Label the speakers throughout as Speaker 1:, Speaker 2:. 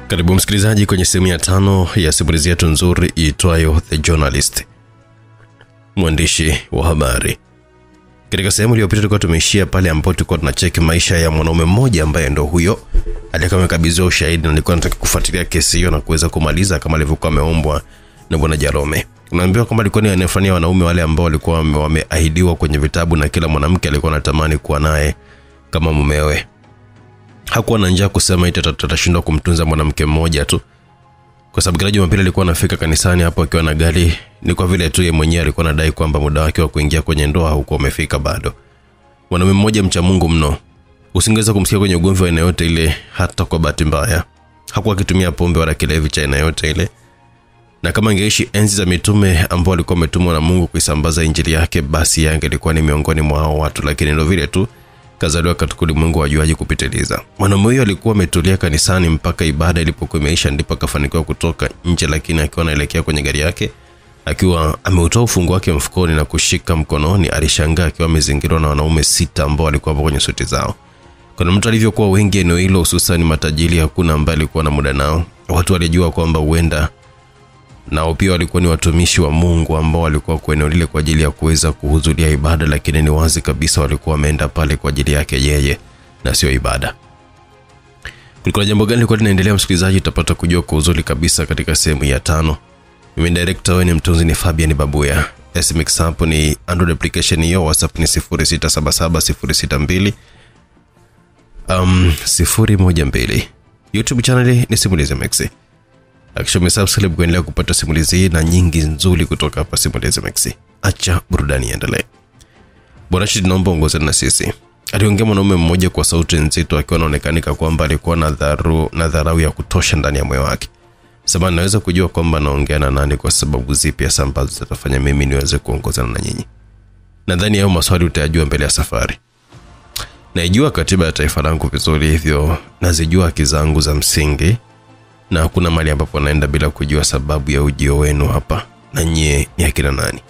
Speaker 1: Karibu msikilizaji kwenye sehemu ya 5 ya simulizi yetu nzuri iitwayo The Journalist. Mwandishi wa habari. Katika sehemu iliyopita tulikuwa tumeishia pale ambapo tulikuwa tunacheki maisha ya mwanaume mmoja ambaye ndo huyo alikuwa amekabidhiwa ushahidi na alikuwa anataka kufuatilia kesi hiyo na kuweza kumaliza kama alivyokuwa ameombwa na Bwana Jalome. Unaambiwa kwamba alikuwa ni anafanyia wanaume wale ambao walikuwa wameahidiwa kwenye vitabu na kila mwanamke alikuwa anatamani kuwa naye kama mumewe. Hakuwa na njaa kusema eti atashindwa kumtunza mwanamke mmoja tu. Kwa sababu kila Jumapili alikuwa anafika kanisani hapo akiwa na gari, ni kwa vile tu yeye mwenyewe alikuwa anadai kwamba muda wake wa kuingia kwenye ndoa haukuwa umefika bado. Mwanaume mmoja mcha Mungu mno. Usingeweza kumsikia kwenye ugomvi wa aina yote ile hata kwa bahati mbaya. Hakuwa akitumia pombe wala kilevi cha aina yote ile. Na kama angeishi enzi za mitume ambao walikuwa wametumwa na Mungu kuisambaza injili yake, basi yeye alikuwa ni miongoni mwa hao watu, lakini ndio vile tu kazaliwa katika ulimwengu wa juaji kupitiliza. Mwanaume huyo alikuwa ametulia kanisani mpaka ibada ilipokuwa imeisha, ndipo akafanikiwa kutoka nje, lakini akiwa anaelekea kwenye gari yake, akiwa ameutoa ufunguo wake mfukoni na kushika mkononi, alishangaa akiwa amezingirwa na wanaume 6 ambao walikuwa hapo kwenye suti zao. Kuna mtu alivyokuwa wengi eneo hilo, hususan matajiri, hakuna ambaye alikuwa na muda nao. Watu walijua kwamba huenda nao pia walikuwa ni watumishi wa Mungu ambao walikuwa kwa eneo lile kwa ajili ya kuweza kuhudhuria ibada, lakini ni wazi kabisa walikuwa wameenda pale kwa ajili yake yeye na sio ibada. Kulikuwa jambo gani lilikuwa linaendelea, msikilizaji? Utapata kujua kwa uzuri kabisa katika sehemu ya 5. Mimi director wewe ni mtunzi ni Fabian Babuya. SMS hapo ni Android application hiyo, WhatsApp ni 0677062012 012. YouTube channel ni Simulizi Max. Akisha subscribe kuendelea kupata simulizi na nyingi nzuri kutoka hapa Simulizi Max. Acha burudani iendelee. Bwana Shidi, naomba ongoza na sisi. Aliongea mwanaume mmoja kwa sauti nzito akiwa anaonekana kwamba alikuwa na dharau ya kutosha ndani ya moyo wake. Sasa naweza kujua kwamba naongea na nani kwa sababu zipi hasa ambazo zitafanya mimi niweze kuongozana na nyinyi. Nadhani hayo maswali utayajua mbele ya safari. Naijua katiba ya taifa langu vizuri, hivyo nazijua haki zangu za msingi. Na hakuna mahali ambapo naenda bila kujua sababu ya ujio wenu hapa, na nyie ni akina nani.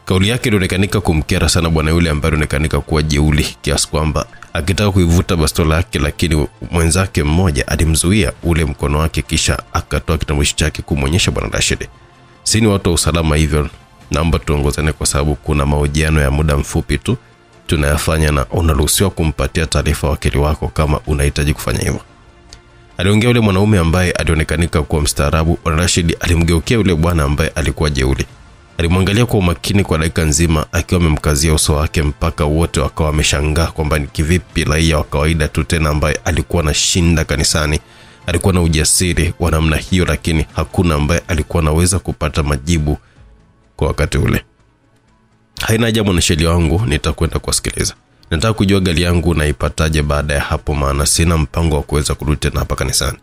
Speaker 1: Kauli yake ilionekanika kumkera sana bwana yule ambaye alionekanika kuwa jeuli kiasi kwamba akitaka kuivuta bastola yake, lakini mwenzake mmoja alimzuia ule mkono wake, kisha akatoa kitambulisho chake kumonyesha Bwana Rashid. Sisi ni watu wa usalama, hivyo naomba tuongozane kwa sababu kuna mahojiano ya muda mfupi tu tunayafanya na unaruhusiwa kumpatia taarifa wakili wako kama unahitaji kufanya hivyo. Aliongea yule mwanaume ambaye alionekanika kuwa mstaarabu. Rashid alimgeukia yule bwana ambaye alikuwa jeuri. Alimwangalia kwa umakini kwa dakika nzima akiwa amemkazia uso wake mpaka wote wakawa wameshangaa kwamba ni kivipi raia wa kawaida tu tena ambaye alikuwa anashinda kanisani alikuwa na ujasiri wa namna hiyo, lakini hakuna ambaye alikuwa anaweza kupata majibu kwa wakati ule. Haina haja mwanasheria wangu, nitakwenda kusikiliza. Nataka kujua gari yangu naipataje baada ya hapo, maana sina mpango wa kuweza kurudi tena hapa kanisani.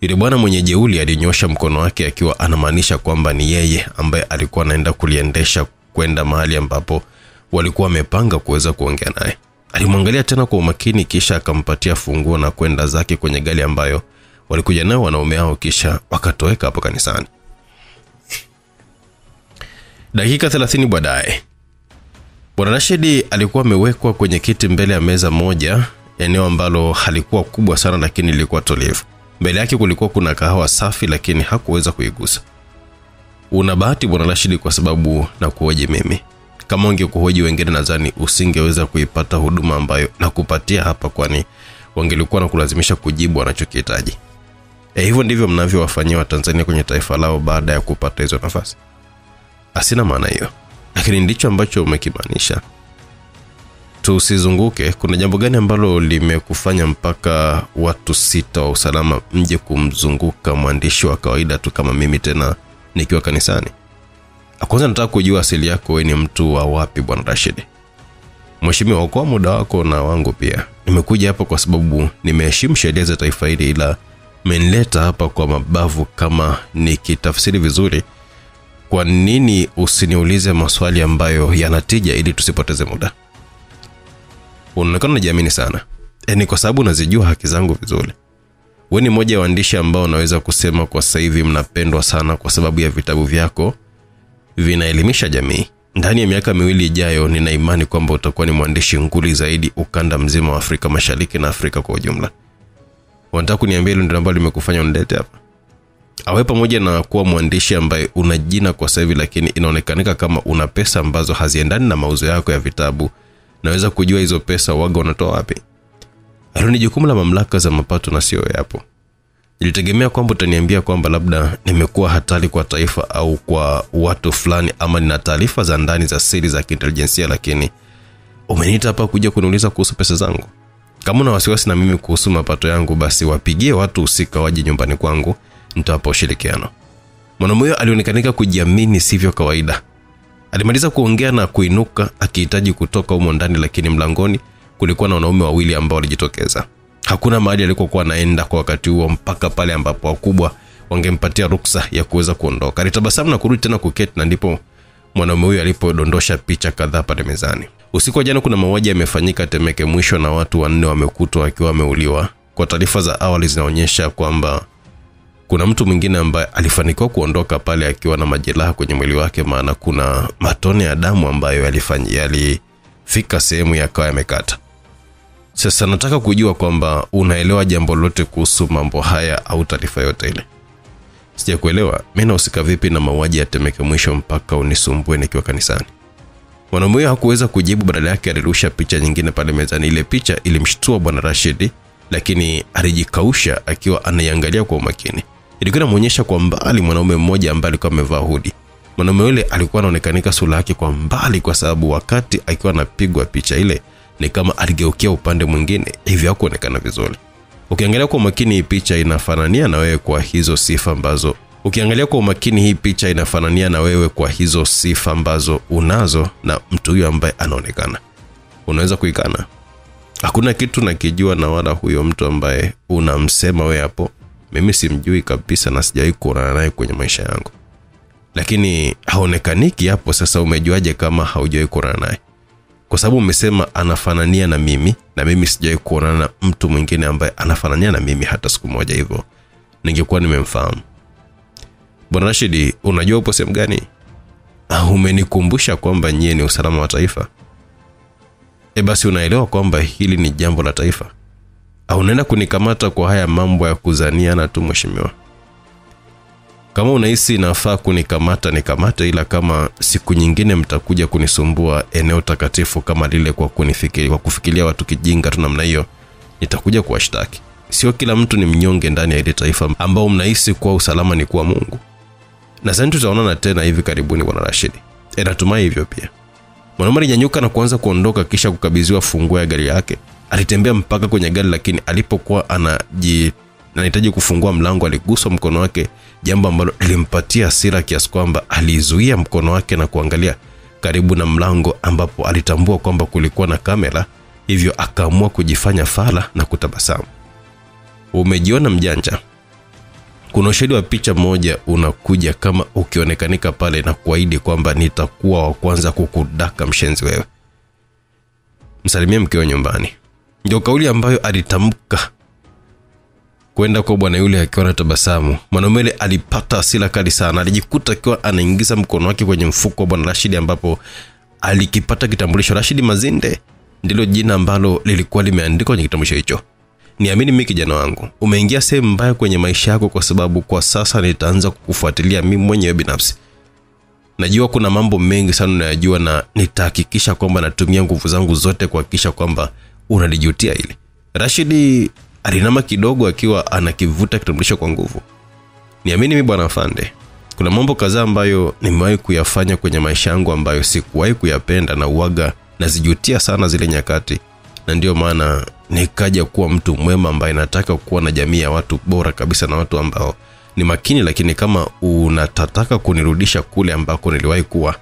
Speaker 1: Yule bwana mwenye jeuli alinyosha mkono wake akiwa anamaanisha kwamba ni yeye ambaye alikuwa anaenda kuliendesha kwenda mahali ambapo walikuwa wamepanga kuweza kuongea naye. Alimwangalia tena kwa umakini, kisha akampatia funguo na kwenda zake kwenye gari ambayo walikuja nayo wanaume hao, kisha wakatoweka hapo kanisani. Dakika 30 baadaye, Bwana Rashid alikuwa amewekwa kwenye kiti mbele ya meza moja, eneo ambalo halikuwa kubwa sana lakini lilikuwa tulivu. Mbele yake kulikuwa kuna kahawa safi, lakini hakuweza kuigusa. Una bahati Bwana Rashid, kwa sababu na kuhoji mimi. Kama ungekuhoji wengine nadhani usingeweza kuipata huduma ambayo nakupatia hapa, kwani wangelikuwa na kulazimisha kujibu wanachokihitaji. Hivyo ndivyo mnavyowafanyia Watanzania kwenye taifa lao baada ya kupata hizo nafasi. Asina maana hiyo, lakini ndicho ambacho umekimaanisha. Tusizunguke. Kuna jambo gani ambalo limekufanya mpaka watu 6 wa usalama mje kumzunguka mwandishi wa kawaida tu kama mimi, tena nikiwa kanisani? Kwanza nataka kujua asili yako, wewe ni mtu wa wapi Bwana Rashid? Mheshimiwa, kwa muda wako na wangu pia. Nimekuja hapa kwa sababu nimeheshimu sheria za taifa hili, ila menileta hapa kwa mabavu. Kama nikitafsiri vizuri, kwa nini usiniulize maswali ambayo yanatija ili tusipoteze muda? Unaonekana unajiamini sana. Ni kwa sababu unazijua haki zangu vizuri. Wewe ni mmoja wa waandishi ambao unaweza kusema kwa sasa hivi mnapendwa sana kwa sababu ya vitabu vyako vinaelimisha jamii. Ndani ya miaka 2 ijayo nina imani kwamba utakuwa ni mwandishi nguli zaidi ukanda mzima wa Afrika Mashariki na Afrika kwa ujumla. Unataka kuniambia hilo ndio ambalo limekufanya unilete hapa? Awe pamoja na kuwa mwandishi ambaye una jina kwa sasa hivi, lakini inaonekanika kama una pesa ambazo haziendani na mauzo yako ya vitabu. Naweza kujua hizo pesa waga unatoa wapi? Hilo ni jukumu la mamlaka za mapato na sio yapo. Nilitegemea kwamba utaniambia kwamba labda nimekuwa hatari kwa taifa au kwa watu fulani, ama nina taarifa za ndani za siri za kiintelijensia, lakini umeniita hapa kuja kuniuliza kuhusu pesa zangu. Kama una wasiwasi na mimi kuhusu mapato yangu, basi wapigie watu husika waje nyumbani kwangu, nitawapa ushirikiano. Mwanamume alionekanika kujiamini sivyo kawaida. Alimaliza kuongea na kuinuka akihitaji kutoka humo ndani, lakini mlangoni kulikuwa na wanaume wawili ambao walijitokeza. Hakuna mahali alikokuwa anaenda kwa wakati huo mpaka pale ambapo wakubwa wangempatia ruksa ya kuweza kuondoka. Alitabasamu na kurudi tena kuketi, na ndipo mwanamume huyo alipodondosha picha kadhaa pale mezani. Usiku wa jana kuna mauaji yamefanyika Temeke Mwisho na watu 4 wamekutwa wakiwa wameuliwa. Kwa taarifa za awali zinaonyesha kwamba kuna mtu mwingine ambaye alifanikiwa kuondoka pale akiwa na majeraha kwenye mwili wake, maana kuna matone ya damu ambayo yalifika sehemu yakawa yamekata. Sasa nataka kujua kwamba unaelewa jambo lote kuhusu mambo haya au taarifa yote ile. Sijakuelewa, mimi nahusika vipi na mauaji ya Temeke Mwisho mpaka unisumbue nikiwa kanisani? Mwanamume hakuweza kujibu, badala yake alirusha picha nyingine pale mezani. Ile picha ilimshtua Bwana Rashid, lakini alijikausha akiwa anaiangalia kwa umakini. Ilikuwa inaonyesha kwa mbali mwanaume mmoja ambaye alikuwa amevaa hoodie. Mwanaume yule alikuwa anaonekanika sura yake kwa mbali, kwa sababu wakati akiwa anapigwa picha ile ni kama aligeukia upande mwingine, hivyo hakuonekana vizuri. Ukiangalia kwa makini hii picha inafanania na wewe kwa hizo sifa ambazo unazo na mtu huyo ambaye anaonekana. Unaweza kuikana? Hakuna kitu nakijua na wala huyo mtu ambaye unamsema wewe hapo. Mimi simjui kabisa na sijawahi kuonana naye kwenye maisha yangu. Lakini haonekaniki hapo. Sasa umejuaje kama haujawahi kuonana naye? Kwa sababu umesema anafanania na mimi, na mimi sijawahi kuonana na mtu mwingine ambaye anafanania na mimi hata siku moja, hivyo ningekuwa nimemfahamu. Bwana Rashid, unajua upo sehemu gani? Umenikumbusha kwamba nyie ni usalama wa taifa. Basi unaelewa kwamba hili ni jambo la taifa? Au unaenda kunikamata kwa haya mambo ya kuzania na tu mheshimiwa? Kama unahisi inafaa kunikamata nikamate, ila kama siku nyingine mtakuja kunisumbua eneo takatifu kama lile kwa kufikiria watu kijinga tu namna hiyo, nitakuja kuwashtaki. Sio kila mtu ni mnyonge ndani ya ile taifa ambao mnahisi kwa usalama ni kwa Mungu. Na sasa tutaonana tena hivi karibuni Bwana Rashid. Natumai hivyo pia. Mwanamume alinyanyuka na kuanza kuondoka, kisha kukabidhiwa funguo ya gari yake. Alitembea mpaka kwenye gari, lakini alipokuwa anahitaji kufungua mlango aliguswa mkono wake, jambo ambalo lilimpatia hasira kiasi kwamba alizuia mkono wake na kuangalia karibu na mlango ambapo alitambua kwamba kulikuwa na kamera, hivyo akaamua kujifanya fala na kutabasamu. Umejiona mjanja? Kuna ushahidi wa picha moja unakuja kama ukionekanika pale na kuahidi kwamba nitakuwa wa kwanza kukudaka mshenzi wewe. Msalimie mkeo nyumbani. Ndio kauli ambayo alitamka kwenda kwa bwana yule akiwa na tabasamu. Mwanamume alipata hasira kali sana. Alijikuta akiwa anaingiza mkono wake kwenye mfuko wa Bwana Rashid ambapo alikipata kitambulisho. Rashid Mazinde ndilo jina ambalo lilikuwa limeandikwa kwenye kitambulisho hicho. Niamini mimi kijana wangu, umeingia sehemu mbaya kwenye maisha yako, kwa sababu kwa sasa nitaanza kukufuatilia mimi mwenyewe binafsi. Najua kuna mambo mengi sana unayajua, na nitahakikisha kwamba natumia nguvu zangu zote kuhakikisha kwamba unalijutia hili. Rashid alinama kidogo akiwa anakivuta kitambulisho kwa nguvu. Niamini mimi bwana afande, kuna mambo kadhaa ambayo nimewahi kuyafanya kwenye maisha yangu ambayo sikuwahi kuyapenda, na uaga nazijutia sana zile nyakati, na ndio maana nikaja kuwa mtu mwema ambaye nataka kuwa na jamii ya watu bora kabisa na watu ambao ni makini. Lakini kama unataka kunirudisha kule ambako niliwahi kuwa,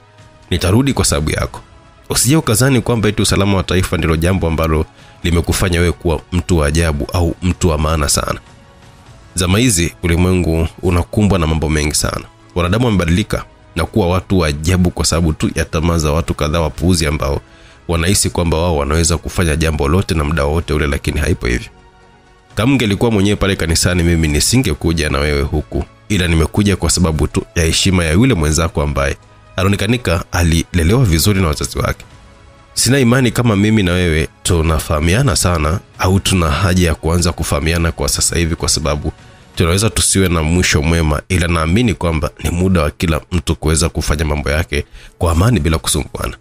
Speaker 1: nitarudi kwa sababu yako. Usije ukazani kwamba eti usalama wa taifa ndilo jambo ambalo limekufanya wewe kuwa mtu wa ajabu au mtu wa maana sana. Zama hizi ulimwengu unakumbwa na mambo mengi sana. Wanadamu wamebadilika na kuwa watu wa ajabu kwa sababu tu ya tamaa za watu kadhaa wapuuzi ambao wanahisi kwamba wao wanaweza kufanya jambo lote na muda wote ule, lakini haipo hivyo. Kama ungelikuwa mwenyewe pale kanisani, mimi nisingekuja na wewe huku, ila nimekuja kwa sababu tu ya heshima ya yule mwenzako ambaye alionekanika alilelewa vizuri na wazazi wake. Sina imani kama mimi na wewe tunafahamiana sana au tuna haja ya kuanza kufahamiana kwa sasa hivi, kwa sababu tunaweza tusiwe na mwisho mwema, ila naamini kwamba ni muda wa kila mtu kuweza kufanya mambo yake kwa amani bila kusumbuana.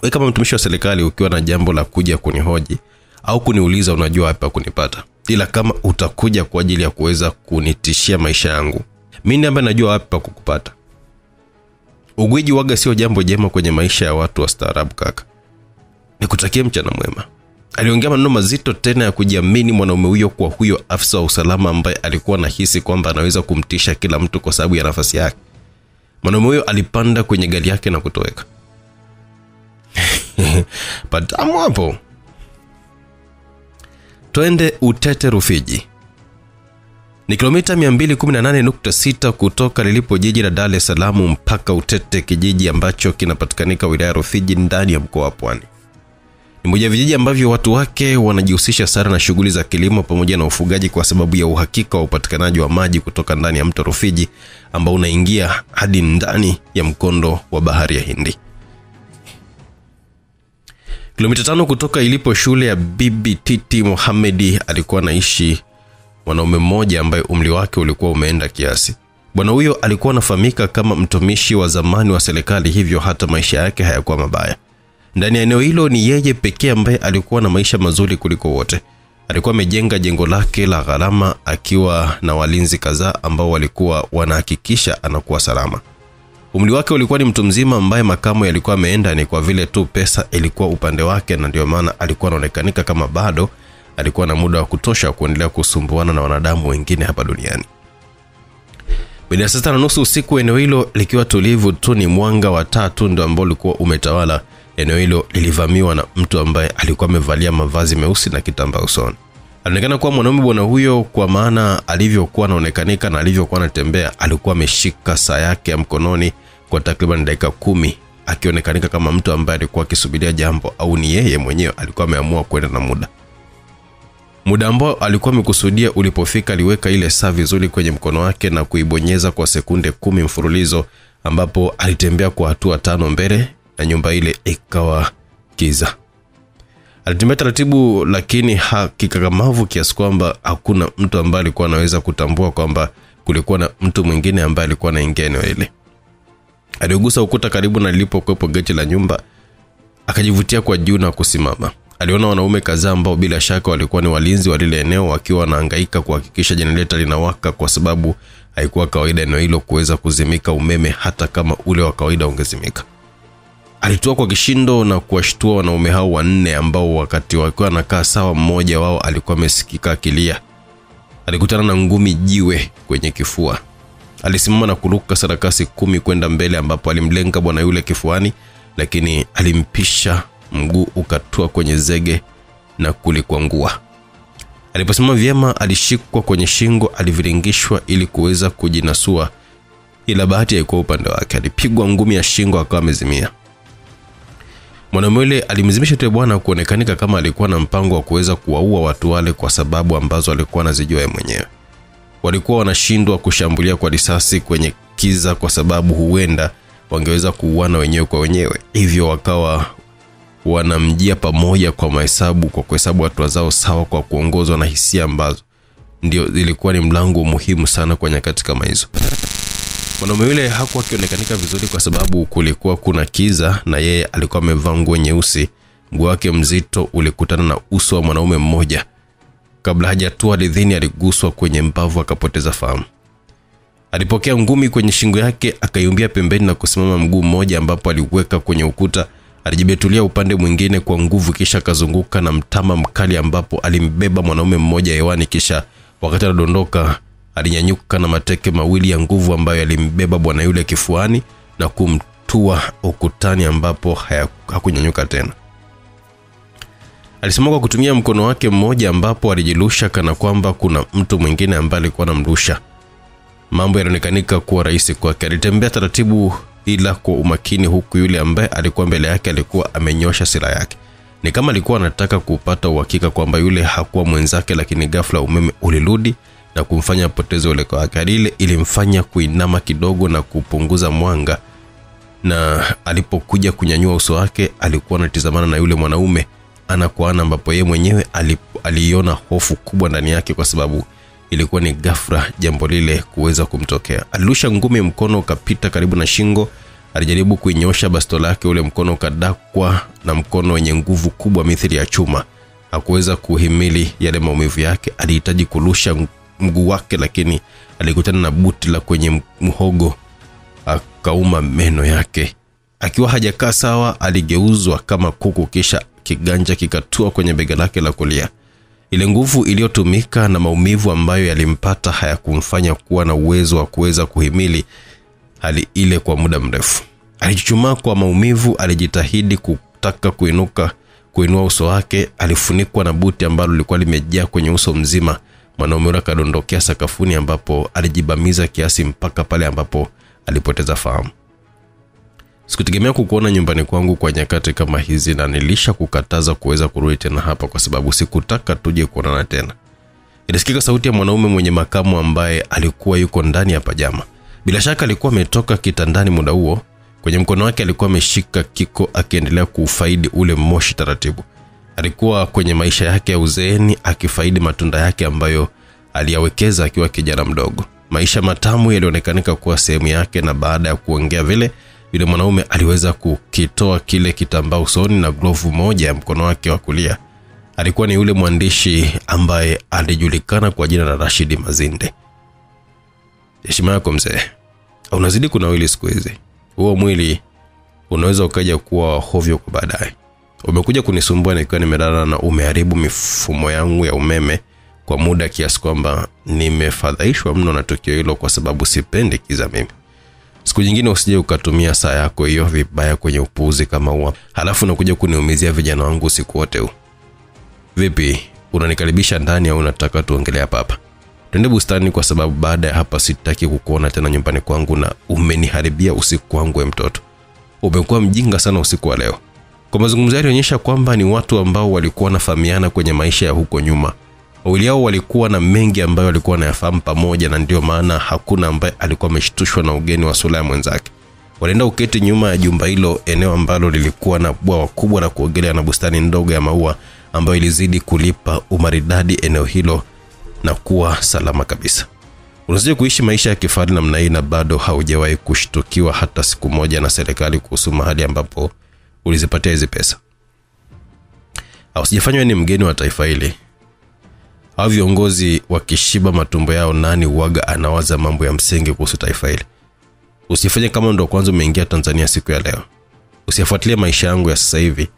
Speaker 1: Wewe kama mtumishi wa serikali ukiwa na jambo la kuja kunihoji au kuniuliza, unajua hapa kunipata. Ila kama utakuja kwa ajili ya kuweza kunitishia maisha yangu, mimi ambaye najua hapa kukupata. Ugwiji waga sio jambo jema kwenye maisha ya watu wastaarabu kaka. Nikutakie mchana mwema. Aliongea maneno mazito tena ya kujiamini mwanaume huyo kwa huyo afisa wa usalama ambaye alikuwa anahisi kwamba anaweza kumtisha kila mtu kwa sababu ya nafasi yake. Mwanaume huyo alipanda kwenye gari yake na kutoweka. Patamu hapo. Twende Utete Rufiji. Ni kilomita 218.6 kutoka lilipo jiji la Dar es Salaam mpaka Utete, kijiji ambacho kinapatikanika wilaya Rufiji ndani ya mkoa wa Pwani. Ni moja vijiji ambavyo watu wake wanajihusisha sana na shughuli za kilimo pamoja na ufugaji kwa sababu ya uhakika wa upatikanaji wa maji kutoka ndani ya mto Rufiji ambao unaingia hadi ndani ya mkondo wa bahari ya Hindi. Kilomita 5 kutoka ilipo shule ya Bibi Titi Mohamedi alikuwa anaishi mwanaume mmoja ambaye umri wake ulikuwa umeenda kiasi. Bwana huyo alikuwa anafahamika kama mtumishi wa zamani wa serikali, hivyo hata maisha yake hayakuwa mabaya. Ndani ya eneo hilo ni yeye pekee ambaye alikuwa na maisha mazuri kuliko wote. Alikuwa amejenga jengo lake la gharama akiwa na walinzi kadhaa ambao walikuwa wanahakikisha anakuwa salama. Umri wake ulikuwa ni mtu mzima ambaye makamo yalikuwa ameenda, ni kwa vile tu pesa ilikuwa upande wake, na ndio maana alikuwa anaonekanika kama bado alikuwa na muda wa kutosha kuendelea kusumbuana na wanadamu wengine hapa duniani. Bila saa 9:30 usiku, eneo hilo likiwa tulivu tu, ni mwanga wa taa tu ndio ambao ulikuwa umetawala. Eneo hilo lilivamiwa na mtu ambaye alikuwa amevalia mavazi meusi na kitambaa usoni. Alionekana kuwa mwanaume bwana huyo, kwa maana alivyokuwa anaonekanika na alivyokuwa anatembea, alikuwa ameshika saa yake ya mkononi kwa takriban dakika 10, akionekanika kama mtu ambaye alikuwa akisubiria jambo, au ni yeye mwenyewe alikuwa ameamua kwenda na muda. Muda ambao alikuwa amekusudia ulipofika, aliweka ile saa vizuri kwenye mkono wake na kuibonyeza kwa sekunde 10 mfululizo, ambapo alitembea kwa hatua 5 mbele na nyumba ile ikawa giza. Alitembea taratibu lakini hakikakamavu kiasi kwamba hakuna mtu ambaye alikuwa anaweza kutambua kwamba kulikuwa na mtu mwingine ambaye alikuwa anaingia eneo ile. Aligusa ukuta karibu na lilipokuwepo geti la nyumba, akajivutia kwa juu na kusimama. Aliona wanaume kadhaa ambao bila shaka walikuwa ni walinzi wa lile eneo, wakiwa wanahangaika kuhakikisha generator linawaka, kwa sababu haikuwa kawaida eneo hilo kuweza kuzimika umeme hata kama ule wa kawaida ungezimika. Alitua kwa kishindo na kuwashtua wanaume hao 4 ambao wakati wakiwa nakaa sawa, mmoja wao alikuwa amesikika akilia. Alikutana na ngumi jiwe kwenye kifua. Alisimama na kuruka sarakasi 10 kwenda mbele, ambapo alimlenga bwana yule kifuani, lakini alimpisha, mguu ukatua kwenye zege na kulikwangua. Aliposimama vyema, alishikwa kwenye shingo, aliviringishwa ili kuweza kujinasua, ila bahati haikuwa upande wake. Alipigwa ngumi ya shingo akawa amezimia. Mwanaume yule alimzimisha tu bwana kuonekanika kama alikuwa na mpango wa kuweza kuwaua watu wale kwa sababu ambazo alikuwa anazijua yeye mwenyewe. Walikuwa wanashindwa kushambulia kwa risasi kwenye kiza kwa sababu huenda wangeweza kuuana wenyewe kwa wenyewe. Hivyo wakawa wanamjia pamoja kwa mahesabu, kwa kuhesabu watu zao sawa, kwa kuongozwa na hisia ambazo ndio zilikuwa ni mlango muhimu sana kwa nyakati kama hizo. Mwanaume yule hakuwa akionekanika vizuri kwa sababu kulikuwa kuna kiza, na yeye alikuwa amevaa nguo nyeusi. Mguu wake mzito ulikutana na uso wa mwanaume mmoja. Kabla hajatua ardhini, aliguswa kwenye mbavu akapoteza fahamu. Alipokea ngumi kwenye shingo yake, akayumbia pembeni na kusimama mguu mmoja ambapo aliweka kwenye ukuta. Alijibetulia upande mwingine kwa nguvu, kisha kazunguka na mtama mkali ambapo alimbeba mwanaume mmoja hewani, kisha wakati anadondoka alinyanyuka na mateke mawili ya nguvu ambayo alimbeba bwana yule kifuani na kumtua ukutani, ambapo hakunyanyuka tena. Alisimama kwa kutumia mkono wake mmoja, ambapo alijilusha kana kwamba kuna mtu mwingine ambaye alikuwa anamrusha. Mambo yalionekanika kuwa rahisi kwake. Alitembea taratibu ila kwa umakini, huku yule ambaye alikuwa mbele yake alikuwa amenyosha silaha yake. Ni kama alikuwa anataka kupata uhakika kwamba yule hakuwa mwenzake, lakini ghafla umeme ulirudi na kumfanya apoteze uelekeo wake. Ile ilimfanya kuinama kidogo na kupunguza mwanga na alipokuja kunyanyua uso wake alikuwa anatazamana na yule mwanaume ana kwa ana, ambapo yeye mwenyewe aliona hofu kubwa ndani yake kwa sababu ilikuwa ni ghafla jambo lile kuweza kumtokea. Alirusha ngumi, mkono ukapita karibu na shingo. Alijaribu kuinyosha bastola yake, ule mkono ukadakwa na mkono wenye nguvu kubwa mithili ya chuma. Hakuweza kuhimili yale maumivu yake. Alihitaji kurusha mguu wake, lakini alikutana na buti la kwenye mhogo, akauma meno yake. Akiwa hajakaa sawa, aligeuzwa kama kuku, kisha kiganja kikatua kwenye bega lake la kulia. Ile nguvu iliyotumika na maumivu ambayo yalimpata hayakumfanya kuwa na uwezo wa kuweza kuhimili hali ile kwa muda mrefu. Alichuchumaa kwa maumivu, alijitahidi kutaka kuinua uso wake. Alifunikwa na buti ambalo lilikuwa limejaa kwenye uso mzima. Mwanaume akadondokea sakafuni, ambapo alijibamiza kiasi mpaka pale ambapo alipoteza fahamu. Sikutegemea kukuona nyumbani kwangu kwa nyakati kama hizi, na nilisha kukataza kuweza kurudi tena hapa kwa sababu sikutaka tuje kuonana tena. Ilisikika sauti ya mwanaume mwenye makamu ambaye alikuwa yuko ndani ya pajama. Bila shaka alikuwa ametoka kitandani muda huo. Kwenye mkono wake alikuwa ameshika kiko, akiendelea kufaidi ule moshi taratibu. Alikuwa kwenye maisha yake ya uzeeni akifaidi matunda yake ambayo aliyawekeza akiwa kijana mdogo. Maisha matamu yalionekana kuwa sehemu yake, na baada ya kuongea vile, yule mwanaume aliweza kukitoa kile kitambaa usoni na glovu moja ya mkono wake wa kulia. Alikuwa ni yule mwandishi ambaye alijulikana kwa jina la Rashid Mazinde. Heshima yako mzee. Unazidi kunawili siku hizi. Huo mwili unaweza ukaja kuwa hovyo kwa baadaye. Umekuja kunisumbua nikiwa nimelala na umeharibu mifumo yangu ya umeme kwa muda kiasi kwamba nimefadhaishwa mno na tukio hilo, kwa sababu sipendi kiza mimi. Siku nyingine usije ukatumia saa yako hiyo vibaya kwenye upuuzi kama huo, halafu unakuja kuniumizia vijana wangu usiku wote huu. Vipi, unanikaribisha ndani au unataka tuongelee hapa? Twende bustani, kwa sababu baada ya hapa sitaki kukuona tena nyumbani kwangu, na umeniharibia usiku wangu we mtoto. Umekuwa mjinga sana usiku wa leo. Kwa mazungumzo yalionyesha kwamba ni watu ambao walikuwa wanafahamiana kwenye maisha ya huko nyuma. Wawili hao walikuwa na mengi ambayo walikuwa wanayafahamu pamoja, na ndio maana hakuna ambaye alikuwa ameshtushwa na ugeni wa sura ya mwenzake. Walienda uketi nyuma ya jumba hilo, eneo ambalo lilikuwa na bwawa kubwa la kuogelea na bustani ndogo ya maua ambayo ilizidi kulipa umaridadi eneo hilo na kuwa salama kabisa. Unaweza kuishi maisha ya kifahari namna hii na bado haujawahi kushtukiwa hata siku moja na serikali kuhusu mahali ambapo ulizipatia hizo pesa. Usijifanywe ni mgeni wa taifa hili. Hao viongozi wakishiba matumbo yao, nani uaga anawaza mambo ya msingi kuhusu taifa hili. Usifanye kama ndo kwanza umeingia Tanzania siku ya leo. Usifuatilie maisha yangu ya sasa hivi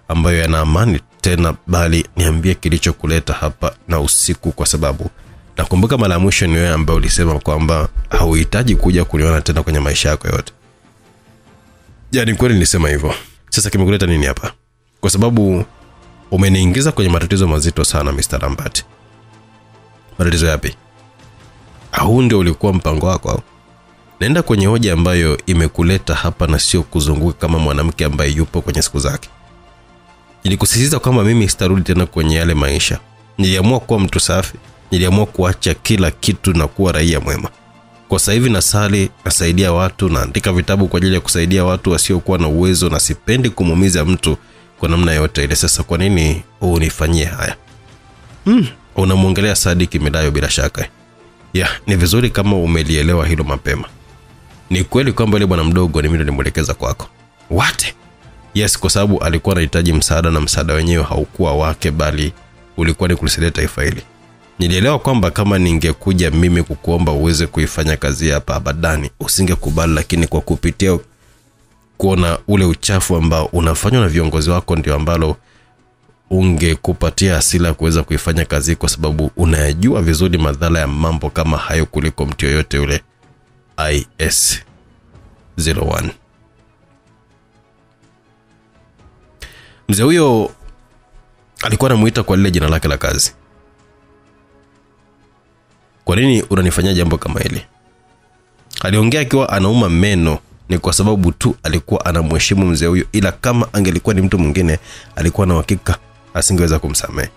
Speaker 1: ambayo yana amani tena, bali niambie kilichokuleta hapa na usiku, kwa sababu nakumbuka mara mwisho ni wewe ambaye ulisema kwamba hauhitaji kuja kuniona tena kwenye maisha yako yote. Yaani kweli nilisema hivyo. Sasa kimekuleta nini hapa? Kwa sababu umeniingiza kwenye matatizo mazito sana Mr. Lambert. Matatizo yapi? Au ndio ulikuwa mpango wako au? Nenda kwenye hoja ambayo imekuleta hapa na sio kuzunguka kama mwanamke ambaye yupo kwenye siku zake. Nilikusisitiza kwamba mimi sitarudi tena kwenye yale maisha. Niliamua kuwa mtu safi. Niliamua kuacha kila kitu na kuwa raia mwema. Kwa sasa hivi nasali, nasaidia watu, naandika vitabu kwa ajili ya kusaidia watu wasiokuwa na uwezo, na sipendi kumuumiza mtu kwa namna yote ile. Sasa kwa nini unifanyie haya? Unamuongelea Sadiki Midayo bila shaka. Ni vizuri kama umelielewa hilo mapema. Ni kweli kwamba yule bwana mdogo ni mimi nilimwelekeza kwako. What? Yes, kwa sababu alikuwa anahitaji msaada, na msaada wenyewe haukuwa wake bali ulikuwa ni kulisaidia taifa hili. Nilielewa kwamba kama ningekuja mimi kukuomba uweze kuifanya kazi hapa badani usingekubali, lakini kwa kupitia kuona ule uchafu ambao unafanywa na viongozi wako ndio ambalo ungekupatia asila kuweza kuifanya kazi, kwa sababu unayajua vizuri madhara ya mambo kama hayo kuliko mtu yoyote yule. IS-01. Mzee huyo alikuwa anamuita kwa lile jina lake la kazi. Kwa nini unanifanyia jambo kama hili? Aliongea akiwa anauma meno. Ni kwa sababu tu alikuwa anamheshimu mzee huyo, ila kama angelikuwa ni mtu mwingine alikuwa na uhakika asingeweza kumsamehe,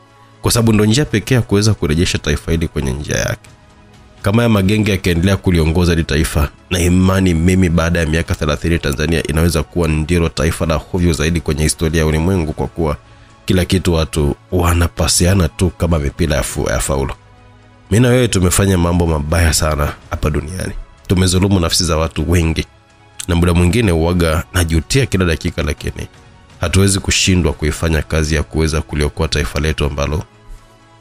Speaker 1: kwa sababu ndo njia pekee ya kuweza kurejesha taifa hili kwenye njia yake. Kama ya magenge yakiendelea kuliongoza hili taifa, na imani mimi baada ya miaka 30 Tanzania inaweza kuwa ndilo taifa la hovyo zaidi kwenye historia ya ulimwengu, kwa kuwa kila kitu watu wanapasiana tu kama mipira ya faulo. Mimi na wewe tumefanya mambo mabaya sana hapa duniani. Tumezulumu nafsi za watu wengi. Na muda mwingine uwaga najutia kila dakika, lakini hatuwezi kushindwa kuifanya kazi ya kuweza kuliokoa taifa letu ambalo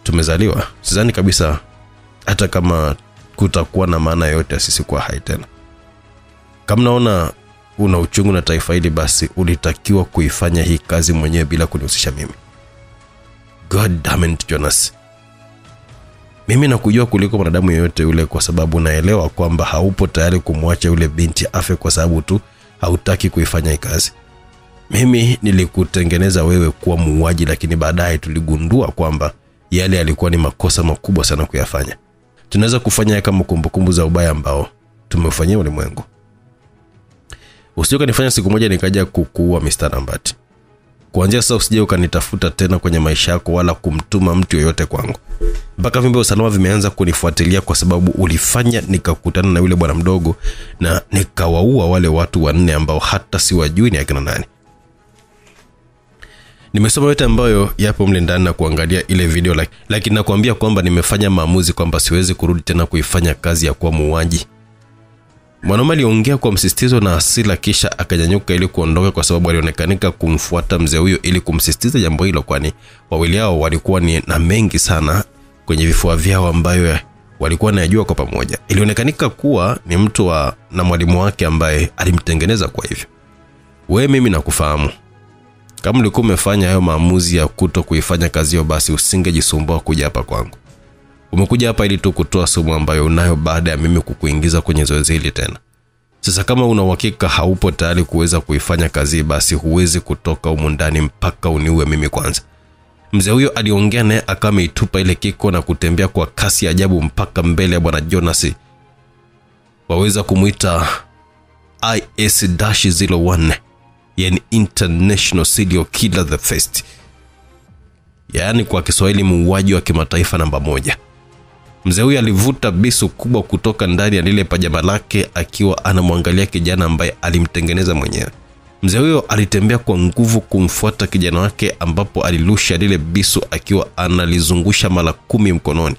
Speaker 1: tumezaliwa. Sidhani kabisa hata kama kutakuwa na maana yote sisi kuwa hai tena. Kama naona una uchungu na taifa hili, basi ulitakiwa kuifanya hii kazi mwenyewe bila kunihusisha mimi. God damn it, Jonas. Mimi nakujua kuliko mwanadamu yeyote yule, kwa sababu naelewa kwamba haupo tayari kumwacha yule binti afe kwa sababu tu hautaki kuifanya hii kazi. Mimi nilikutengeneza wewe kuwa muuaji, lakini baadaye tuligundua kwamba yale yalikuwa ni makosa makubwa sana kuyafanya. Tunaweza kufanya kama kumbukumbu za ubaya ambao tumefanyia ulimwengu. Usije kanifanya siku moja nikaja kukuua Mr. Nambati. Kuanzia sasa usije ukanitafuta tena kwenye maisha yako wala kumtuma mtu yoyote kwangu. Mpaka vyombo vya usalama vimeanza kunifuatilia kwa sababu ulifanya nikakutana na yule bwana mdogo na nikawaua wale watu 4 ambao hata siwajui ni akina nani. Nimesoma yote ambayo yapo mle ndani na kuangalia ile video, lakini nakwambia kwamba nimefanya maamuzi kwamba siwezi kurudi tena kuifanya kazi ya kuwa muuaji. Mwanaume aliongea kwa msisitizo na hasira, kisha akanyanyuka ili kuondoka kwa sababu alionekanika kumfuata mzee huyo ili kumsisitiza jambo hilo, kwani wawili hao walikuwa ni na mengi sana kwenye vifua vyao ambayo walikuwa wanajua kwa pamoja. Ilionekanika kuwa ni mtu na mwalimu wake ambaye alimtengeneza. Kwa hivyo wewe, mimi nakufahamu. Kama ulikuwa umefanya hayo maamuzi ya kuto kuifanya kazi hiyo, basi usingejisumbua kuja hapa kwangu. Umekuja hapa ili tu kutoa sumu ambayo unayo baada ya mimi kukuingiza kwenye zoezi hili tena. Sasa kama una uhakika haupo tayari kuweza kuifanya kazi, basi huwezi kutoka humu ndani mpaka uniue mimi kwanza. Mzee huyo aliongea naye akameitupa ile kiko na kutembea kwa kasi ajabu mpaka mbele ya bwana Jonas. Waweza kumuita IS-01, yani International Serial Killer the First. Yani kwa Kiswahili muuaji wa kimataifa namba 1. Mzee huyu alivuta bisu kubwa kutoka ndani ya lile pajama lake akiwa anamwangalia kijana ambaye alimtengeneza mwenyewe. Mzee huyo alitembea kwa nguvu kumfuata kijana wake, ambapo alirusha lile bisu akiwa analizungusha mara 10 mkononi.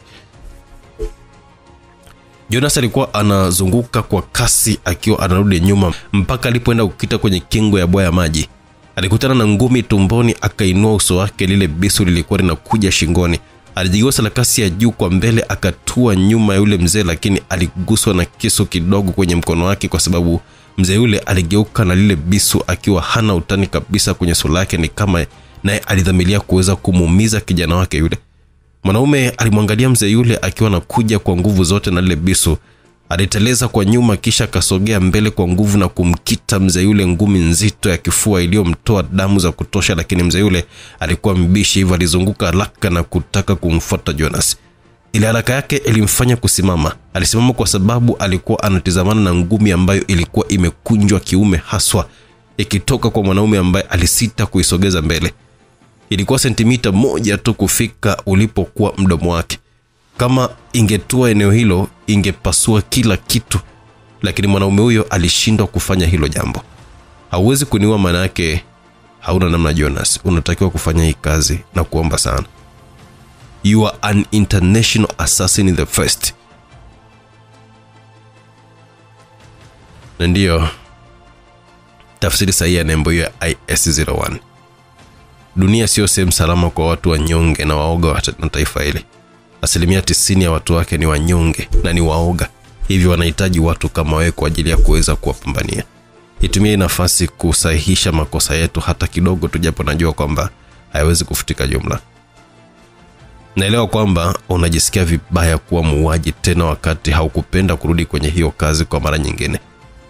Speaker 1: Jonas alikuwa anazunguka kwa kasi akiwa anarudi nyuma mpaka alipoenda kukita kwenye kingo ya bwawa ya maji. Alikutana na ngumi tumboni, akainua uso wake, lile bisu lilikuwa linakuja shingoni. Alijigosa na kasi ya juu kwa mbele, akatua nyuma ya yule mzee, lakini aliguswa na kisu kidogo kwenye mkono wake kwa sababu mzee yule aligeuka na lile bisu akiwa hana utani kabisa kwenye sura yake, ni kama naye alidhamiria kuweza kumuumiza kijana wake yule. Mwanaume alimwangalia mzee yule akiwa anakuja kwa nguvu zote na lile bisu. Aliteleza kwa nyuma kisha kasogea mbele kwa nguvu na kumkita mzee yule ngumi nzito ya kifua iliyomtoa damu za kutosha, lakini mzee yule alikuwa mbishi, hivyo alizunguka haraka na kutaka kumfuata Jonas. Ile haraka yake ilimfanya kusimama. Alisimama kwa sababu alikuwa anatizamana na ngumi ambayo ilikuwa imekunjwa kiume haswa, ikitoka kwa mwanaume ambaye alisita kuisogeza mbele. Ilikuwa sentimita 1 tu kufika ulipokuwa mdomo wake. Kama ingetua eneo hilo ingepasua kila kitu, lakini mwanaume huyo alishindwa kufanya hilo jambo. Hauwezi kuniua, maana yake hauna namna Jonas. Unatakiwa kufanya hii kazi na kuomba sana. You are an international assassin in the first. Na ndio tafsiri sahihi ya nembo ya IS-01. Dunia sio sehemu salama kwa watu wanyonge na waoga wa taifa hili. 90% ya watu wake ni wanyonge na ni waoga. Hivyo wanahitaji watu kama wewe kwa ajili ya kuweza kuwapambania. Itumie nafasi kusahihisha makosa yetu hata kidogo tu, japo najua kwamba haiwezi kufutika jumla. Naelewa kwamba unajisikia vibaya kuwa muuaji tena wakati haukupenda kurudi kwenye hiyo kazi kwa mara nyingine.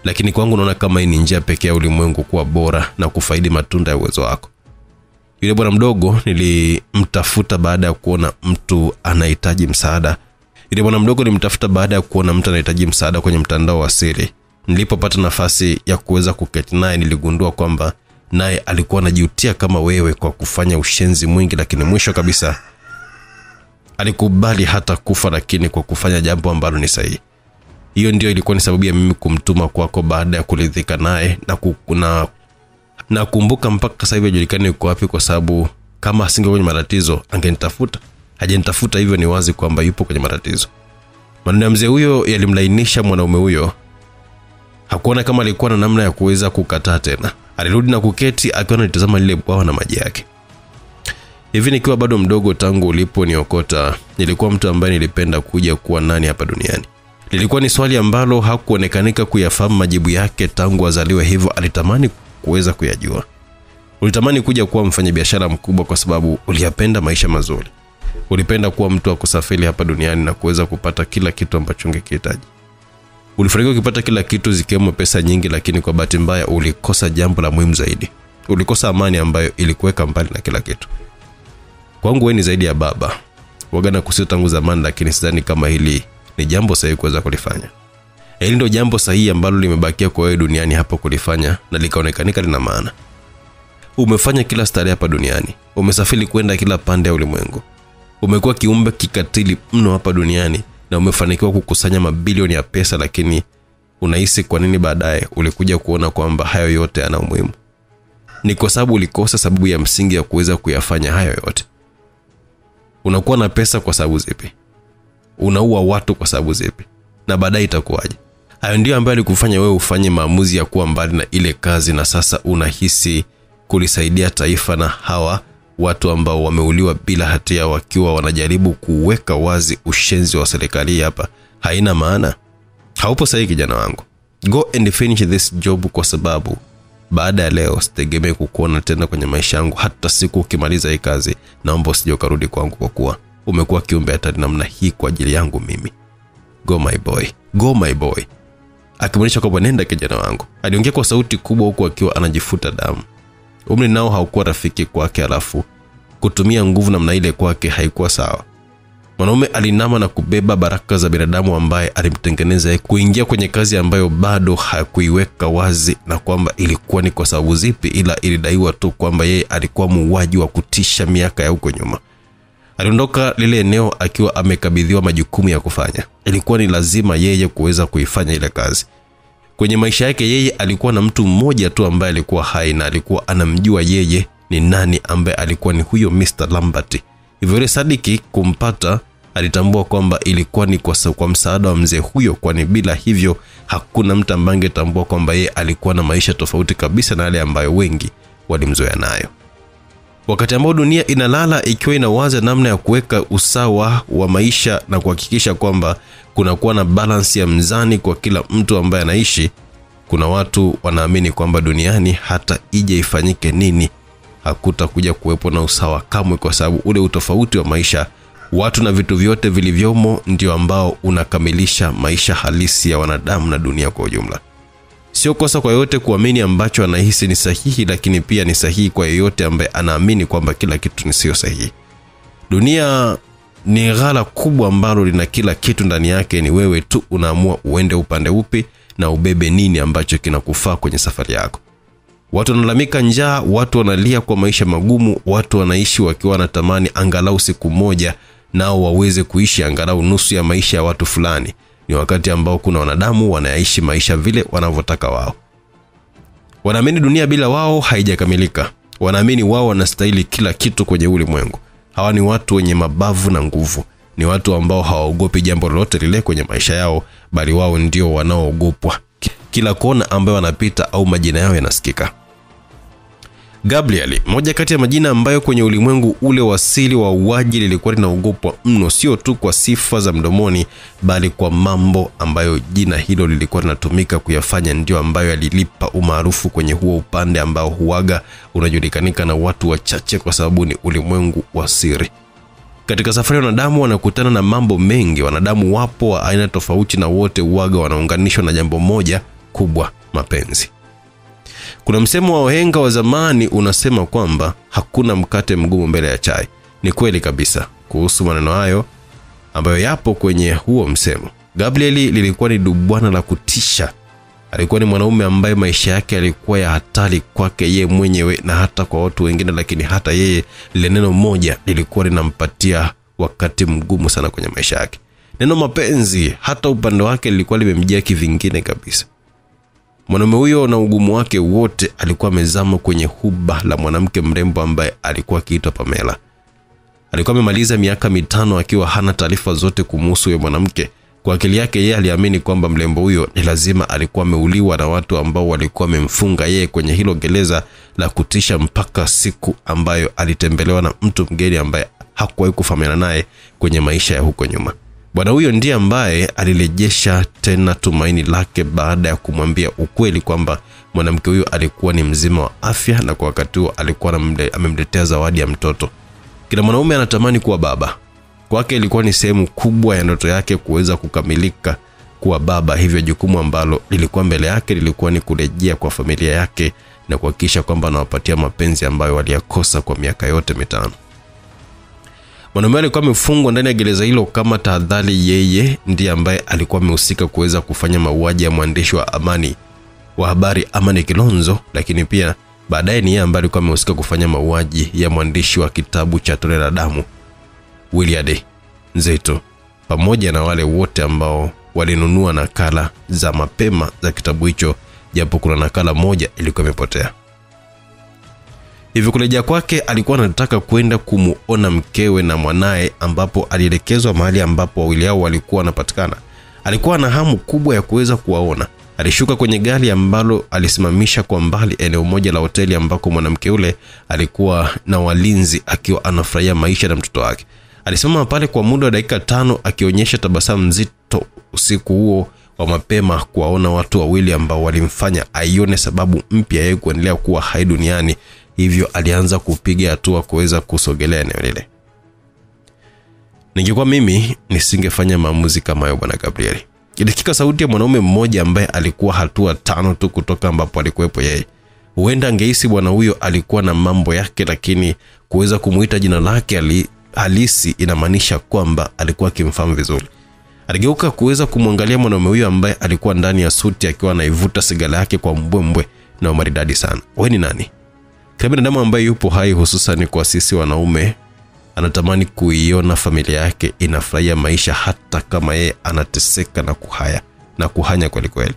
Speaker 1: Lakini kwangu naona kama hii ni njia pekee ya ulimwengu kuwa bora na kufaidi matunda ya uwezo wako. Yule bwana mdogo nilimtafuta baada ya kuona mtu anahitaji msaada. Kwenye mtandao wa siri. Nilipopata nafasi ya kuweza kuketi naye, niligundua kwamba naye alikuwa anajiutia kama wewe kwa kufanya ushenzi mwingi, lakini mwisho kabisa Alikubali hata kufa, lakini kwa kufanya jambo ambalo ni sahihi. Hiyo ndio ilikuwa ni sababu ya mimi kumtuma kwako baada ya kuridhika naye na kumbuka mpaka sasa hivi hajulikani yuko wapi, kwa sababu kama asingekuwa kwenye matatizo angenitafuta. Hajanitafuta, hivyo ni wazi kwamba yupo kwenye matatizo. Maneno ya mzee huyo yalimlainisha mwanaume huyo. Hakuona kama alikuwa na namna ya kuweza kukataa tena. Alirudi na kuketi akiwa anatazama lile bwawa na maji yake. Hivi nikiwa bado mdogo tangu uliponiokota, nilikuwa mtu ambaye nilipenda kuja kuwa nani hapa duniani. Lilikuwa ni swali ambalo hakuonekanika kuyafahamu majibu yake tangu azaliwe, hivyo alitamani kuweza kuyajua. Ulitamani kuja kuwa mfanyabiashara mkubwa kwa sababu uliyapenda maisha mazuri. Ulipenda kuwa mtu wa kusafiri hapa duniani na kuweza kupata kila kitu ambacho ungekihitaji. Ulifanikiwa kupata kila kitu zikiwemo pesa nyingi, lakini kwa bahati mbaya ulikosa jambo la muhimu zaidi. Ulikosa amani ambayo ilikuweka mbali na kila kitu. Kwangu wewe ni zaidi ya baba. Wagana kusio tangu zamani, lakini sidhani kama hili ni jambo sahihi kuweza kulifanya. Hili ndio jambo sahihi ambalo limebakia kwa wewe duniani hapa kulifanya na likaonekanika lina maana. Umefanya kila starehe hapa duniani. Umesafiri kwenda kila pande ya ulimwengu. Umekuwa kiumbe kikatili mno hapa duniani na umefanikiwa kukusanya mabilioni ya pesa, lakini unahisi kwa nini baadaye ulikuja kuona kwamba hayo yote yana umuhimu? Ni kwa sababu ulikosa sababu ya msingi ya kuweza kuyafanya hayo yote. Unakuwa na pesa kwa sababu zipi? Unaua watu kwa sababu zipi? Na baadaye itakuwaje? Hayo ndio ambayo alikufanya wewe ufanye maamuzi ya kuwa mbali na ile kazi, na sasa unahisi kulisaidia taifa na hawa watu ambao wameuliwa bila hatia wakiwa wanajaribu kuweka wazi ushenzi wa serikali hapa haina maana. Haupo sahihi kijana wangu. Go and finish this job, kwa sababu baada ya leo sitegemei kukuona tena kwenye maisha yangu. Hata siku ukimaliza hii kazi, naomba usije ukarudi kwangu, kwa kuwa umekuwa kiumbe hatari namna hii kwa ajili yangu mimi. Go my boy. Go my boy. Akimaanisha kwamba nenda kijana wangu. Aliongea kwa sauti kubwa huku akiwa anajifuta damu. Umri nao haukuwa rafiki kwake, alafu kutumia nguvu namna ile kwake haikuwa sawa. Mwanaume alinama na kubeba baraka za binadamu ambaye alimtengeneza kuingia kwenye kazi ambayo bado hakuiweka wazi na kwamba ilikuwa ni kwa sababu zipi, ila ilidaiwa tu kwamba yeye alikuwa muuaji wa kutisha miaka ya huko nyuma. Aliondoka lile eneo akiwa amekabidhiwa majukumu ya kufanya. Ilikuwa ni lazima yeye kuweza kuifanya ile kazi. Kwenye maisha yake yeye alikuwa na mtu mmoja tu ambaye alikuwa hai na alikuwa anamjua yeye ni nani, ambaye alikuwa ni huyo Mr. Lambert. Hivyo ile Sadiki kumpata alitambua kwamba ilikuwa ni kwa msaada wa mzee huyo, kwani bila hivyo hakuna mtu ambaye angetambua kwamba yeye alikuwa na maisha tofauti kabisa na yale ambayo wengi walimzoea nayo. Wakati ambao dunia inalala ikiwa inawaza namna ya kuweka usawa wa maisha na kuhakikisha kwamba kunakuwa na balance ya mzani kwa kila mtu ambaye anaishi, kuna watu wanaamini kwamba duniani hata ije ifanyike nini hakutakuja kuwepo na usawa kamwe, kwa sababu ule utofauti wa maisha, watu na vitu vyote vilivyomo ndio ambao unakamilisha maisha halisi ya wanadamu na dunia kwa ujumla. Sio kosa kwa yote kuamini ambacho anahisi ni sahihi, lakini pia ni sahihi kwa yote ambaye anaamini kwamba kila kitu ni sio sahihi. Dunia ni ghala kubwa ambalo lina kila kitu ndani yake, ni wewe tu unaamua uende upande upi na ubebe nini ambacho kinakufaa kwenye safari yako. Watu wanalalamika njaa, watu wanalia kwa maisha magumu, watu wanaishi wakiwa wanatamani angalau siku moja nao waweze kuishi angalau nusu ya maisha ya watu fulani. Ni wakati ambao kuna wanadamu wanaishi maisha vile wanavyotaka wao. Wanaamini dunia bila wao haijakamilika. Wanaamini wao wanastahili kila kitu kwenye ulimwengu. Hawa ni watu wenye mabavu na nguvu. Ni watu ambao hawaogopi jambo lolote lile kwenye maisha yao, bali wao ndio wanaoogopwa kila kona ambayo wanapita au majina yao yanasikika. Gabriel, moja kati ya majina ambayo kwenye ulimwengu ule wasili wa uwaji lilikuwa linaogopwa mno, sio tu kwa sifa za mdomoni, bali kwa mambo ambayo jina hilo lilikuwa linatumika kuyafanya, ndio ambayo yalilipa umaarufu kwenye huo upande ambao huaga unajulikanika na watu wachache kwa sababu ni ulimwengu wa siri. Katika safari ya wanadamu wanakutana na mambo mengi. Wanadamu wapo wa aina tofauti na wote huaga wanaunganishwa na jambo moja kubwa, mapenzi. Kuna msemo wa wahenga wa zamani unasema kwamba hakuna mkate mgumu mbele ya chai. Ni kweli kabisa kuhusu maneno hayo ambayo yapo kwenye huo msemo. Gabriel lilikuwa ni dubwana la kutisha. Alikuwa ni mwanaume ambaye maisha yake yalikuwa ya hatari kwake yeye mwenyewe na hata kwa watu wengine, lakini hata yeye lile neno moja lilikuwa linampatia wakati mgumu sana kwenye maisha yake. Neno mapenzi hata upande wake lilikuwa limemjia kivingine kabisa. Mwanaume huyo na ugumu wake wote alikuwa amezama kwenye huba la mwanamke mrembo ambaye alikuwa akiitwa Pamela. Alikuwa amemaliza miaka 5 akiwa hana taarifa zote kumhusu yule mwanamke. Kwa akili yake yeye aliamini kwamba mrembo huyo ni lazima alikuwa ameuliwa na watu ambao walikuwa wamemfunga yeye kwenye hilo gereza la kutisha mpaka siku ambayo alitembelewa na mtu mgeni ambaye hakuwahi kufahamiana naye kwenye maisha ya huko nyuma. Bwana huyo ndiye ambaye alirejesha tena tumaini lake baada ya kumwambia ukweli kwamba mwanamke huyo alikuwa ni mzima wa afya na kwa wakati huo alikuwa amemletea zawadi ya mtoto. Kila mwanaume anatamani kuwa baba. Kwake ilikuwa ni sehemu kubwa ya ndoto yake kuweza kukamilika kuwa baba, hivyo jukumu ambalo lilikuwa mbele yake lilikuwa ni kurejea kwa familia yake na kuhakikisha kwamba anawapatia mapenzi ambayo waliyakosa kwa miaka yote 5. Mwanaume alikuwa amefungwa ndani ya gereza hilo kama tahadhari. Yeye ndiye ambaye alikuwa amehusika kuweza kufanya mauaji ya mwandishi wa habari Amani Kilonzo, lakini pia baadaye ni yeye ambaye alikuwa amehusika kufanya mauaji ya mwandishi wa kitabu cha Tone la Damu William Nzeto, pamoja na wale wote ambao walinunua nakala za mapema za kitabu hicho, japo kuna nakala moja ilikuwa imepotea. Hivyo kurejea kwake alikuwa anataka kwenda kumuona mkewe na mwanae, ambapo alielekezwa mahali ambapo wawili hao walikuwa wanapatikana. Alikuwa na hamu kubwa ya kuweza kuwaona. Alishuka kwenye gari ambalo alisimamisha kwa mbali eneo moja la hoteli ambako mwanamke yule alikuwa na walinzi akiwa anafurahia maisha na mtoto wake. Alisimama pale kwa muda wa dakika 5 akionyesha tabasamu nzito usiku huo wa mapema kuwaona watu wawili ambao walimfanya aione sababu mpya yeye kuendelea kuwa hai duniani. Hivyo alianza kupiga hatua kuweza kusogelea eneo lile. Ningekuwa mimi nisingefanya maamuzi kama hayo bwana Gabriel. Ilisikika sauti ya mwanaume mmoja ambaye alikuwa hatua 5 tu kutoka ambapo alikuwepo yeye. Huenda angehisi bwana huyo alikuwa na mambo yake, lakini kuweza kumuita jina lake halisi inamaanisha kwamba alikuwa akimfahamu vizuri. Aligeuka kuweza kumwangalia mwanaume huyo ambaye alikuwa ndani ya suti akiwa anaivuta sigara yake kwa mbwembwe na umaridadi sana. Wewe ni nani? Kama binadamu ambaye yupo hai, hususan kwa sisi wanaume, anatamani kuiona familia yake inafurahia maisha hata kama yeye anateseka na kuhanya kweli kweli.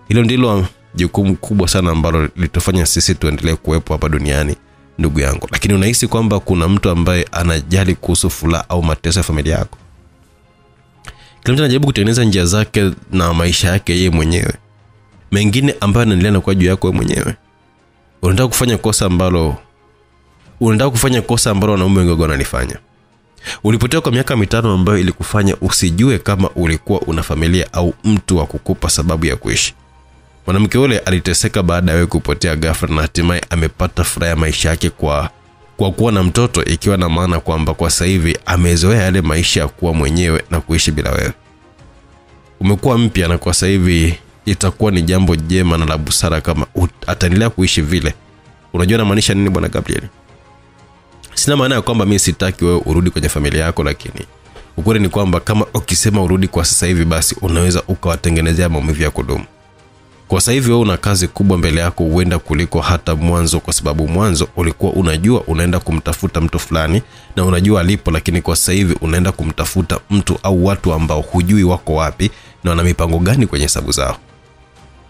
Speaker 1: Hilo ndilo jukumu kubwa sana ambalo litofanya sisi tuendelee kuwepo hapa duniani, ndugu yangu. Lakini unahisi kwamba kuna mtu ambaye anajali kuhusu furaha au mateso ya familia yako? Kila mtu anajaribu kutengeneza njia zake na maisha yake yeye mwenyewe. Mengine ambayo yanaendelea na kwa juu yako wewe mwenyewe. Unataka kufanya kosa ambalo wanaume wengi wanalifanya. Ulipotea kwa miaka 5 ambayo ilikufanya usijue kama ulikuwa una familia au mtu wa kukupa sababu ya kuishi. Mwanamke yule aliteseka baada ya wewe kupotea ghafla na hatimaye amepata furaha ya maisha yake kwa kuwa na mtoto, ikiwa na maana kwamba kwa sasa hivi amezoea yale maisha ya kuwa mwenyewe na kuishi bila wewe. Umekuwa mpya na kwa sasa hivi itakuwa ni jambo jema na la busara kama ataendelea kuishi vile. Unajua na maanisha nini bwana Gabriel? Sina maana ya kwamba mimi sitaki wewe urudi kwenye familia yako, lakini ukweli ni kwamba kama ukisema urudi kwa sasa hivi, basi unaweza ukawatengenezea maumivu ya kudumu. Kwa sasa hivi wewe una kazi kubwa mbele yako huenda kuliko hata mwanzo, kwa sababu mwanzo ulikuwa unajua unaenda kumtafuta mtu fulani na unajua alipo, lakini kwa sasa hivi unaenda kumtafuta mtu au watu ambao hujui wako wapi na wana mipango gani kwenye hesabu zao.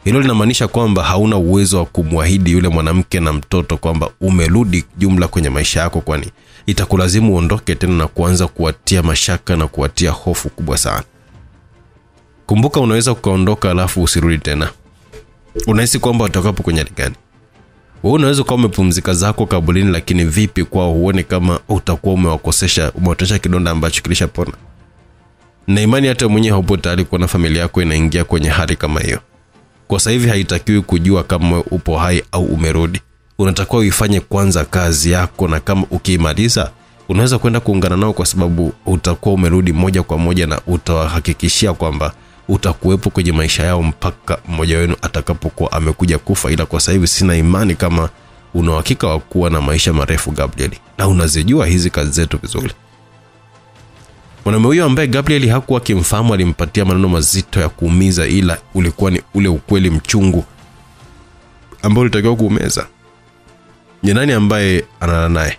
Speaker 1: Hilo linamaanisha kwamba hauna uwezo wa kumwahidi yule mwanamke na mtoto kwamba umerudi jumla kwenye maisha yako, kwani itakulazimu uondoke tena na kuanza kuwatia mashaka na kuwatia hofu kubwa sana. Kumbuka unaweza kuondoka alafu usirudi tena. Unahisi kwamba utakapo kwenye gani? Wewe unaweza kuwa umepumzika zako kaburini, lakini vipi kwa huone kama utakuwa umeotesha kidonda ambacho kilishapona? Na imani hata mwenyewe hapo tayari kuona familia yako inaingia kwenye hali kama hiyo. Kwa sasa hivi haitakiwi kujua kama upo hai au umerudi. Unatakiwa uifanye kwanza kazi yako, na kama ukimaliza unaweza kwenda kuungana nao, kwa sababu utakuwa umerudi moja kwa moja na utawahakikishia kwamba utakuwepo kwenye maisha yao mpaka mmoja wenu atakapokuwa amekuja kufa. Ila kwa sasa hivi sina imani kama una uhakika wa kuwa na maisha marefu Gabriel, na unazijua hizi kazi zetu vizuri. Mwanaume huyo ambaye Gabriel hakuwa akimfahamu alimpatia maneno mazito ya kuumiza, ila ulikuwa ni ule ukweli mchungu ambao ulitakiwa kuumeza. Ni nani ambaye analala naye?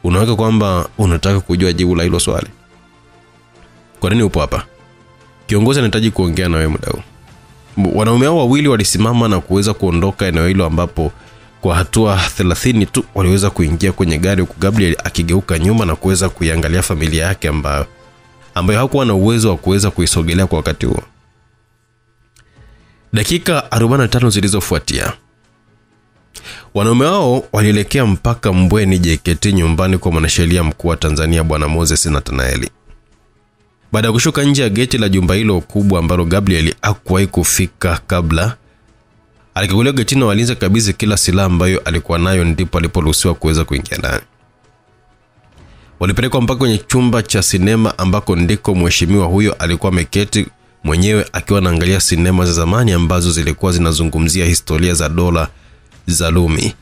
Speaker 1: Unaweka kwamba unataka kujua jibu la hilo swali. Kwa nini upo hapa? Kiongozi anahitaji kuongea na wewe muda huu. Wanaume hao wawili walisimama na kuweza kuondoka eneo hilo ambapo kwa hatua 30 tu waliweza kuingia kwenye gari, huku Gabriel akigeuka nyuma na kuweza kuiangalia familia yake ambayo hakuwa na uwezo wa kuweza kuisogelea kwa wakati huo. Dakika 45 zilizofuatia, wanaume hao walielekea mpaka Mbweni JKT, nyumbani kwa mwanasheria mkuu wa Tanzania Bwana Moses Nathanaeli. Baada ya kushuka nje ya geti la jumba hilo kubwa ambalo Gabriel hakuwahi kufika kabla, alikaguliwa getini na walinzi kabisa kila silaha ambayo alikuwa nayo, ndipo aliporuhusiwa kuweza kuingia ndani. Walipelekwa mpaka kwenye chumba cha sinema ambako ndiko mheshimiwa huyo alikuwa ameketi mwenyewe akiwa anaangalia sinema za zamani ambazo zilikuwa zinazungumzia historia za dola za Rumi.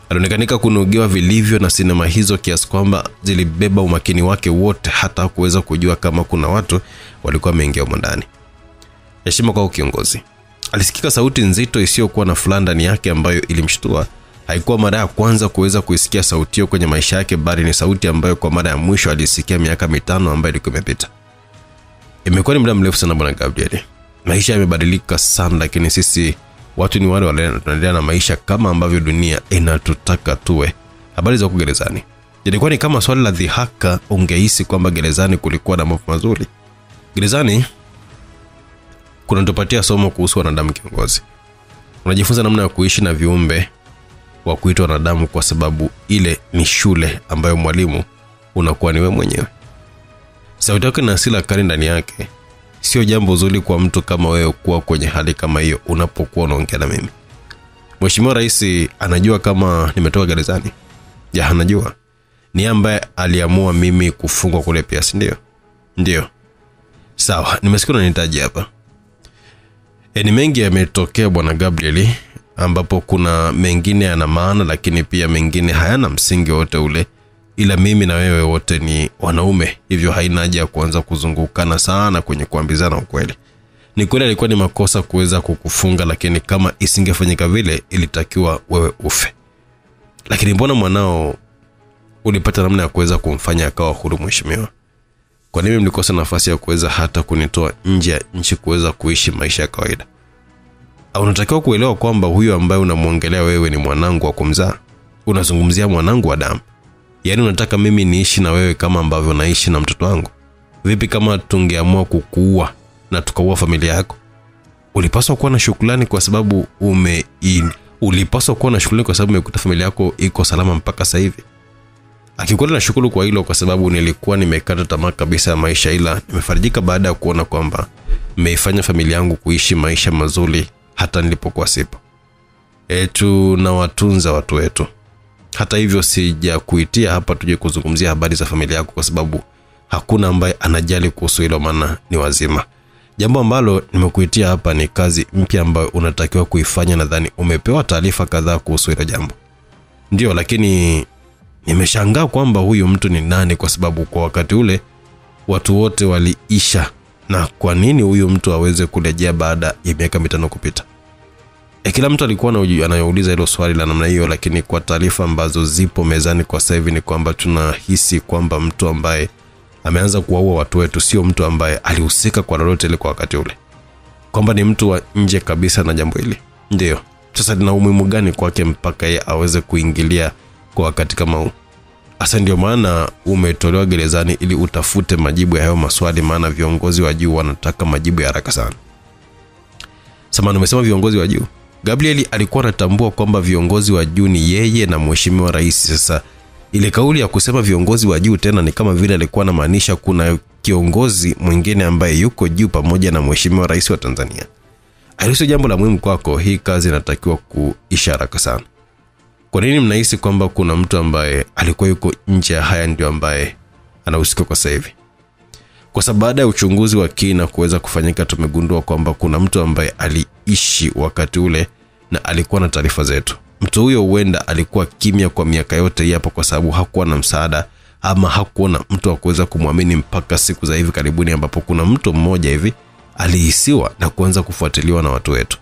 Speaker 1: Alionekanika kunogewa vilivyo na sinema hizo kiasi kwamba zilibeba umakini wake wote, hata kuweza kujua kama kuna watu walikuwa wameingia humo ndani. Heshima kwa kiongozi. Alisikika sauti nzito isiyokuwa na fulani ndani yake ambayo ilimshtua. Haikuwa mara ya kwanza kuweza kuisikia sauti hiyo kwenye maisha yake, bali ni sauti ambayo kwa mara ya mwisho alisikia miaka 5 ambayo ilikuwa imepita. Imekuwa ni muda mrefu sana Bwana Gabriel. Maisha yamebadilika sana, lakini sisi watu ni wale tunaendelea na maisha kama ambavyo dunia inatutaka tuwe. Habari za gerezani. Ilikuwa ni kama swali la dhihaka, ungehisi kwamba gerezani kulikuwa na mambo mazuri. Gerezani kunatupatia somo kuhusu wanadamu kiongozi. Unajifunza namna ya kuishi na viumbe wa kuitwa wanadamu, kwa sababu ile ni shule ambayo mwalimu unakuwa ni wewe mwenyewe. Sauti yake na asila kali ndani yake sio jambo zuri kwa mtu kama wewe kuwa kwenye hali kama hiyo unapokuwa unaongea na mimi. Mheshimiwa Rais anajua kama nimetoka gerezani. Ya, anajua. Ni ambaye aliamua mimi kufungwa kule pia, si ndio? Ndio. Sawa, nimesikia unanihitaji hapa. Ni mengi yametokea Bwana Gabriel, ambapo kuna mengine yana maana lakini pia mengine hayana msingi wote ule, ila mimi na wewe wote ni wanaume, hivyo haina haja ya kuanza kuzungukana sana kwenye kuambizana ukweli. Ni kweli alikuwa ni makosa kuweza kukufunga, lakini kama isingefanyika vile ilitakiwa wewe ufe. Lakini mbona mwanao ulipata namna ya kuweza kumfanya akawa huru mheshimiwa? Kwa nini mlikosa nafasi ya kuweza hata kunitoa nje ya nchi kuweza kuishi maisha ya kawaida? Au unatakiwa kuelewa kwamba huyo ambaye unamuongelea wewe ni mwanangu wa kumzaa? Unazungumzia mwanangu wa damu. Yaani unataka mimi niishi na wewe kama ambavyo naishi na mtoto wangu? Vipi kama tungeamua kukuua na tukaua familia yako? Ulipaswa kuwa na shukrani kwa sababu umekuta familia yako iko salama mpaka sasa hivi. Akikweli na shukuru kwa hilo, kwa sababu nilikuwa nimekata tamaa kabisa ya maisha, ila nimefarijika baada ya kuona kwamba mmeifanya familia yangu kuishi maisha mazuri hata nilipokuwa sipo. Tunawatunza watu wetu. Hata hivyo sija kuitia hapa tuje kuzungumzia habari za familia yako, kwa sababu hakuna ambaye anajali kuhusu hilo, maana ni wazima. Jambo ambalo nimekuitia hapa ni kazi mpya ambayo unatakiwa kuifanya. Nadhani umepewa taarifa kadhaa kuhusu hilo jambo. Ndio, lakini nimeshangaa kwamba huyu mtu ni nani, kwa sababu kwa wakati ule watu wote waliisha, na kwa nini huyu mtu aweze kurejea baada ya miaka 5 kupita? Kila mtu alikuwa anayouliza hilo swali la namna hiyo, lakini kwa taarifa ambazo zipo mezani kwa sasa hivi ni kwamba tunahisi kwamba mtu ambaye ameanza kuwaua watu wetu sio mtu ambaye alihusika kwa lolote ile kwa wakati ule, kwamba ni mtu wa nje kabisa na jambo hili. Ndio. Sasa lina umuhimu gani kwake mpaka yeye aweze kuingilia kwa wakati kama huu? Asa ndio maana umetolewa gerezani ili utafute majibu ya hayo maswali, maana viongozi wa juu wanataka majibu ya haraka sana. Samahani, umesema viongozi wa juu? Gabriel alikuwa anatambua kwamba viongozi wa juu ni yeye na Mheshimiwa Rais. Sasa ile kauli ya kusema viongozi wa juu tena ni kama vile alikuwa anamaanisha kuna kiongozi mwingine ambaye yuko juu pamoja na Mheshimiwa Rais wa Tanzania. Hilo jambo la muhimu kwako. Hii kazi inatakiwa kuisha haraka sana. Kwa nini mnahisi kwamba kuna mtu ambaye alikuwa yuko nje ya haya ndio ambaye anahusika kwa sasa hivi? Kwa sababu baada ya uchunguzi wa kina kuweza kufanyika, tumegundua kwamba kuna mtu ambaye aliishi wakati ule na alikuwa na taarifa zetu. Mtu huyo huenda alikuwa kimya kwa miaka yote hii hapa kwa sababu hakuwa na msaada ama hakuwa na mtu wa kuweza kumwamini mpaka siku za hivi karibuni, ambapo kuna mtu mmoja hivi alihisiwa na kuanza kufuatiliwa na watu wetu.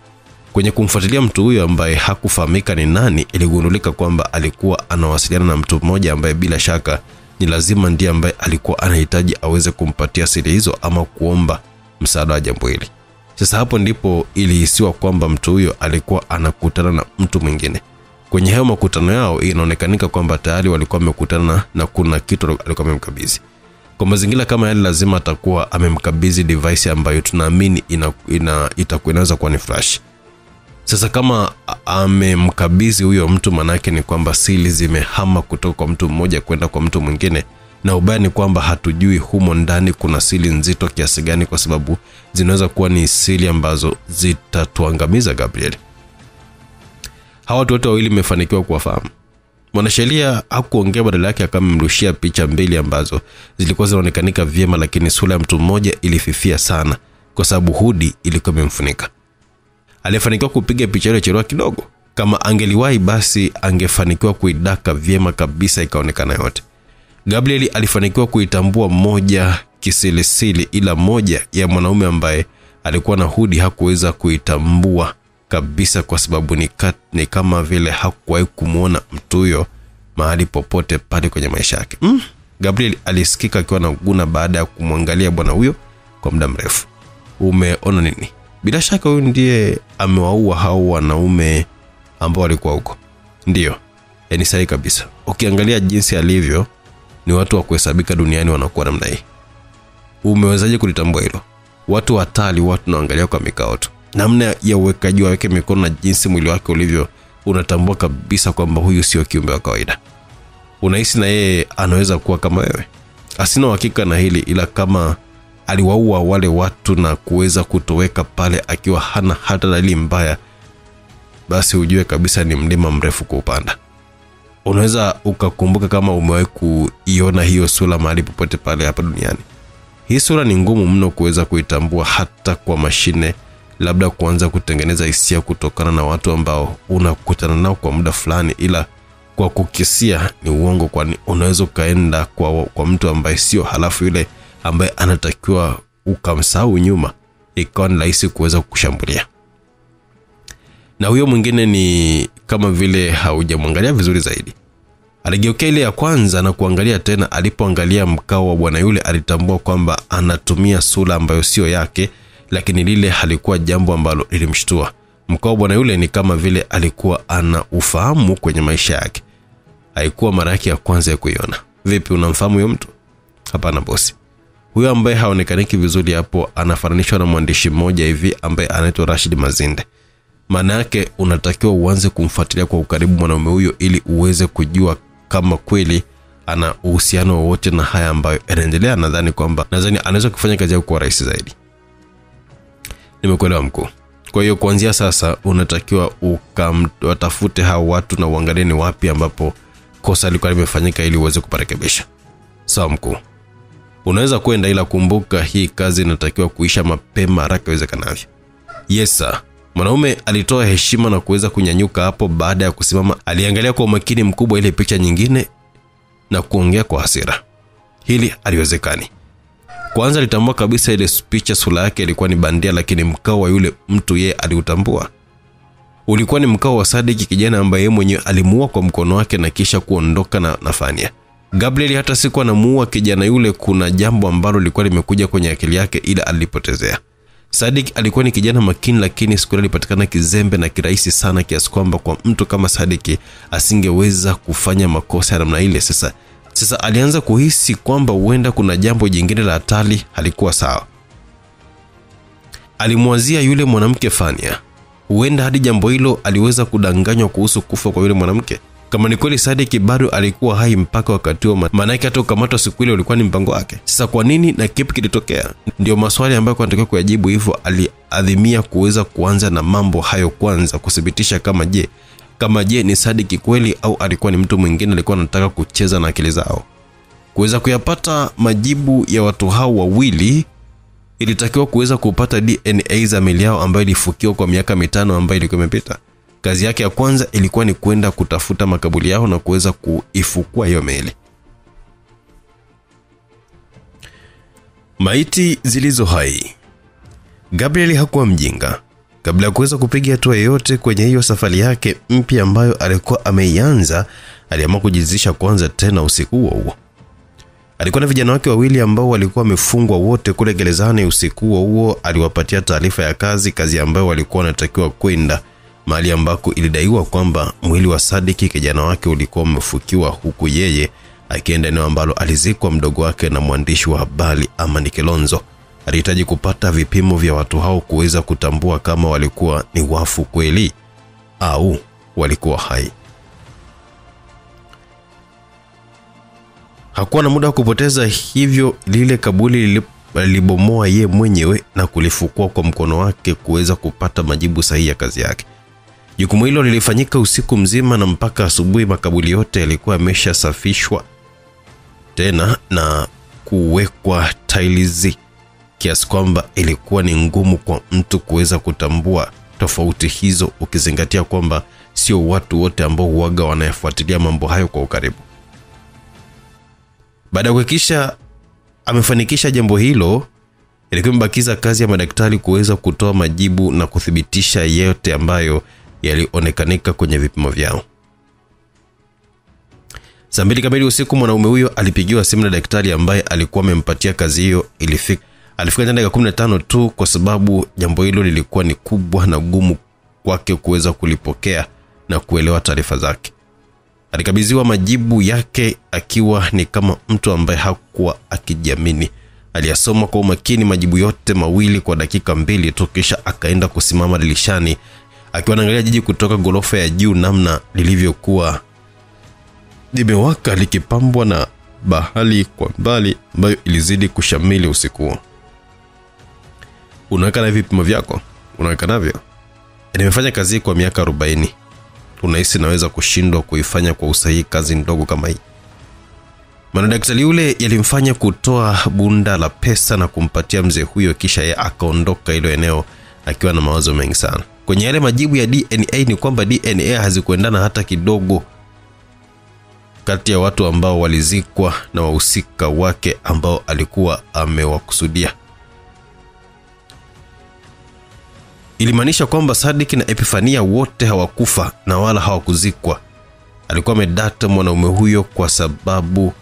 Speaker 1: Kwenye kumfuatilia mtu huyo ambaye hakufahamika ni nani, iligundulika kwamba alikuwa anawasiliana na mtu mmoja ambaye bila shaka ni lazima ndiye ambaye alikuwa anahitaji aweze kumpatia siri hizo ama kuomba msaada wa jambo hili. Sasa hapo ndipo ilihisiwa kwamba mtu huyo alikuwa anakutana na mtu mwingine. Kwenye hayo makutano yao inaonekanika kwamba tayari walikuwa wamekutana na kuna kitu alikuwa amemkabidhi. Kwa mazingira kama yale lazima atakuwa amemkabidhi device ambayo tunaamini inaweza kuwa ni flash. Sasa kama amemkabidhi huyo mtu, manake ni kwamba siri zimehama kutoka kwa mtu mmoja kwenda kwa mtu mwingine, na ubaya ni kwamba hatujui humo ndani kuna siri nzito kiasi gani, kwa sababu zinaweza kuwa ni siri ambazo zitatuangamiza Gabriel. Hawa watu wote wawili wamefanikiwa kuwafahamu. Mwanasheria hakuongea, badala yake akamrushia picha mbili ambazo zilikuwa zinaonekanika vyema, lakini sura ya mtu mmoja ilififia sana kwa sababu hudi ilikuwa imemfunika. Alifanikiwa kupiga picha ile chelewa kidogo. Kama angeliwahi basi angefanikiwa kuidaka vyema kabisa ikaonekana yote. Gabriel alifanikiwa kuitambua moja kisilisili, ila moja ya mwanaume ambaye alikuwa na hudi hakuweza kuitambua kabisa kwa sababu ni kama vile hakuwahi kumuona mtu huyo mahali popote pale kwenye maisha yake. Gabriel alisikika akiwa na guna baada ya kumwangalia bwana huyo kwa muda mrefu. Umeona nini? Bila shaka huyu ndiye amewaua hao wanaume ambao walikuwa huko. Ndio. Yaani sahihi kabisa. Ukiangalia jinsi alivyo, ni watu wa kuhesabika duniani wanakuwa namna hii. Umewezaje kulitambua hilo? Watu hatari, watu naangalia kwa mikao tu. Namna ya uwekaji wake mikono na jinsi mwili wake ulivyo, unatambua kabisa kwamba huyu sio kiumbe wa kawaida. Unahisi na yeye anaweza kuwa kama wewe. Asina uhakika na hili, ila kama aliwaua wale watu na kuweza kutoweka pale akiwa hana hata dalili mbaya, basi ujue kabisa ni mlima mrefu kuupanda. Unaweza ukakumbuka kama umewahi kuiona hiyo sura mahali popote pale hapa duniani. Hii sura ni ngumu mno kuweza kuitambua hata kwa mashine, labda kuanza kutengeneza hisia kutokana na watu ambao unakutana nao kwa muda fulani, ila kwa kukisia ni uongo, kwani unaweza kaenda kwa mtu ambaye sio, halafu yule ambaye anatakiwa ukamsahau nyuma ikawa ni rahisi kuweza kukushambulia. Na huyo mwingine ni kama vile haujamwangalia vizuri zaidi. Aligeukia ile ya kwanza na kuangalia tena. Alipoangalia mkao wa bwana yule alitambua kwamba anatumia sura ambayo sio yake, lakini lile halikuwa jambo ambalo lilimshtua. Mkao wa bwana yule ni kama vile alikuwa ana ufahamu kwenye maisha yake. Haikuwa mara yake ya kwanza ya kuiona. Vipi, unamfahamu huyo mtu? Hapana bosi. Huyo ambaye haonekaniki vizuri hapo anafananishwa na mwandishi mmoja hivi ambaye anaitwa Rashid Mazinde. Maana yake unatakiwa uanze kumfuatilia kwa ukaribu mwanaume huyo ili uweze kujua kama kweli ana uhusiano wowote na haya ambayo yanaendelea. Nadhani anaweza kufanya kazi yake kwa rahisi zaidi. Nimekuelewa mkuu. Kwa hiyo kuanzia sasa unatakiwa ukawatafute hao watu na uangalie ni wapi ambapo kosa lilikuwa limefanyika ili uweze kuparekebisha. Sawa mkuu. Unaweza kwenda, ila kumbuka hii kazi inatakiwa kuisha mapema haraka iwezekanavyo. Yes sir. Mwanaume alitoa heshima na kuweza kunyanyuka hapo. Baada ya kusimama aliangalia kwa umakini mkubwa ile picha nyingine na kuongea kwa hasira. Hili haliwezekani. Kwanza alitambua kabisa ile picha sura yake ilikuwa ni bandia, lakini mkao wa yule mtu yeye aliutambua. Ulikuwa ni mkao wa Sadiki, kijana ambaye mwenyewe alimuua kwa mkono wake na kisha kuondoka na Fania. Gabriel hata siku anamuua kijana yule, kuna jambo ambalo lilikuwa limekuja kwenye akili yake ila alipotezea. Sadiki alikuwa ni kijana makini, lakini siku ile alipatikana kizembe na kirahisi sana kiasi kwamba kwa mtu kama Sadiki asingeweza kufanya makosa ya namna ile. Sasa alianza kuhisi kwamba huenda kuna jambo jingine la hatari halikuwa sawa. Alimwazia yule mwanamke Fania. Huenda hadi jambo hilo aliweza kudanganywa kuhusu kufa kwa yule mwanamke. Kama ni kweli Sadiki bado alikuwa hai mpaka wakati huo, maana yake hata kukamatwa siku ile ulikuwa ni mpango wake. Sasa kwa nini na kipi kilitokea? Ndio maswali ambayo anatakiwa kuyajibu. Hivyo aliadhimia kuweza kuanza na mambo hayo kwanza, kudhibitisha kama je ni Sadiki kweli au alikuwa ni mtu mwingine alikuwa anataka kucheza na akili zao. Kuweza kuyapata majibu ya watu hao wawili, ilitakiwa kuweza kupata DNA za miili yao ambayo ilifukiwa kwa miaka 5 ambayo ilikuwa imepita. Kazi yake ya kwanza ilikuwa ni kwenda kutafuta makaburi yao na kuweza kuifukua hiyo miili. Maiti zilizo hai. Gabriel hakuwa mjinga. Kabla ya kuweza kupiga hatua yoyote kwenye hiyo safari yake mpya ambayo alikuwa ameianza, aliamua kujizisha kwanza tena usiku huo. Alikuwa na vijana wake wawili ambao walikuwa wamefungwa wote kule gerezani usiku huo. Aliwapatia taarifa ya kazi ambayo walikuwa wanatakiwa kwenda, mahali ambako ilidaiwa kwamba mwili wa Sadiki kijana wake ulikuwa umefukiwa, huku yeye akienda eneo ambalo alizikwa mdogo wake na mwandishi wa habari Amani Kilonzo. Alihitaji kupata vipimo vya watu hao kuweza kutambua kama walikuwa ni wafu kweli au walikuwa hai. Hakuwa na muda wa kupoteza, hivyo lile kaburi lilibomoa ye mwenyewe na kulifukua kwa mkono wake kuweza kupata majibu sahihi ya kazi yake. Jukumu hilo lilifanyika usiku mzima na mpaka asubuhi makaburi yote yalikuwa yameshasafishwa tena na kuwekwa tiles, kiasi kwamba ilikuwa ni ngumu kwa mtu kuweza kutambua tofauti hizo, ukizingatia kwamba sio watu wote ambao huaga wanayafuatilia mambo hayo kwa ukaribu. Baada ya kuhakikisha amefanikisha jambo hilo, ilikuwa imebakiza kazi ya madaktari kuweza kutoa majibu na kuthibitisha yote ambayo yalionekanika kwenye vipimo vyao. Saa 2 kamili usiku mwanaume huyo alipigiwa simu na daktari ambaye alikuwa amempatia kazi hiyo. Alifika ndani ya 15 tu, kwa sababu jambo hilo lilikuwa ni kubwa na gumu kwake kuweza kulipokea na kuelewa taarifa zake. Alikabidhiwa majibu yake akiwa ni kama mtu ambaye hakuwa akijiamini. Aliyasoma kwa umakini majibu yote mawili kwa dakika 2 tu, kisha akaenda kusimama dirishani akiwa anaangalia jiji kutoka gorofa ya juu, namna lilivyokuwa limewaka likipambwa na bahari kwa mbali ambayo ilizidi kushamili usiku. Unaweka na vipimo vyako? Unaweka navyo? Nimefanya kazi kwa miaka 40. Unahisi naweza kushindwa kuifanya kwa usahihi kazi ndogo kama hii? Madaktari yule yalimfanya kutoa bunda la pesa na kumpatia mzee huyo, kisha yeye akaondoka hilo eneo akiwa na mawazo mengi sana. Kwenye yale majibu ya DNA ni kwamba DNA hazikuendana hata kidogo kati ya watu ambao walizikwa na wahusika wake ambao alikuwa amewakusudia. Ilimaanisha kwamba Sadiki na Epifania wote hawakufa na wala hawakuzikwa. Alikuwa amedata mwanaume huyo kwa sababu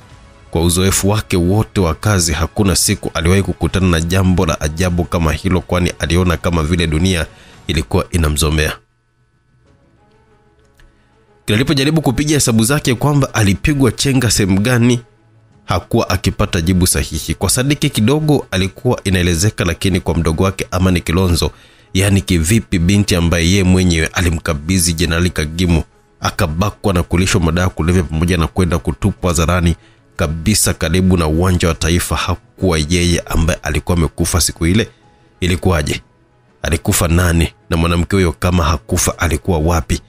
Speaker 1: kwa uzoefu wake wote wa kazi hakuna siku aliwahi kukutana na jambo la ajabu kama hilo, kwani aliona kama vile dunia ilikuwa inamzomea. Kila alipojaribu kupiga hesabu zake kwamba alipigwa chenga sehemu gani, hakuwa akipata jibu sahihi. Kwa Sadiki kidogo alikuwa inaelezeka, lakini kwa mdogo wake Amani Kilonzo, yani kivipi binti ambaye yeye mwenyewe alimkabidhi Jenerali Kagimu akabakwa na kulishwa madawa kulevya pamoja na kwenda kutupwa zarani kabisa karibu na uwanja wa Taifa, hakuwa yeye ambaye alikuwa amekufa siku ile? Ilikuwaje? Alikufa nani? Na mwanamke huyo kama hakufa alikuwa wapi?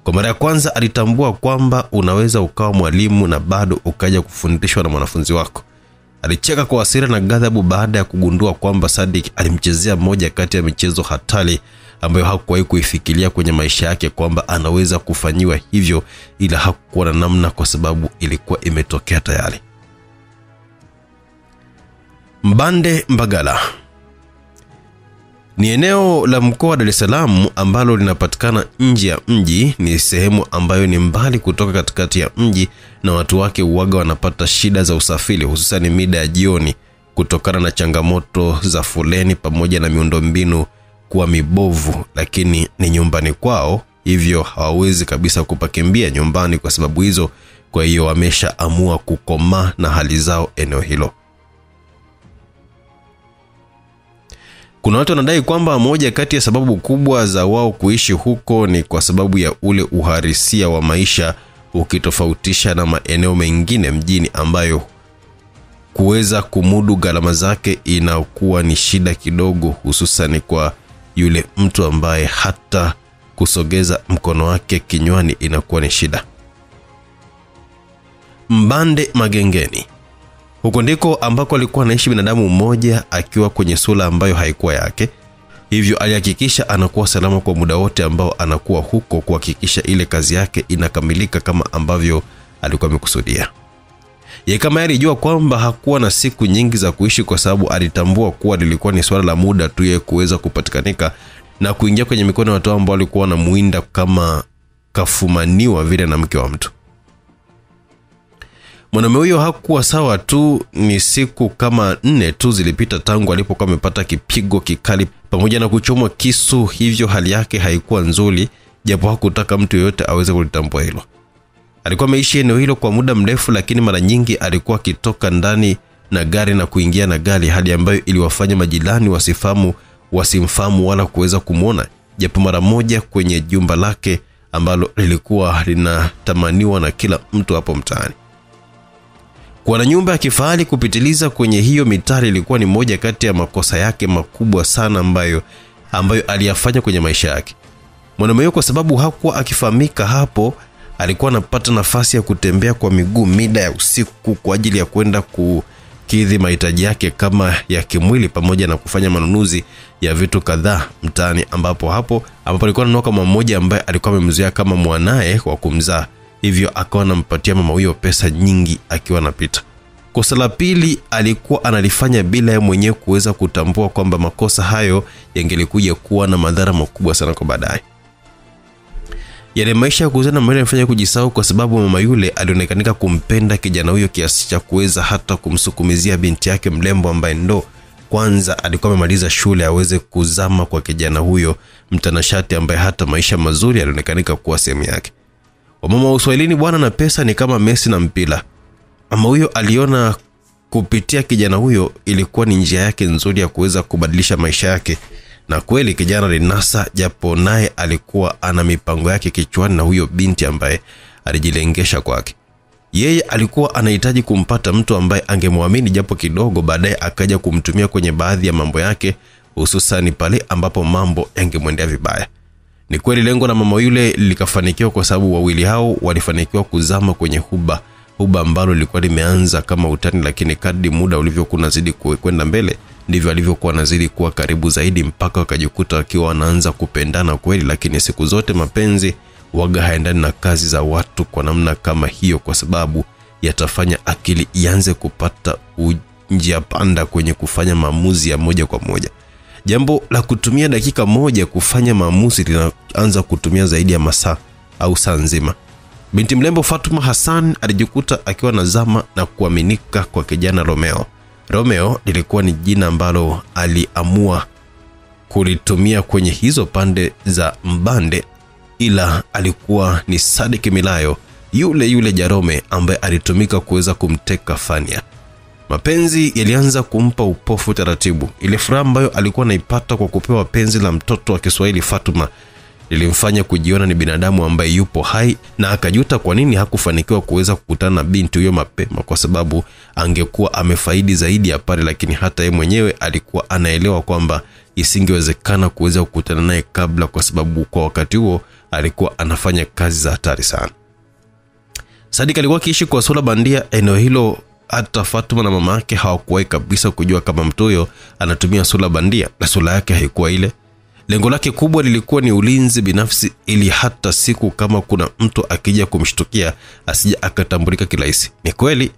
Speaker 1: Kwa mara ya kwanza alitambua kwamba unaweza ukawa mwalimu na bado ukaja kufundishwa na mwanafunzi wako. Alicheka kwa hasira na ghadhabu baada ya kugundua kwamba Sadiki alimchezea moja kati ya michezo hatari ambayo hakuwahi kuifikiria kwenye maisha yake kwamba anaweza kufanyiwa hivyo, ila hakuwa na namna kwa sababu ilikuwa imetokea tayari. Mbande Mbagala ni eneo la mkoa wa Dar es Salaam ambalo linapatikana nje ya mji. Ni sehemu ambayo ni mbali kutoka katikati ya mji na watu wake uwaga wanapata shida za usafiri, hususan mida ya jioni, kutokana na changamoto za foleni pamoja na miundombinu kuwa mibovu, lakini ni nyumbani kwao, hivyo hawawezi kabisa kupakimbia nyumbani kwa sababu hizo. Kwa hiyo wameshaamua kukoma na hali zao eneo hilo. Kuna watu wanadai kwamba moja kati ya sababu kubwa za wao kuishi huko ni kwa sababu ya ule uhalisia wa maisha, ukitofautisha na maeneo mengine mjini ambayo kuweza kumudu gharama zake inakuwa ni shida kidogo, hususan kwa yule mtu ambaye hata kusogeza mkono wake kinywani inakuwa ni shida. Mbande Magengeni, huko ndiko ambako alikuwa anaishi binadamu mmoja akiwa kwenye sura ambayo haikuwa yake. Hivyo alihakikisha anakuwa salama kwa muda wote ambao anakuwa huko, kuhakikisha ile kazi yake inakamilika kama ambavyo alikuwa amekusudia. Yeye kama alijua kwamba hakuwa na siku nyingi za kuishi, kwa sababu alitambua kuwa lilikuwa ni swala la muda tu yeye kuweza kupatikanika na kuingia kwenye mikono ya watu ambao walikuwa wanamuinda kama kafumaniwa vile na mke wa mtu. Mwanamume huyo hakuwa sawa tu, ni siku kama 4 tu zilipita tangu alipokuwa amepata kipigo kikali pamoja na kuchomwa kisu, hivyo hali yake haikuwa nzuri, japo hakutaka mtu yeyote aweze kulitambua hilo. Alikuwa ameishi eneo hilo kwa muda mrefu, lakini mara nyingi alikuwa akitoka ndani na gari na kuingia na gari, hali ambayo iliwafanya majirani wasimfahamu wala kuweza kumuona, japo mara moja kwenye jumba lake ambalo lilikuwa linatamaniwa na kila mtu hapo mtaani. Kuwa na nyumba ya kifahari kupitiliza kwenye hiyo mitaa ilikuwa ni moja kati ya makosa yake makubwa sana ambayo aliyafanya kwenye maisha yake. Mwanamume kwa sababu hakuwa akifahamika hapo, alikuwa anapata nafasi ya kutembea kwa miguu mida ya usiku kwa ajili ya kwenda kukidhi mahitaji yake kama ya kimwili pamoja na kufanya manunuzi ya vitu kadhaa mtaani, ambapo alikuwa anaoka mama mmoja ambaye alikuwa amemzoea kama mwanae wa kumzaa, hivyo akawa anampatia mama huyo pesa nyingi akiwa anapita. Kosa la pili alikuwa analifanya bila yeye mwenyewe kuweza kutambua kwamba makosa hayo yangelikuja kuwa na madhara makubwa sana kwa baadaye. Yale maisha ya kuzana mbele yanafanya kujisahau, kwa sababu mama yule alionekanika kumpenda kijana huyo kiasi cha kuweza hata kumsukumizia binti yake mlembo ambaye ndo kwanza alikuwa amemaliza shule aweze kuzama kwa kijana huyo mtanashati ambaye hata maisha mazuri alionekanika kuwa sehemu yake. Wamama wa Uswahilini bwana, na pesa ni kama Messi na mpira. Mama huyo aliona kupitia kijana huyo ilikuwa ni njia yake nzuri ya kuweza kubadilisha maisha yake, na kweli kijana linasa, japo naye alikuwa ana mipango yake kichwani na huyo binti ambaye alijilengesha kwake. Yeye alikuwa anahitaji kumpata mtu ambaye angemwamini japo kidogo, baadaye akaja kumtumia kwenye baadhi ya mambo yake, hususan pale ambapo mambo yangemwendea vibaya. Ni kweli lengo la mama yule likafanikiwa, kwa sababu wawili hao walifanikiwa kuzama kwenye huba ambalo lilikuwa limeanza kama utani, lakini kadri muda ulivyokuwa unazidi kwenda mbele ndivyo alivyokuwa anazidi kuwa karibu zaidi, mpaka wakajikuta wakiwa wanaanza kupendana kweli. Lakini siku zote mapenzi waga haendani na kazi za watu kwa namna kama hiyo, kwa sababu yatafanya akili ianze kupata njia panda kwenye kufanya maamuzi ya moja kwa moja. Jambo la kutumia dakika moja kufanya maamuzi linaanza kutumia zaidi ya masaa au saa nzima. Binti mlembo Fatuma Hassan alijikuta akiwa nazama na kuaminika kwa kijana Romeo. Romeo lilikuwa ni jina ambalo aliamua kulitumia kwenye hizo pande za mbande, ila alikuwa ni Sadik Milayo, yule Jarome ambaye alitumika kuweza kumteka Fania. Mapenzi yalianza kumpa upofu taratibu. Ile furaha ambayo alikuwa anaipata kwa kupewa penzi la mtoto wa Kiswahili Fatuma lilimfanya kujiona ni binadamu ambaye yupo hai, na akajuta kwa nini hakufanikiwa kuweza kukutana na binti huyo mapema, kwa sababu angekuwa amefaidi zaidi ya pale. Lakini hata yeye mwenyewe alikuwa anaelewa kwamba isingewezekana kuweza kukutana naye kabla, kwa sababu kwa wakati huo alikuwa anafanya kazi za hatari sana. Sadik alikuwa akiishi kwa sura bandia eneo hilo. Hata Fatuma na mama yake hawakuwahi kabisa kujua kama mtu huyo anatumia sura bandia, na sura yake haikuwa ile. Lengo lake kubwa lilikuwa ni ulinzi binafsi, ili hata siku kama kuna mtu akija kumshtukia asije akatambulika kirahisi. Ni kweli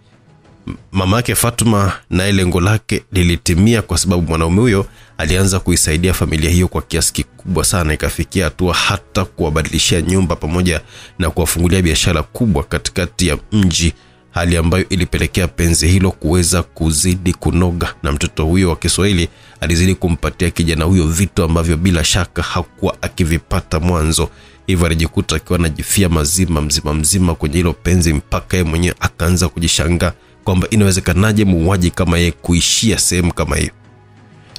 Speaker 1: mama yake Fatuma na lengo lake lilitimia, kwa sababu mwanaume huyo alianza kuisaidia familia hiyo kwa kiasi kikubwa sana, ikafikia hatua hata kuwabadilishia nyumba pamoja na kuwafungulia biashara kubwa katikati ya mji, hali ambayo ilipelekea penzi hilo kuweza kuzidi kunoga, na mtoto huyo wa Kiswahili alizidi kumpatia kijana huyo vitu ambavyo bila shaka hakuwa akivipata mwanzo. Hivyo alijikuta akiwa anajifia mzima kwenye hilo penzi, mpaka yeye mwenyewe akaanza kujishangaa kwamba inawezekanaje muuaji kama yeye kuishia sehemu kama hiyo.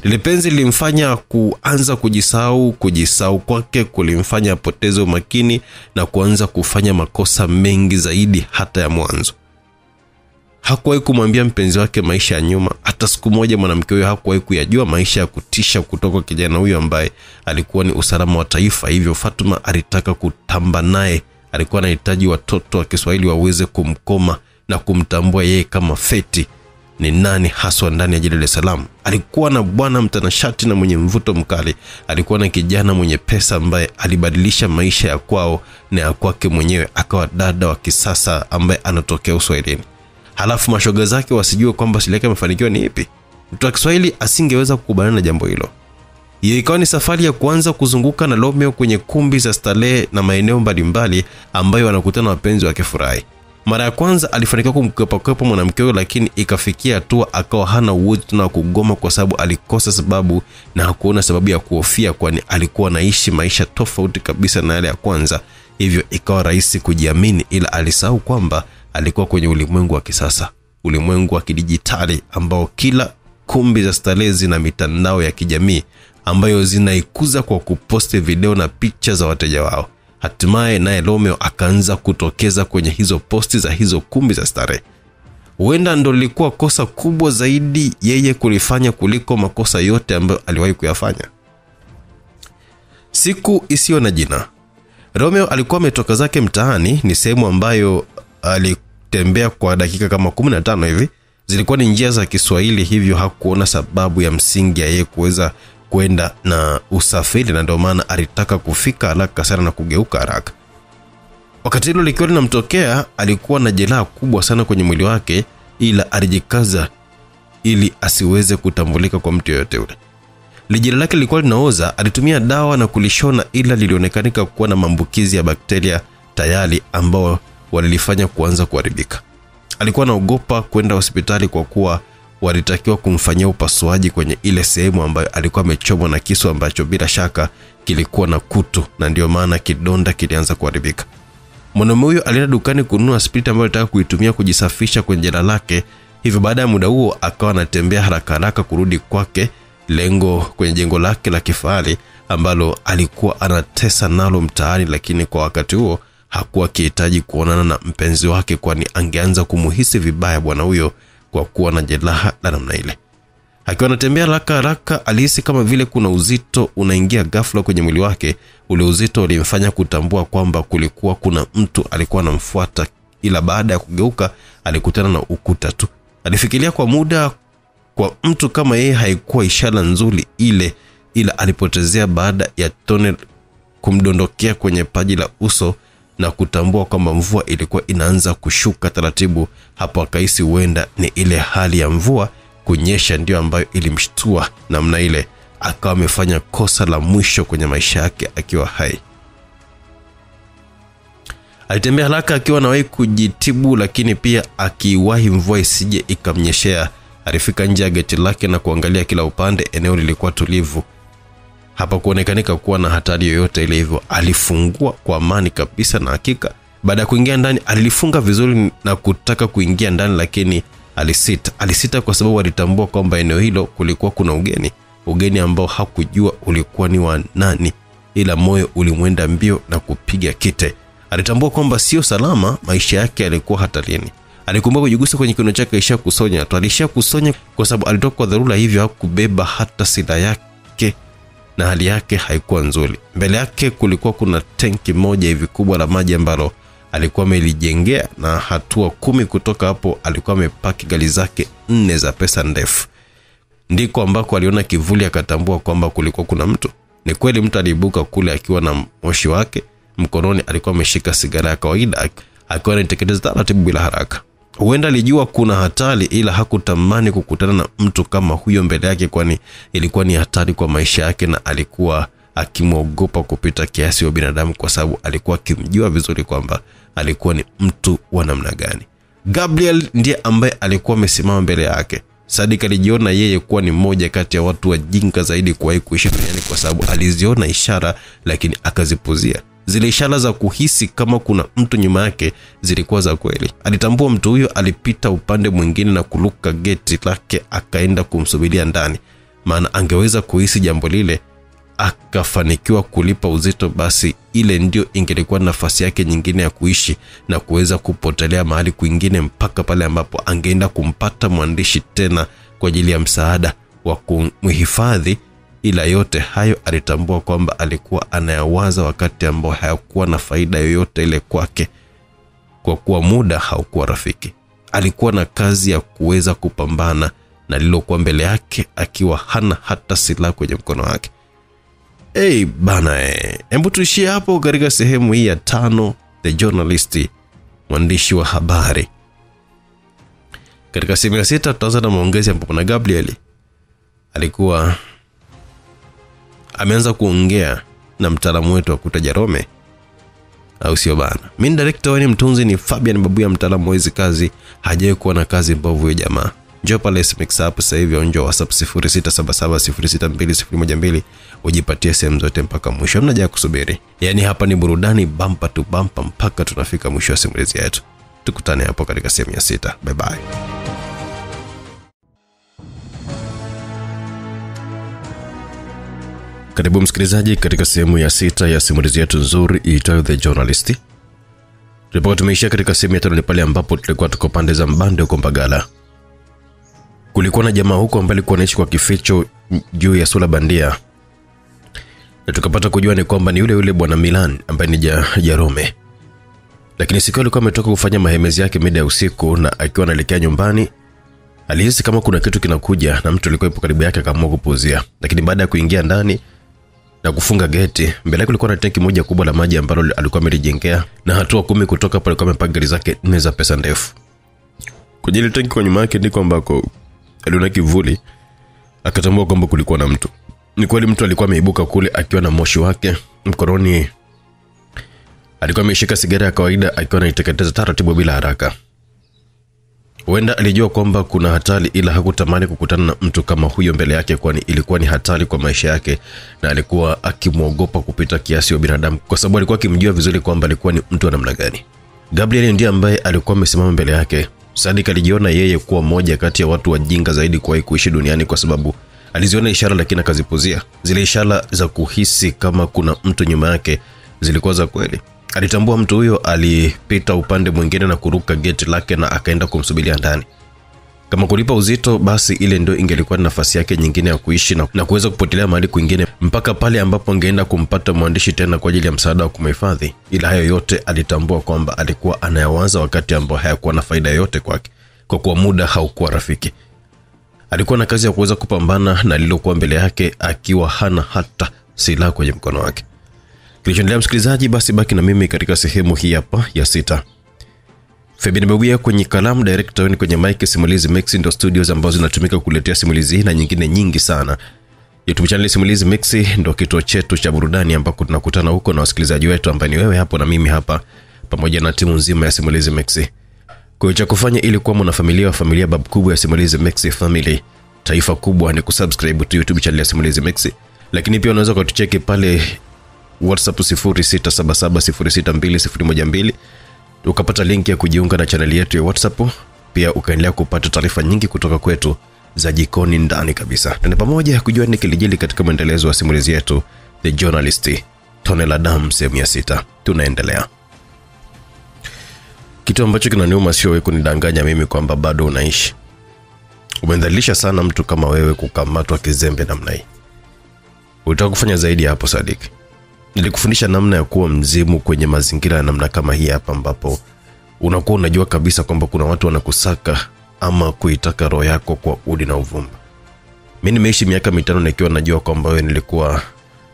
Speaker 1: Lile penzi lilimfanya kuanza kujisahau kwake kulimfanya apoteze umakini na kuanza kufanya makosa mengi zaidi hata ya mwanzo. Hakuwahi kumwambia mpenzi wake maisha ya nyuma. Hata siku moja mwanamke huyo hakuwahi kuyajua maisha ya kutisha kutoka kijana huyo ambaye alikuwa ni usalama wa taifa. Hivyo Fatuma alitaka kutamba naye. Alikuwa anahitaji watoto wa Kiswahili waweze kumkoma na kumtambua yeye kama Feti ni nani haswa ndani ya Dar es Salaam. Alikuwa na bwana mtanashati na mwenye mvuto mkali. Alikuwa na kijana mwenye pesa ambaye alibadilisha maisha ya kwao na ya kwake mwenyewe, akawa dada wa kisasa ambaye anatokea Uswahilini. Halafu mashoga zake wasijue kwamba asili yake imefanikiwa ni ipi. Mtu wa Kiswahili asingeweza kukubaliana na jambo hilo. Hiyo ikawa ni safari ya kwanza kuzunguka na Romeo kwenye kumbi za starehe na maeneo mbalimbali ambayo wanakutana na wapenzi wake furahi. Mara ya kwanza alifanikiwa kumkwepa mwanamke huyo, lakini ikafikia hatua akawa hana uwezo na kugoma kwa sababu alikosa sababu na hakuona sababu ya kuhofia, kwani alikuwa anaishi maisha tofauti kabisa na yale ya kwanza. Hivyo ikawa rahisi kujiamini, ila alisahau kwamba alikuwa kwenye ulimwengu wa kisasa, ulimwengu wa kidijitali ambao kila kumbi za starehe zina mitandao ya kijamii ambayo zinaikuza kwa kuposti video na picha za wateja wao. Hatimaye naye Romeo akaanza kutokeza kwenye hizo posti za hizo kumbi za starehe. Huenda ndo lilikuwa kosa kubwa zaidi yeye kulifanya kuliko makosa yote ambayo aliwahi kuyafanya. Siku isiyo na jina. Romeo alikuwa ametoka zake mtaani, ni sehemu ambayo alitembea kwa dakika kama 15 hivi. Zilikuwa ni njia za Kiswahili, hivyo hakuona sababu ya msingi ya yeye kuweza kwenda na usafiri, na ndio maana alitaka kufika haraka sana na kugeuka haraka. Wakati hilo likiwa linamtokea, alikuwa na jeraha kubwa sana kwenye mwili wake, ila alijikaza ili asiweze kutambulika kwa mtu yoyote yule. Jeraha lake lilikuwa linaoza, alitumia dawa na kulishona, ila lilionekana kuwa na maambukizi ya bakteria tayari ambao walilifanya kuanza kuharibika. Alikuwa anaogopa kwenda hospitali kwa kuwa walitakiwa kumfanyia upasuaji kwenye ile sehemu ambayo alikuwa amechomwa na kisu ambacho bila shaka kilikuwa na kutu, na ndio maana kidonda kilianza kuharibika. Mwanamume huyo alienda dukani kununua spirit ambayo alitaka kuitumia kujisafisha kwenye jeraha lake. Hivyo baada ya muda huo akawa anatembea haraka kurudi kwake kwenye jengo lake la kifahari ambalo alikuwa anatesa nalo mtaani, lakini kwa wakati huo hakuwa akihitaji kuonana na mpenzi wake, kwani angeanza kumuhisi vibaya bwana huyo kwa kuwa na jeraha la namna ile. Akiwa anatembea haraka alihisi kama vile kuna uzito unaingia ghafla kwenye mwili wake. Ule uzito ulimfanya kutambua kwamba kulikuwa kuna mtu alikuwa anamfuata, ila baada ya kugeuka alikutana na ukuta tu. Alifikiria kwa muda, kwa mtu kama yeye haikuwa ishara nzuri ile, ila alipotezea baada ya tone kumdondokea kwenye paji la uso na kutambua kwamba mvua ilikuwa inaanza kushuka taratibu. Hapo akahisi huenda ni ile hali ya mvua kunyesha ndio ambayo ilimshtua namna ile. Akawa amefanya kosa la mwisho kwenye maisha yake akiwa hai. Alitembea haraka akiwa anawahi kujitibu, lakini pia akiwahi mvua isije ikamnyeshea. Alifika nje ya geti lake na kuangalia kila upande. Eneo lilikuwa tulivu, hapa kuonekanika kuwa na hatari yoyote ile, hivyo alifungua kwa amani kabisa. Na hakika baada ya kuingia ndani alifunga vizuri na kutaka kuingia ndani, lakini alisita kwa sababu alitambua kwamba eneo hilo kulikuwa kuna ugeni ambao hakujua ulikuwa ni wa nani, ila moyo ulimwenda mbio na kupiga kite. Alitambua kwamba sio salama, maisha yake yalikuwa hatarini. Alikumbuka kujigusa kwenye kiuno chake, alisha kusonya kwa sababu alitoka kwa dharura, hivyo hakubeba hata silaha yake na hali yake haikuwa nzuri. Mbele yake kulikuwa kuna tenki moja hivi kubwa la maji ambalo alikuwa amelijengea, na hatua 10 kutoka hapo alikuwa amepaki gari zake 4 za pesa ndefu. Ndiko ambako aliona kivuli, akatambua kwamba kulikuwa kuna mtu. Ni kweli mtu aliibuka kule akiwa na moshi wake mkononi. Alikuwa ameshika sigara ya kawaida akiwa anaitekeleza taratibu bila haraka. Huenda alijua kuna hatari, ila hakutamani kukutana na mtu kama huyo mbele yake, kwani ilikuwa ni hatari kwa maisha yake, na alikuwa akimwogopa kupita kiasi wa binadamu kwa sababu alikuwa akimjua vizuri kwamba alikuwa ni mtu wa namna gani. Gabriel ndiye ambaye alikuwa amesimama mbele yake. Sadik alijiona yeye kuwa ni mmoja kati ya watu wajinga zaidi kuwahi kuishi duniani, kwa sababu aliziona ishara lakini akazipuzia. Zile ishara za kuhisi kama kuna mtu nyuma yake zilikuwa za kweli. Alitambua mtu huyo alipita upande mwingine na kuluka geti lake, akaenda kumsubiria ndani, maana angeweza kuhisi jambo lile akafanikiwa kulipa uzito, basi ile ndio ingelikuwa nafasi yake nyingine ya kuishi na kuweza kupotelea mahali kwingine mpaka pale ambapo angeenda kumpata mwandishi tena kwa ajili ya msaada wa kumhifadhi. Ila yote hayo alitambua kwamba alikuwa anayawaza wakati ambao hayakuwa na faida yoyote ile kwake, kwa kuwa muda haukuwa rafiki. Alikuwa na kazi ya kuweza kupambana na lilokuwa mbele yake akiwa hana hata silaha kwenye mkono wake. Hebu tuishie hapo katika sehemu hii ya 5, The Journalist, mwandishi wa habari. Katika sehemu ya 6 tutaanza na maongezi ambapo na Gabriel alikuwa ameanza kuongea na mtaalamu wetu wa kutaja Rome, au sio bana? Mimi director wani mtunzi ni Fabian Babuya, mtaalamu wa hizi kazi, hajawahi kuwa na kazi mbovu huyo jamaa. Njoo pale Mix Up sasa hivi, njoo WhatsApp 0677062012 ujipatie sehemu zote mpaka mwisho. Hamna haja ya kusubiri. Yaani hapa ni burudani bumper to bumper mpaka tunafika mwisho wa simulizi yetu. Tukutane hapo katika sehemu ya 6. Bye bye. Karibu msikilizaji katika sehemu ya 6 ya simulizi yetu nzuri iitwayo The Journalist. Tulipokuwa tumeishia katika sehemu ya 5 ni pale ambapo tulikuwa tuko pande za Mbande huko Mbagala. Kulikuwa na jamaa huko ambaye alikuwa anaishi kwa kificho juu ya sura bandia. Na tukapata kujua ni kwamba ni yule bwana Milan ambaye ni Jerome. Lakini siku alikuwa ametoka kufanya mahemezi yake mida ya usiku, na akiwa anaelekea nyumbani alihisi kama kuna kitu kinakuja, na mtu alikuwa yupo karibu yake akaamua kupuuzia. Lakini baada ya kuingia ndani na kufunga geti, mbele yake kulikuwa na tanki moja kubwa la maji ambalo alikuwa amelijengea, na hatua 10 kutoka pale alikuwa amepanga gari zake 4 za pesa ndefu. Kwenye ile tanki kwa nyuma yake ndiko ambako aliona kivuli, akatambua kwamba kulikuwa na mtu. Ni kweli mtu alikuwa ameibuka kule akiwa na moshi wake mkononi. Alikuwa ameshika sigara ya kawaida akiwa anaiteketeza taratibu bila haraka. Huenda alijua kwamba kuna hatari, ila hakutamani kukutana na mtu kama huyo mbele yake, kwani ilikuwa ni hatari kwa maisha yake, na alikuwa akimuogopa kupita kiasi wa binadamu, kwa sababu alikuwa akimjua vizuri kwamba alikuwa ni mtu wa namna gani. Gabriel ndiye ambaye alikuwa amesimama mbele yake. Sadik alijiona yeye kuwa mmoja kati ya watu wajinga zaidi kuwahi kuishi duniani, kwa sababu aliziona ishara lakini akazipuzia. Zile ishara za kuhisi kama kuna mtu nyuma yake zilikuwa za kweli. Alitambua mtu huyo alipita upande mwingine na kuruka geti lake na akaenda kumsubiria ndani. Kama kulipa uzito, basi ile ndio ingelikuwa nafasi yake nyingine ya kuishi na kuweza kupotelea mahali kwingine mpaka pale ambapo angeenda kumpata mwandishi tena kwa ajili ya msaada wa kumhifadhi. Ila hayo yote alitambua kwamba alikuwa anayawaza wakati ambao hayakuwa na faida yote kwake, kwa kuwa muda haukuwa rafiki. Alikuwa na kazi ya kuweza kupambana na lilokuwa mbele yake akiwa hana hata silaha kwenye mkono wake. Kilichoendelea msikilizaji, basi baki na mimi katika sehemu hii hapa ya 6. Fabian Babuya kwenye kalamu, director kwenye mic, Simulizi Mix ndio studios ambazo zinatumika kuletea simulizi na nyingine nyingi sana. YouTube channel Simulizi Mix ndio kituo chetu cha burudani ambako tunakutana huko na wasikilizaji wetu ambao ni wewe hapo na mimi hapa pamoja na timu nzima ya Simulizi Mix. Kwa hiyo kufanya ili kuwa mwanafamilia wa familia bab kubwa ya Simulizi Mix family, taifa kubwa, ni kusubscribe to YouTube channel ya Simulizi Mix. Lakini pia unaweza kutucheki pale WhatsApp 0677062012 ukapata link ya kujiunga na channel yetu ya WhatsApp. Pia ukaendelea kupata taarifa nyingi kutoka kwetu za jikoni ndani kabisa. Na pamoja kujua ni kilijili katika maendelezo wa simulizi yetu The Journalist, Tone la Damu sehemu ya 6. Tunaendelea. Kitu ambacho kinaniuma sio wewe kunidanganya mimi kwamba bado unaishi. Umendhalilisha sana mtu kama wewe kukamatwa kizembe namna hii. Unataka kufanya zaidi hapo Sadik. Nilikufundisha namna ya kuwa mzimu kwenye mazingira ya namna kama hii hapa, ambapo unakuwa unajua kabisa kwamba kuna watu wanakusaka ama kuitaka roho yako kwa udi na uvumba. Mimi nimeishi miaka 5 nikiwa najua kwamba wewe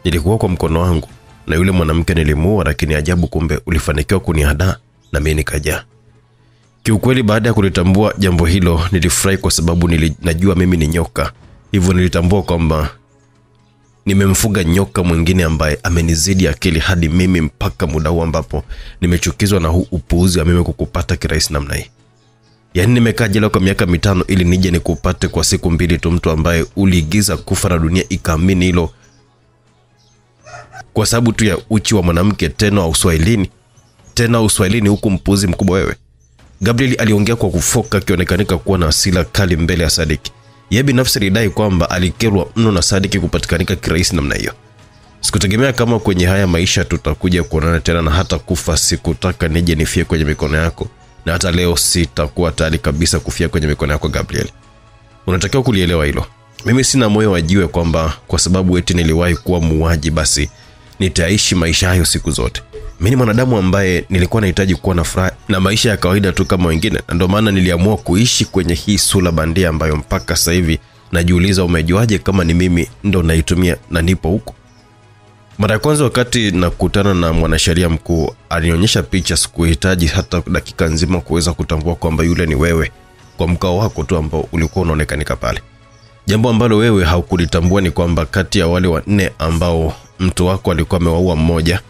Speaker 1: nilikuwa kwa mkono wangu na yule mwanamke nilimuua, lakini ajabu kumbe ulifanikiwa kunihadaa na mimi nikaja. Kiukweli baada ya kulitambua jambo hilo nilifurahi, kwa sababu najua mimi ni nyoka. Hivyo nilitambua kwamba nimemfuga nyoka mwingine ambaye amenizidi akili hadi mimi, mpaka muda huu ambapo nimechukizwa na huu upuuzi wa mimi kukupata kirahisi namna hii. Yaani nimekaa jela kwa miaka 5 ili nije nikupate kwa siku 2 tu, mtu ambaye uliigiza kufa na dunia ikaamini hilo kwa sababu tu ya uchi wa mwanamke, tena Uswahilini huku mpuuzi mkubwa wewe. Gabriel aliongea kwa kufoka, akionekanika kuwa na hasira kali mbele ya Sadik. Yeye binafsi alidai kwamba alikerwa mno na Sadik kupatikanika kirahisi namna hiyo. Sikutegemea kama kwenye haya maisha tutakuja kuonana tena, na hata kufa sikutaka nije nifie kwenye mikono yako, na hata leo sitakuwa tayari kabisa kufia kwenye mikono yako Gabriel. Unatakiwa kulielewa hilo. Mimi sina moyo wa jiwe kwamba kwa sababu eti niliwahi kuwa muuaji basi nitaishi maisha hayo siku zote. Mimi ni mwanadamu ambaye nilikuwa nahitaji kuwa na furaha na maisha ya kawaida tu kama wengine, na ndio maana niliamua kuishi kwenye hii sura bandia ambayo mpaka sasa hivi najiuliza umejuaje kama ni mimi ndo naitumia na nipo huko. Mara ya kwanza wakati nakutana na mwanasheria mkuu alinionyesha picha, sikuhitaji hata dakika nzima kuweza kutambua kwamba yule ni wewe kwa mkao wako tu ambao ulikuwa unaonekanika pale. Jambo ambalo wewe haukulitambua ni kwamba kati ya wale 4 ambao mtu wako alikuwa amewaua, mmoja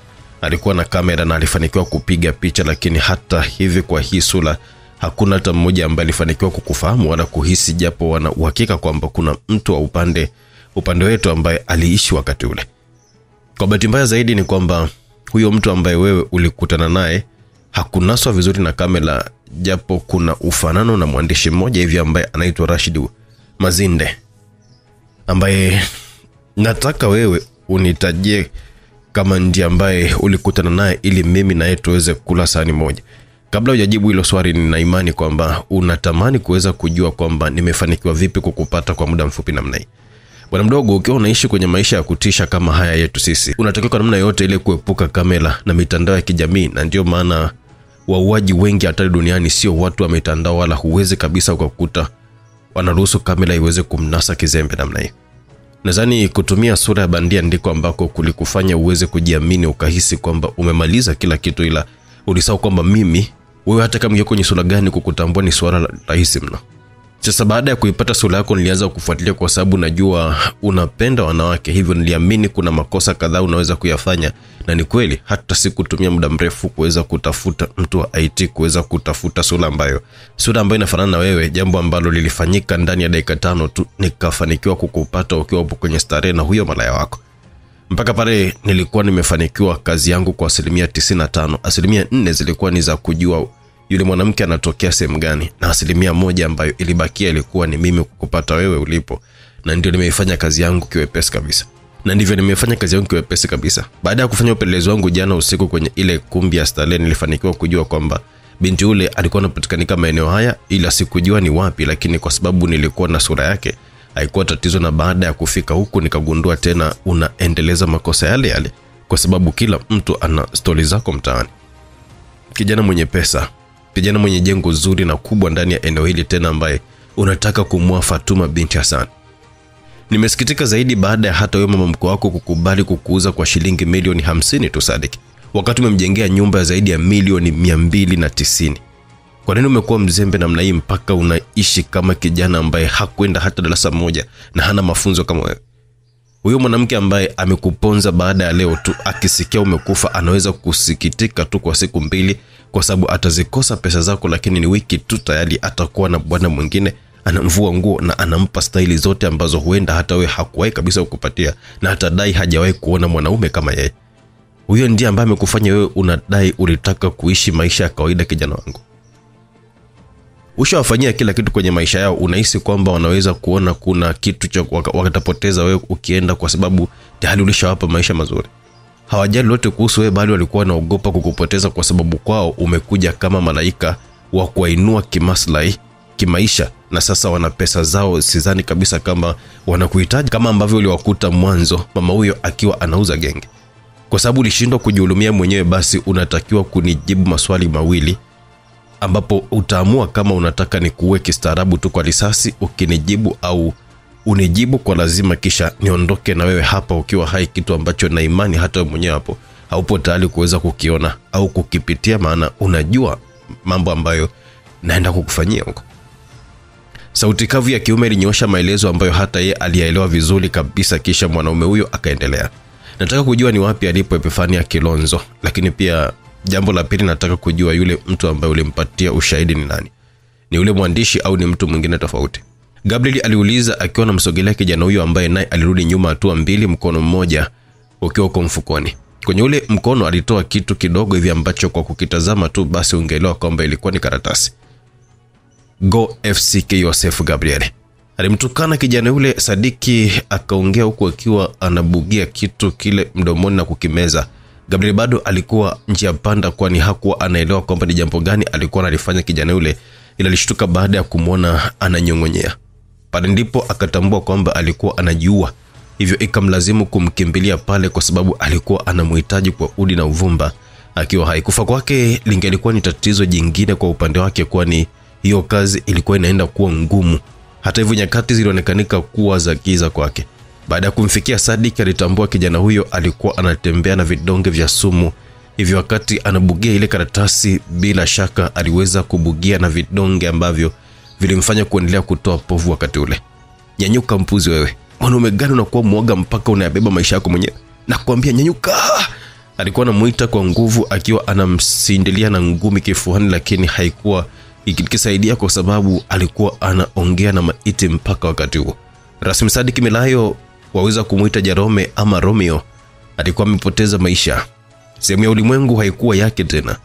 Speaker 1: alikuwa na kamera na alifanikiwa kupiga picha, lakini hata hivi kwa hii sura hakuna hata mmoja ambaye alifanikiwa kukufahamu wala kuhisi, japo wana uhakika kwamba kuna mtu wa upande wetu ambaye aliishi wakati ule. Kwa bahati mbaya zaidi ni kwamba huyo mtu ambaye wewe ulikutana naye hakunaswa vizuri na kamera, japo kuna ufanano na mwandishi mmoja hivi ambaye anaitwa Rashid Mazinde, ambaye nataka wewe unitajie kama ndiye ambaye ulikutana naye ili mimi na yeye tuweze kula sahani moja. Kabla hujajibu hilo swali, nina imani kwamba unatamani kuweza kujua kwamba nimefanikiwa vipi kukupata kwa muda mfupi namna hii. Bwana mdogo, ukiwa unaishi kwenye maisha ya kutisha kama haya yetu sisi, unatakiwa kwa namna yote ile kuepuka kamera na mitandao ya kijamii, na ndio maana wauaji wengi hatari duniani sio watu wa mitandao, wala huwezi kabisa ukakuta wanaruhusu kamera iweze kumnasa kizembe namna hii. Nadhani kutumia sura ya bandia ndiko ambako kulikufanya uweze kujiamini, ukahisi kwamba umemaliza kila kitu, ila ulisahau kwamba wewe hata kama uko kwenye sura gani, kukutambua ni swala rahisi mno. Sasa baada ya kuipata sura yako, nilianza kufuatilia kwa sababu najua unapenda wanawake, hivyo niliamini kuna makosa kadhaa unaweza kuyafanya, na ni kweli. Hata sikutumia muda mrefu kuweza kutafuta mtu wa IT, kuweza kutafuta sura ambayo inafanana na wewe, jambo ambalo lilifanyika ndani ya dakika 5 tu, nikafanikiwa kukupata ukiwa upo kwenye starehe na huyo malaya wako. Mpaka pale nilikuwa nimefanikiwa kazi yangu kwa 95%. 4% zilikuwa ni za kujua yule mwanamke anatokea sehemu gani, na 1% ambayo ilibakia ilikuwa ni mimi kukupata wewe ulipo, na ndio nimeifanya kazi yangu kiwepesi kabisa. Baada ya kufanya upelelezi wangu jana usiku kwenye ile kumbi ya starehe, nilifanikiwa kujua kwamba binti yule alikuwa anapatikanika maeneo haya, ila sikujua ni wapi, lakini kwa sababu nilikuwa na sura yake haikuwa tatizo. Na baada ya kufika huku nikagundua tena unaendeleza makosa yale, kwa sababu kila mtu ana stori zako mtaani. Kijana mwenye pesa, kijana mwenye jengo zuri na kubwa ndani ya eneo hili, tena ambaye unataka kumua Fatuma binti Hassan. Nimesikitika zaidi baada ya hata wewe mama mkwe wako kukubali kukuuza kwa shilingi milioni 50 tu Sadiki, wakati umemjengea nyumba ya zaidi ya milioni 290. Kwa nini umekuwa mzembe namna hii mpaka unaishi kama kijana ambaye hakwenda hata darasa moja na hana mafunzo kama wewe? Huyo mwanamke ambaye amekuponza baada ya leo tu akisikia umekufa anaweza kusikitika tu kwa siku 2, kwa sababu atazikosa pesa zako, lakini ni wiki tu tayari atakuwa na bwana mwingine, anamvua nguo na anampa staili zote ambazo huenda hata wewe hakuwahi kabisa kukupatia, na atadai hajawahi kuona mwanaume kama yeye. Huyo ndiye ambaye amekufanya wewe unadai ulitaka kuishi maisha ya kawaida. Kijana wangu, ushawafanyia kila kitu kwenye maisha yao, unahisi kwamba wanaweza kuona kuna kitu cha wakatapoteza wewe ukienda, kwa sababu tayari ulishawapa maisha mazuri. Hawajali lote kuhusu wewe, bali walikuwa wanaogopa kukupoteza, kwa sababu kwao umekuja kama malaika wa kuinua kimaslahi kimaisha, na sasa wana pesa zao. Sidhani kabisa kama wanakuhitaji kama ambavyo uliwakuta mwanzo mama huyo akiwa anauza genge. Kwa sababu ulishindwa kujihudumia mwenyewe, basi unatakiwa kunijibu maswali mawili, ambapo utaamua kama unataka nikuue kistaarabu tu kwa risasi ukinijibu, au unijibu kwa lazima kisha niondoke na wewe hapa ukiwa hai, kitu ambacho na imani hata wewe mwenyewe hapo haupo tayari kuweza kukiona au kukipitia, maana unajua mambo ambayo naenda kukufanyia huko. Sauti kavu ya kiume ilinyosha maelezo ambayo hata yeye aliyaelewa vizuri kabisa, kisha mwanaume huyo akaendelea. Nataka kujua ni wapi alipo Epifania Kilonzo, lakini pia jambo la pili nataka kujua yule mtu ambaye ulimpatia ushahidi ni nani? Ni yule mwandishi au ni mtu mwingine tofauti? Gabriel aliuliza akiwa anamsogelea kijana huyo ambaye naye alirudi nyuma hatua 2, mkono mmoja ukiwa kwa mfukoni. Kwenye ule mkono alitoa kitu kidogo hivi ambacho kwa kukitazama tu basi ungeelewa kwamba ilikuwa ni karatasi. Go FCK Yosef Gabriel alimtukana kijana yule. Sadiki akaongea huku akiwa anabugia kitu kile mdomoni na kukimeza. Gabriel bado alikuwa njia panda, kwani hakuwa anaelewa kwamba ni jambo gani alikuwa analifanya kijana yule, ila alishtuka baada ya kumuona ananyongonyea. Pale ndipo akatambua kwamba alikuwa anajiua, hivyo ikamlazimu kumkimbilia pale, kwa sababu alikuwa anamhitaji kwa udi na uvumba akiwa haikufa kwake lingelikuwa ni tatizo jingine kwa upande wake, kwani hiyo kazi ilikuwa inaenda kuwa ngumu. Hata hivyo nyakati zilionekanika kuwa za giza kwake. Baada ya kumfikia Sadiki, alitambua kijana huyo alikuwa anatembea na vidonge vya sumu, hivyo wakati anabugia ile karatasi bila shaka aliweza kubugia na vidonge ambavyo vilimfanya kuendelea kutoa povu wakati ule. Nyanyuka mpuzi wewe. Mwanaume gani unakuwa muoga mpaka unayabeba maisha yako mwenyewe? Nakwambia nyanyuka. Alikuwa anamuita kwa nguvu akiwa anamsindilia na ngumi kifuani, lakini haikuwa ikisaidia kwa sababu alikuwa anaongea na maiti mpaka wakati huo. Rasmi Sadiki Milayo, waweza kumuita Jerome ama Romeo, alikuwa amepoteza maisha. Sehemu ya ulimwengu haikuwa yake tena.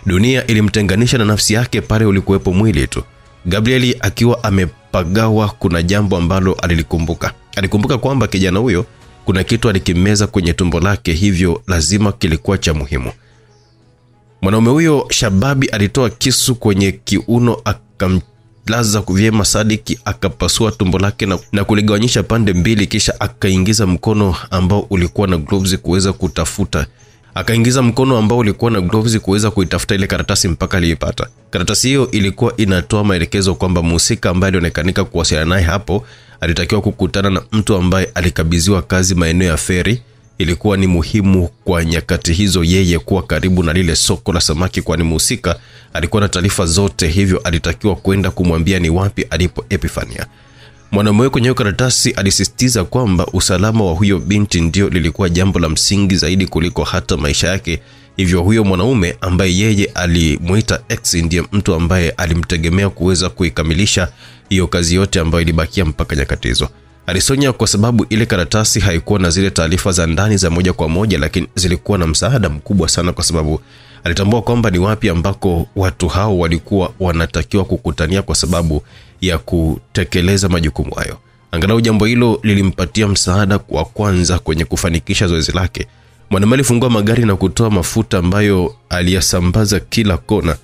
Speaker 1: Dunia ilimtenganisha na nafsi yake pale ulikuwepo mwili tu. Gabrieli akiwa amepagawa, kuna jambo ambalo alilikumbuka. Alikumbuka kwamba kijana huyo kuna kitu alikimeza kwenye tumbo lake, hivyo lazima kilikuwa cha muhimu. Mwanaume huyo shababi alitoa kisu kwenye kiuno, akamlaza kuvyema Sadiki, akapasua tumbo lake na kuligawanyisha pande mbili, kisha akaingiza mkono ambao ulikuwa na gloves kuitafuta ile karatasi mpaka aliipata. Karatasi hiyo ilikuwa inatoa maelekezo kwamba mhusika ambaye alionekanika kuwasiliana naye hapo alitakiwa kukutana na mtu ambaye alikabidhiwa kazi maeneo ya Feri. Ilikuwa ni muhimu kwa nyakati hizo yeye kuwa karibu na lile soko la samaki, kwani mhusika alikuwa na taarifa zote, hivyo alitakiwa kwenda kumwambia ni wapi alipo Epifania. Mwanamume kwenye karatasi alisisitiza kwamba usalama wa huyo binti ndio lilikuwa jambo la msingi zaidi kuliko hata maisha yake. Hivyo huyo mwanaume ambaye yeye alimuita X ndiye mtu ambaye alimtegemea kuweza kuikamilisha hiyo kazi yote ambayo ilibakia mpaka nyakati hizo. Alisonya kwa sababu ile karatasi haikuwa na zile taarifa za ndani za moja kwa moja, lakini zilikuwa na msaada mkubwa sana kwa sababu alitambua kwamba ni wapi ambako watu hao walikuwa wanatakiwa kukutania kwa sababu ya kutekeleza majukumu hayo. Angalau jambo hilo lilimpatia msaada wa kwanza kwenye kufanikisha zoezi lake. Mwanamume alifungua magari na kutoa mafuta ambayo aliyasambaza kila kona.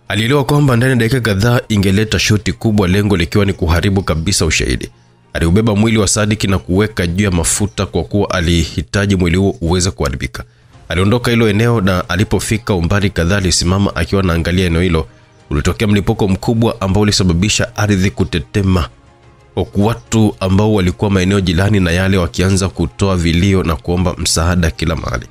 Speaker 1: Alielewa kwamba ndani ya dakika kadhaa ingeleta shoti kubwa, lengo likiwa ni kuharibu kabisa ushahidi. Aliubeba mwili wa Sadiki na kuweka juu ya mafuta kwa kuwa alihitaji mwili huo uweze kuharibika. Aliondoka hilo eneo na alipofika umbali kadhaa alisimama akiwa anaangalia eneo hilo. Ulitokea mlipuko mkubwa ambao ulisababisha ardhi kutetema, huku watu ambao walikuwa maeneo jirani na yale wakianza kutoa vilio na kuomba msaada kila mahali.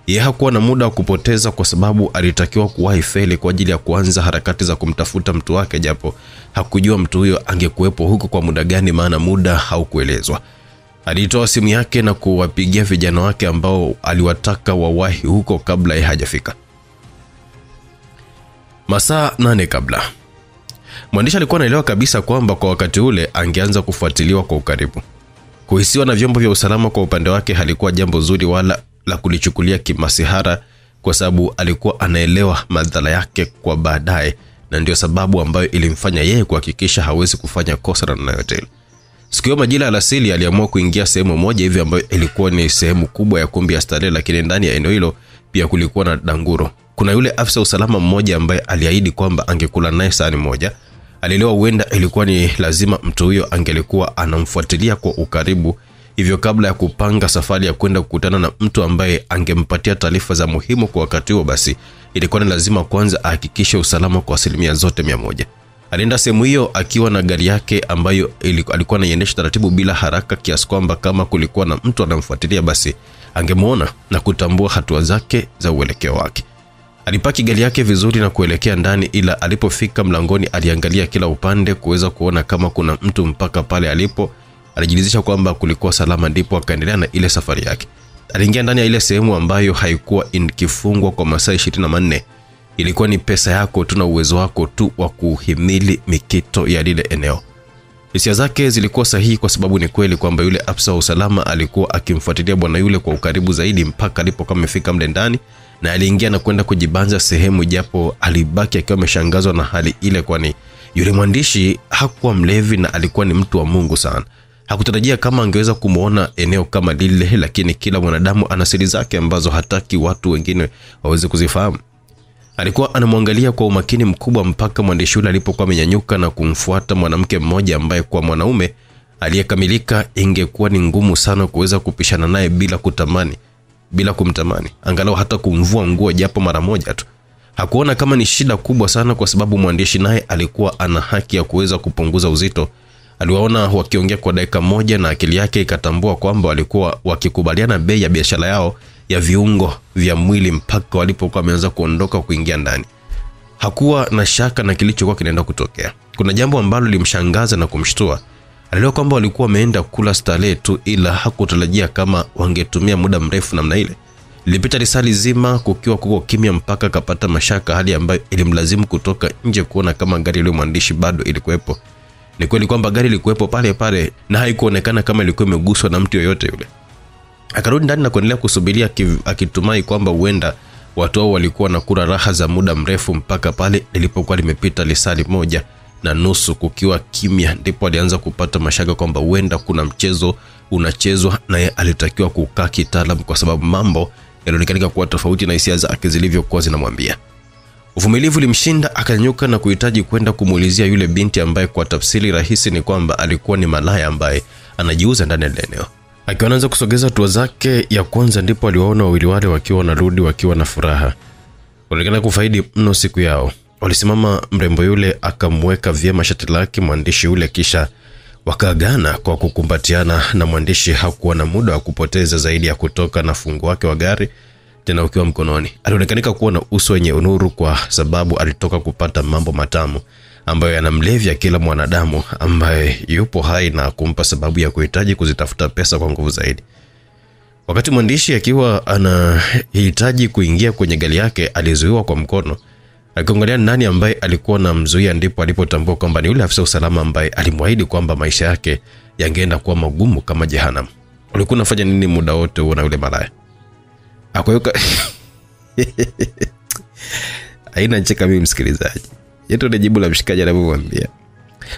Speaker 1: Yeye hakuwa na muda wa kupoteza kwa sababu alitakiwa kuwahi Feri kwa ajili ya kuanza harakati za kumtafuta mtu wake, japo hakujua mtu huyo angekuwepo huko kwa muda gani, maana muda haukuelezwa. Alitoa simu yake na kuwapigia vijana wake ambao aliwataka wawahi huko kabla yeye hajafika. Masaa 8 kabla. Mwandishi alikuwa anaelewa kabisa kwamba kwa wakati ule angeanza kufuatiliwa kwa ukaribu. Kuhisiwa na vyombo vya usalama kwa upande wake halikuwa jambo zuri wala la kulichukulia kimasihara, kwa sababu alikuwa anaelewa madhara yake kwa baadaye, na ndio sababu ambayo ilimfanya yeye kuhakikisha hawezi kufanya kosa na yoyote. Siku hiyo majira alasili aliamua kuingia sehemu moja hivi ambayo ilikuwa ni sehemu kubwa ya kumbi ya starehe, lakini ndani ya eneo hilo pia kulikuwa na danguro. Kuna yule afisa usalama mmoja ambaye aliahidi kwamba angekula naye sahani moja. Alielewa huenda ilikuwa ni lazima mtu huyo angelikuwa anamfuatilia kwa ukaribu, hivyo kabla ya kupanga safari ya kwenda kukutana na mtu ambaye angempatia taarifa za muhimu kwa wakati huo, basi ilikuwa ni lazima kwanza ahakikishe usalama kwa 100%. Alienda sehemu hiyo akiwa na gari yake ambayo alikuwa anaiendesha taratibu bila haraka, kiasi kwamba kama kulikuwa na mtu anamfuatilia basi angemuona na kutambua hatua zake za uelekeo wake. Alipaki gari yake vizuri na kuelekea ndani, ila alipofika mlangoni aliangalia kila upande kuweza kuona kama kuna mtu mpaka pale alipo. Alijilizisha kwamba kulikuwa salama, ndipo akaendelea na ile safari yake. Aliingia ndani ya ile sehemu ambayo haikuwa ikifungwa kwa masaa 24. Ilikuwa ni pesa yako tu na uwezo wako tu wa kuhimili mikito ya lile eneo. Hisia zake zilikuwa sahihi kwa sababu ni kweli kwamba yule afisa wa usalama alikuwa akimfuatilia bwana yule kwa ukaribu zaidi mpaka alipokuwa amefika mle ndani, na aliingia na kwenda kujibanza sehemu, japo alibaki akiwa ameshangazwa na hali ile, kwani yule mwandishi hakuwa mlevi na alikuwa ni mtu wa Mungu sana. Hakutarajia kama angeweza kumuona eneo kama lile, lakini kila mwanadamu ana siri zake ambazo hataki watu wengine waweze kuzifahamu. Alikuwa anamwangalia kwa umakini mkubwa mpaka mwandishi yule alipokuwa amenyanyuka na kumfuata mwanamke mmoja ambaye kwa mwanaume aliyekamilika ingekuwa ni ngumu sana kuweza kupishana naye bila kumtamani, angalau hata kumvua nguo japo mara moja tu. Hakuona kama ni shida kubwa sana kwa sababu mwandishi naye alikuwa ana haki ya kuweza kupunguza uzito. Aliwaona wakiongea kwa dakika moja na akili yake ikatambua kwamba walikuwa wakikubaliana bei ya biashara yao ya viungo vya mwili mpaka walipokuwa wameanza kuondoka kuingia ndani. Hakuwa na shaka na kilichokuwa kinaenda kutokea. Kuna jambo ambalo limshangaza na kumshtua. Alielewa kwamba walikuwa wameenda kula starehe tu, ila hakutarajia kama wangetumia muda mrefu namna ile. Ilipita risali zima kukiwa kuko kimya mpaka akapata mashaka, hali ambayo ilimlazimu kutoka nje kuona kama gari ile mwandishi bado ilikuwepo. Ni kweli kwamba gari ilikuwepo pale pale na haikuonekana kama ilikuwa imeguswa na mtu yoyote yule. Akarudi ndani na kuendelea kusubiria akitumai kwamba huenda watu hao walikuwa na kula raha za muda mrefu mpaka pale lilipokuwa limepita risali 1:30 kukiwa kimya, ndipo alianza kupata mashaka kwamba huenda kuna mchezo unachezwa na yeye alitakiwa kukaa kitaalamu, kwa sababu mambo yalionekana kuwa tofauti na hisia zake zilivyokuwa zinamwambia. Uvumilivu ulimshinda, akanyuka na kuhitaji kwenda kumuulizia yule binti ambaye kwa tafsiri rahisi ni kwamba alikuwa ni malaya ambaye anajiuza ndani ya eneo. Akiwa anaanza kusogeza hatua zake ya kwanza, ndipo aliwaona wawili wale wakiwa wanarudi wakiwa na furaha. Walionekana kufaidi mno siku yao. Walisimama, mrembo yule akamweka vyema shati lake mwandishi yule, kisha wakaagana kwa kukumbatiana, na mwandishi hakuwa na muda wa kupoteza zaidi ya kutoka na fungu wake wa gari tena ukiwa mkononi. Alionekana kuwa na uso wenye nuru kwa sababu alitoka kupata mambo matamu ambayo yanamlevya kila mwanadamu ambaye yupo hai na kumpa sababu ya kuhitaji kuzitafuta pesa kwa nguvu zaidi. Wakati mwandishi akiwa anahitaji kuingia kwenye gari yake, alizuiwa kwa mkono. Akiangalia nani ambaye alikuwa na mzuia, ndipo alipotambua kwamba ni yule afisa usalama ambaye alimwahidi kwamba maisha yake yangeenda kuwa magumu kama jehanamu. Ulikuwa unafanya nini muda wote huo na yule malaya? Akoyoka. Haina cheka mimi msikilizaji. Yeto ni jibu la mshikaji anamwambia,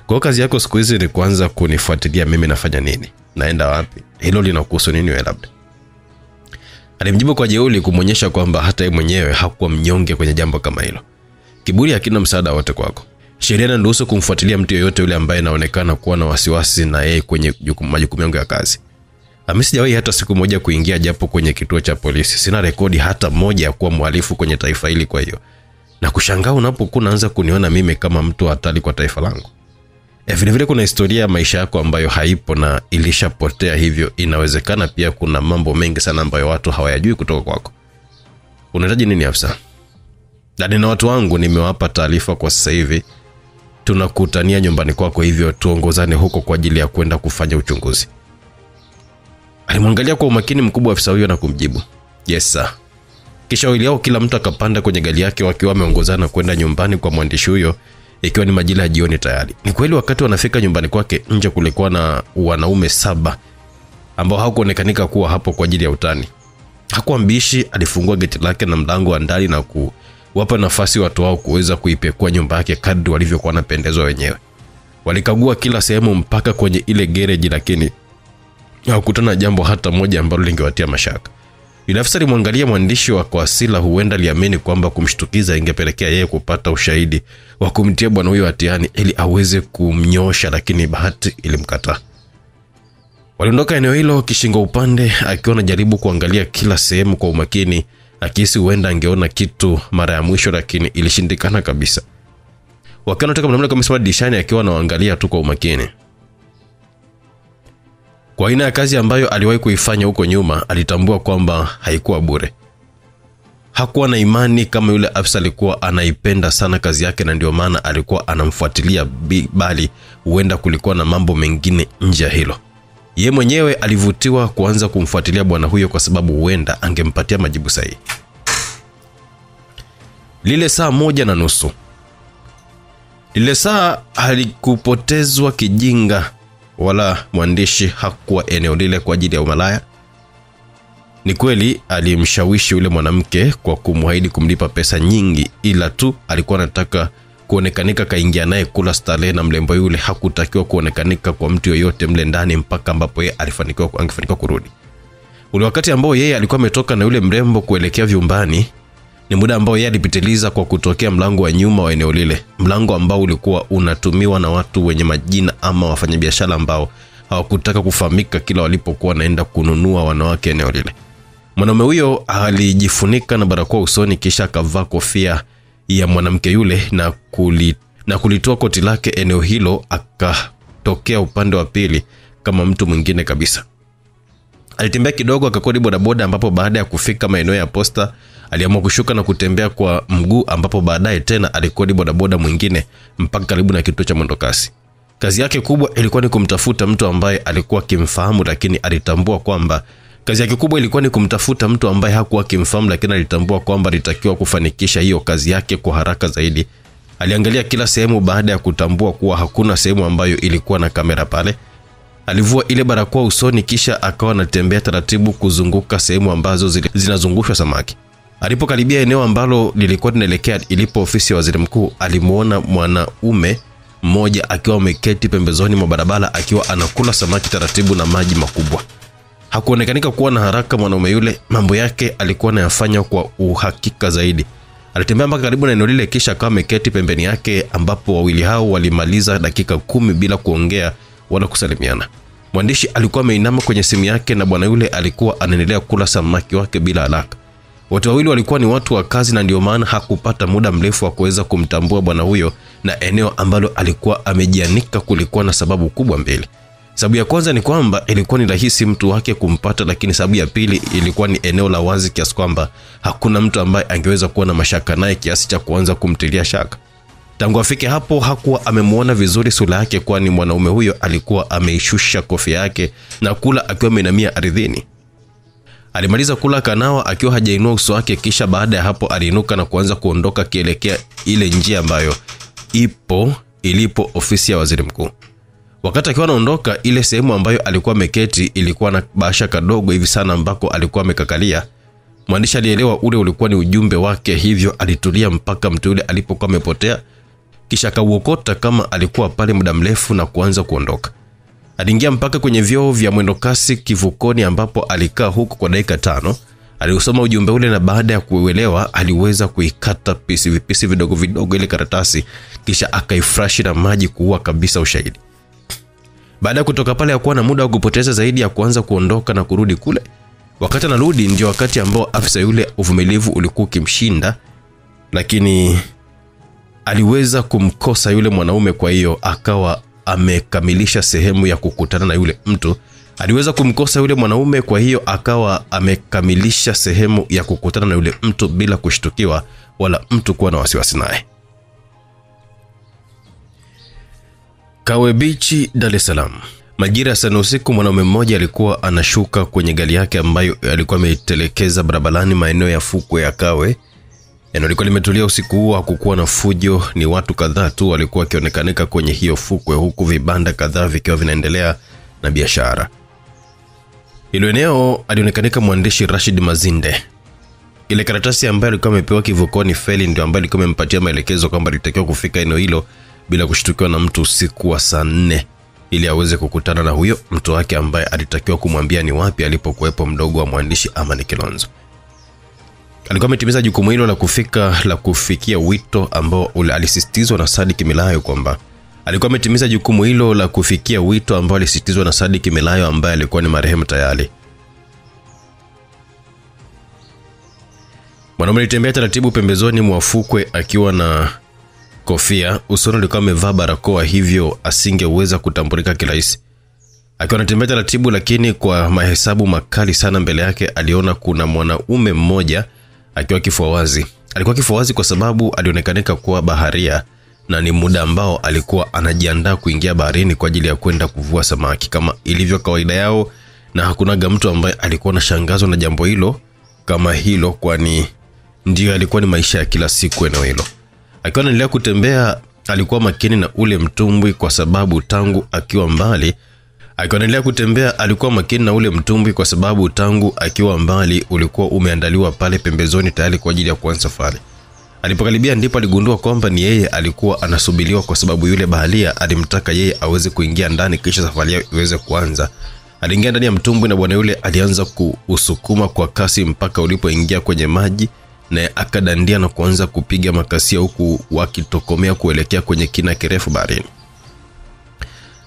Speaker 1: kwa kazi yako siku hizi ni kuanza kunifuatilia mimi nafanya nini, naenda wapi, hilo linakuhusu nini wewe labda? Alimjibu kwa jeuri kumuonyesha kwamba hata yeye mwenyewe hakuwa mnyonge kwenye jambo kama hilo. Kiburi hakina msaada wote kwako. Sheria inaruhusu kumfuatilia mtu yeyote yule ambaye anaonekana kuwa na wasiwasi na yeye kwenye majukumu yangu ya kazi. Sijawahi hata siku moja kuingia japo kwenye kituo cha polisi. Sina rekodi hata moja ya kuwa mhalifu kwenye taifa hili, kwa hiyo na kushangaa unapokuwa unaanza kuniona mimi kama mtu hatari kwa taifa langu. Vile vile kuna historia ya maisha yako ambayo haipo na ilishapotea, hivyo inawezekana pia kuna mambo mengi sana ambayo watu hawayajui kutoka kwako. Unahitaji nini afisa? Na watu wangu nimewapa taarifa kwa sasa hivi. Tunakutania nyumbani kwako, hivyo tuongozane huko kwa ajili ya kwenda kufanya uchunguzi. Alimwangalia kwa umakini mkubwa afisa huyo na kumjibu, "Yes sir." Kisha wawili hao kila mtu akapanda kwenye gari yake wakiwa wameongozana kwenda nyumbani kwa mwandishi huyo, ikiwa ni majira ya jioni tayari. Ni kweli wakati wanafika nyumbani kwake, nje kulikuwa na wanaume 7 ambao hawakuonekanika kuwa hapo kwa ajili ya utani. Hakuwa mbishi, alifungua geti lake na mlango wa ndani na kuwapa nafasi watu wao kuweza kuipekua nyumba yake kadri walivyokuwa wanapendezwa wenyewe. Walikagua kila sehemu mpaka kwenye ile garage, lakini hawakutana jambo hata moja ambalo lingewatia mashaka. Yule afisa alimwangalia mwandishi wa kwa asila, huenda aliamini kwamba kumshtukiza ingepelekea yeye kupata ushahidi wa kumtia bwana huyo hatiani ili aweze kumnyosha, lakini bahati ilimkataa. Waliondoka eneo hilo kishingo upande, akiwa anajaribu kuangalia kila sehemu kwa umakini, akihisi huenda angeona kitu mara ya mwisho, lakini ilishindikana kabisa. Wakiwa wanatoka mlango kama sawa dirishani, akiwa anaangalia tu kwa umakini. Kwa aina ya kazi ambayo aliwahi kuifanya huko nyuma, alitambua kwamba haikuwa bure. Hakuwa na imani kama yule afisa alikuwa anaipenda sana kazi yake na ndio maana alikuwa anamfuatilia, bali huenda kulikuwa na mambo mengine nje ya hilo. Yeye mwenyewe alivutiwa kuanza kumfuatilia bwana huyo kwa sababu huenda angempatia majibu sahihi. Lile saa 1:30. Lile saa halikupotezwa kijinga, wala mwandishi hakuwa eneo lile kwa ajili ya umalaya. Ni kweli alimshawishi yule mwanamke kwa kumhaidi kumlipa pesa nyingi, ila tu alikuwa anataka kuonekanika kaingia naye kula starehe, na mlembo yule hakutakiwa kuonekanika kwa mtu yoyote mle ndani mpaka ambapo yeye angefanikiwa kurudi. Ule wakati ambao yeye alikuwa ametoka na yule mrembo kuelekea vyumbani ni muda ambao yeye alipitiliza kwa kutokea mlango wa nyuma wa eneo lile, mlango ambao ulikuwa unatumiwa na watu wenye majina ama wafanyabiashara ambao hawakutaka kufahamika kila walipokuwa naenda kununua wanawake eneo lile. Mwanaume huyo alijifunika na barakoa usoni, kisha akavaa kofia ya mwanamke yule na kulitoa koti lake eneo hilo, akatokea upande wa pili kama mtu mwingine kabisa. Alitembea kidogo akakodi bodaboda, ambapo baada ya kufika maeneo ya posta aliamua kushuka na kutembea kwa mguu, ambapo baadaye tena alikodi bodaboda mwingine mpaka karibu na kituo cha mwendokasi. Kazi yake kubwa ilikuwa ni kumtafuta mtu ambaye alikuwa akimfahamu, lakini alitambua kwamba kazi yake kubwa ilikuwa ni kumtafuta mtu ambaye hakuwa akimfahamu, lakini alitambua kwamba alitakiwa kufanikisha hiyo kazi yake kwa haraka zaidi. Aliangalia kila sehemu baada ya kutambua kuwa hakuna sehemu ambayo ilikuwa na kamera pale. Alivua ile barakoa usoni kisha akawa anatembea taratibu kuzunguka sehemu ambazo zinazungushwa samaki. Alipokaribia eneo ambalo lilikuwa linaelekea ilipo ofisi ya waziri mkuu, alimuona mwanaume mmoja akiwa ameketi pembezoni mwa barabara akiwa anakula samaki taratibu na maji makubwa. Hakuonekanika kuwa na haraka mwanaume yule, mambo yake alikuwa anayafanya kwa uhakika zaidi. Alitembea mpaka karibu na eneo lile kisha akawa ameketi pembeni yake, ambapo wawili hao walimaliza dakika 10 bila kuongea wala kusalimiana. Mwandishi alikuwa ameinama kwenye simu yake na bwana yule alikuwa anaendelea kula samaki wake bila haraka. Watu wawili walikuwa ni watu wa kazi na ndio maana hakupata muda mrefu wa kuweza kumtambua bwana huyo, na eneo ambalo alikuwa amejianika kulikuwa na sababu kubwa mbili. Sababu ya kwanza ni kwamba ilikuwa ni rahisi mtu wake kumpata, lakini sababu ya pili ilikuwa ni eneo la wazi kiasi kwamba hakuna mtu ambaye angeweza kuwa na mashaka naye kiasi cha kuanza kumtilia shaka. Tangu afike hapo hakuwa amemuona vizuri sura yake, kwani mwanaume huyo alikuwa ameishusha kofia yake na kula akiwa ameinamia ardhini. Alimaliza kula kanawa akiwa hajainua uso wake, kisha baada ya hapo aliinuka na kuanza kuondoka kielekea ile njia ambayo ilipo ofisi ya waziri mkuu. Wakati akiwa anaondoka, ile sehemu ambayo alikuwa ameketi ilikuwa na bahasha kadogo hivi sana ambako alikuwa amekakalia. Mwandishi alielewa ule ulikuwa ni ujumbe wake, hivyo alitulia mpaka mtu yule alipokuwa amepotea, kisha akauokota kama alikuwa pale muda mrefu na kuanza kuondoka. Aliingia mpaka kwenye vyoo vya mwendokasi kivukoni ambapo alikaa huko kwa dakika 5. Aliusoma ujumbe ule na baada ya kuuelewa aliweza kuikata vipisi vidogo vidogo ile karatasi, kisha akaifresh na maji kuua kabisa ushahidi. Baada ya kutoka pale hakuwa na muda wa kupoteza zaidi ya kuanza kuondoka na kurudi kule. Wakati anarudi ndio wakati ambao afisa yule uvumilivu ulikuwa ukimshinda, lakini aliweza kumkosa yule mwanaume, kwa hiyo akawa amekamilisha sehemu ya kukutana na yule mtu. Aliweza kumkosa yule mwanaume, kwa hiyo akawa amekamilisha sehemu ya kukutana na yule mtu bila kushtukiwa wala mtu kuwa na wasiwasi naye. Kawe Beach, Dar es Salaam. Majira sana usiku, mwanaume mmoja alikuwa anashuka kwenye gari yake ambayo alikuwa ameitelekeza barabarani maeneo ya fukwe ya Kawe. Eneo lilikuwa limetulia usiku huo, hakukuwa na fujo, ni watu kadhaa tu walikuwa wakionekanika kwenye hiyo fukwe, huku vibanda kadhaa vikiwa vinaendelea na biashara. Hilo eneo alionekanika mwandishi Rashid Mazinde. Ile karatasi ambayo alikuwa amepewa kivukoni Feli ndio ambayo alikuwa amempatia maelekezo kwamba alitakiwa kufika eneo hilo bila kushtukiwa na mtu usiku wa saa 4 ili aweze kukutana na huyo mtu wake ambaye alitakiwa kumwambia ni wapi alipokuwepo mdogo wa mwandishi Amani Kilonzo. Alikuwa ametimiza jukumu hilo la kufikia wito ambao alisisitizwa na Sadik Milayo kwamba alikuwa ametimiza jukumu hilo la kufikia wito ambao alisisitizwa na Sadik Milayo ambaye alikuwa ni marehemu tayari. Mwanaume alitembea taratibu pembezoni mwa fukwe akiwa na kofia. Usoni alikuwa amevaa barakoa, hivyo asingeweza kutambulika kirahisi. Akiwa anatembea taratibu lakini kwa mahesabu makali sana, mbele yake aliona kuna mwanaume mmoja akiwa kifua wazi. Alikuwa kifua wazi kwa sababu alionekanika kuwa baharia na ni muda ambao alikuwa anajiandaa kuingia baharini kwa ajili ya kwenda kuvua samaki kama ilivyo kawaida yao, na hakunaga mtu ambaye alikuwa anashangazwa na jambo hilo kama hilo, kwani ndio alikuwa ni maisha ya kila siku eneo hilo. Akiwa anaendelea kutembea alikuwa makini na ule mtumbwi kwa sababu tangu akiwa mbali ulikuwa umeandaliwa pale pembezoni tayari kwa ajili ya kuanza safari. Alipokaribia ndipo aligundua kwamba ni yeye alikuwa anasubiriwa, kwa sababu yule baharia alimtaka yeye aweze kuingia ndani kisha safari yao iweze kuanza. Aliingia ndani ya mtumbwi na bwana yule alianza kuusukuma kwa kasi mpaka ulipoingia kwenye maji, na akadandia na kuanza kupiga makasia huku wakitokomea kuelekea kwenye kina kirefu baharini.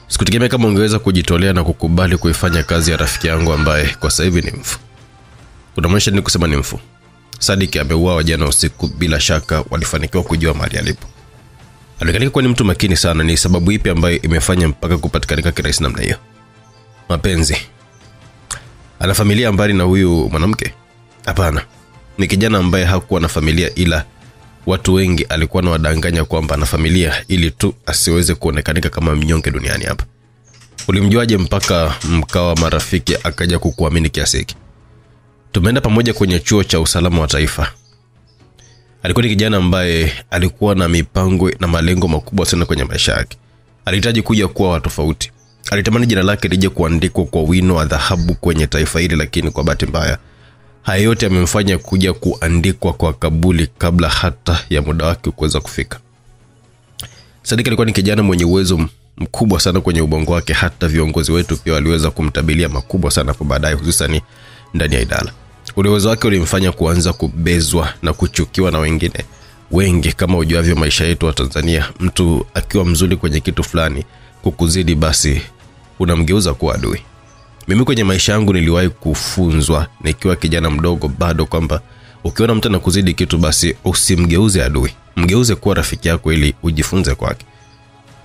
Speaker 1: Sikutegemea kama ungeweza kujitolea na kukubali kuifanya kazi ya rafiki yangu ambaye kwa sasa hivi ni mfu. Unamaanisha nini kusema ni mfu? Sadik ameuawa jana usiku, bila shaka walifanikiwa kujua mahali alipo. Alionekana kuwa ni mtu makini sana. Ni sababu ipi ambayo imefanya mpaka kupatikanika kirahisi namna hiyo? Mapenzi. Ana familia mbali na huyu mwanamke? Hapana. Ni kijana ambaye hakuwa na familia, ila watu wengi alikuwa anawadanganya kwamba ana familia ili tu asiweze kuonekanika kama mnyonge duniani hapa. Ulimjuaje mpaka mkawa marafiki akaja kukuamini kiasi hiki? Tumeenda pamoja kwenye chuo cha usalama wa taifa. Alikuwa ni kijana ambaye alikuwa na mipango na malengo makubwa sana kwenye maisha yake. Alihitaji kuja kuwa wa tofauti. Alitamani jina lake lije kuandikwa kwa wino wa dhahabu kwenye taifa hili, lakini kwa bahati mbaya haya yote yamemfanya kuja kuandikwa kwa kabuli kabla hata ya muda wake kuweza kufika. Sadiki alikuwa ni kijana mwenye uwezo mkubwa sana kwenye ubongo wake, hata viongozi wetu pia waliweza kumtabilia makubwa sana hapo baadaye, hususan ndani ya idara. Uwezo wake ulimfanya kuanza kubezwa na kuchukiwa na wengine wengi. Kama ujuavyo maisha yetu wa Tanzania, mtu akiwa mzuri kwenye kitu fulani kukuzidi, basi unamgeuza kuwa adui. Mimi kwenye maisha yangu niliwahi kufunzwa nikiwa kijana mdogo bado kwamba ukiona mtu anakuzidi kitu, basi usimgeuze adui, mgeuze kuwa rafiki yako ili ujifunze kwake.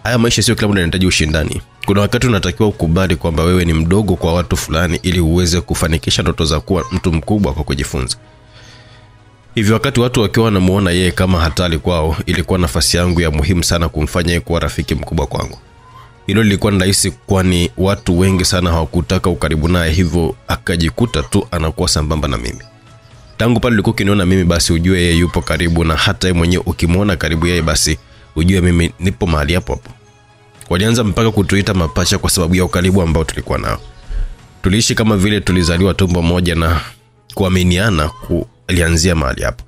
Speaker 1: Haya maisha sio kila mtu anahitaji ushindani. Kuna wakati unatakiwa ukubali kwamba wewe ni mdogo kwa watu fulani ili uweze kufanikisha ndoto za kuwa mtu mkubwa kwa kujifunza. Hivyo wakati watu wakiwa wanamuona yeye kama hatari kwao, ilikuwa nafasi yangu ya muhimu sana kumfanya yeye kuwa rafiki mkubwa kwangu. Hilo lilikuwa ni rahisi kwani watu wengi sana hawakutaka ukaribu naye, hivyo akajikuta tu anakuwa sambamba na mimi. Tangu pale ulikuwa ukiniona mimi, basi ujue yeye yupo karibu, na hata yeye mwenyewe ukimwona karibu yeye, basi ujue mimi nipo mahali hapo hapo. Walianza mpaka kutuita mapacha kwa sababu ya ukaribu ambao tulikuwa nao. Tuliishi kama vile tulizaliwa tumbo moja, na kuaminiana kulianzia mahali hapo.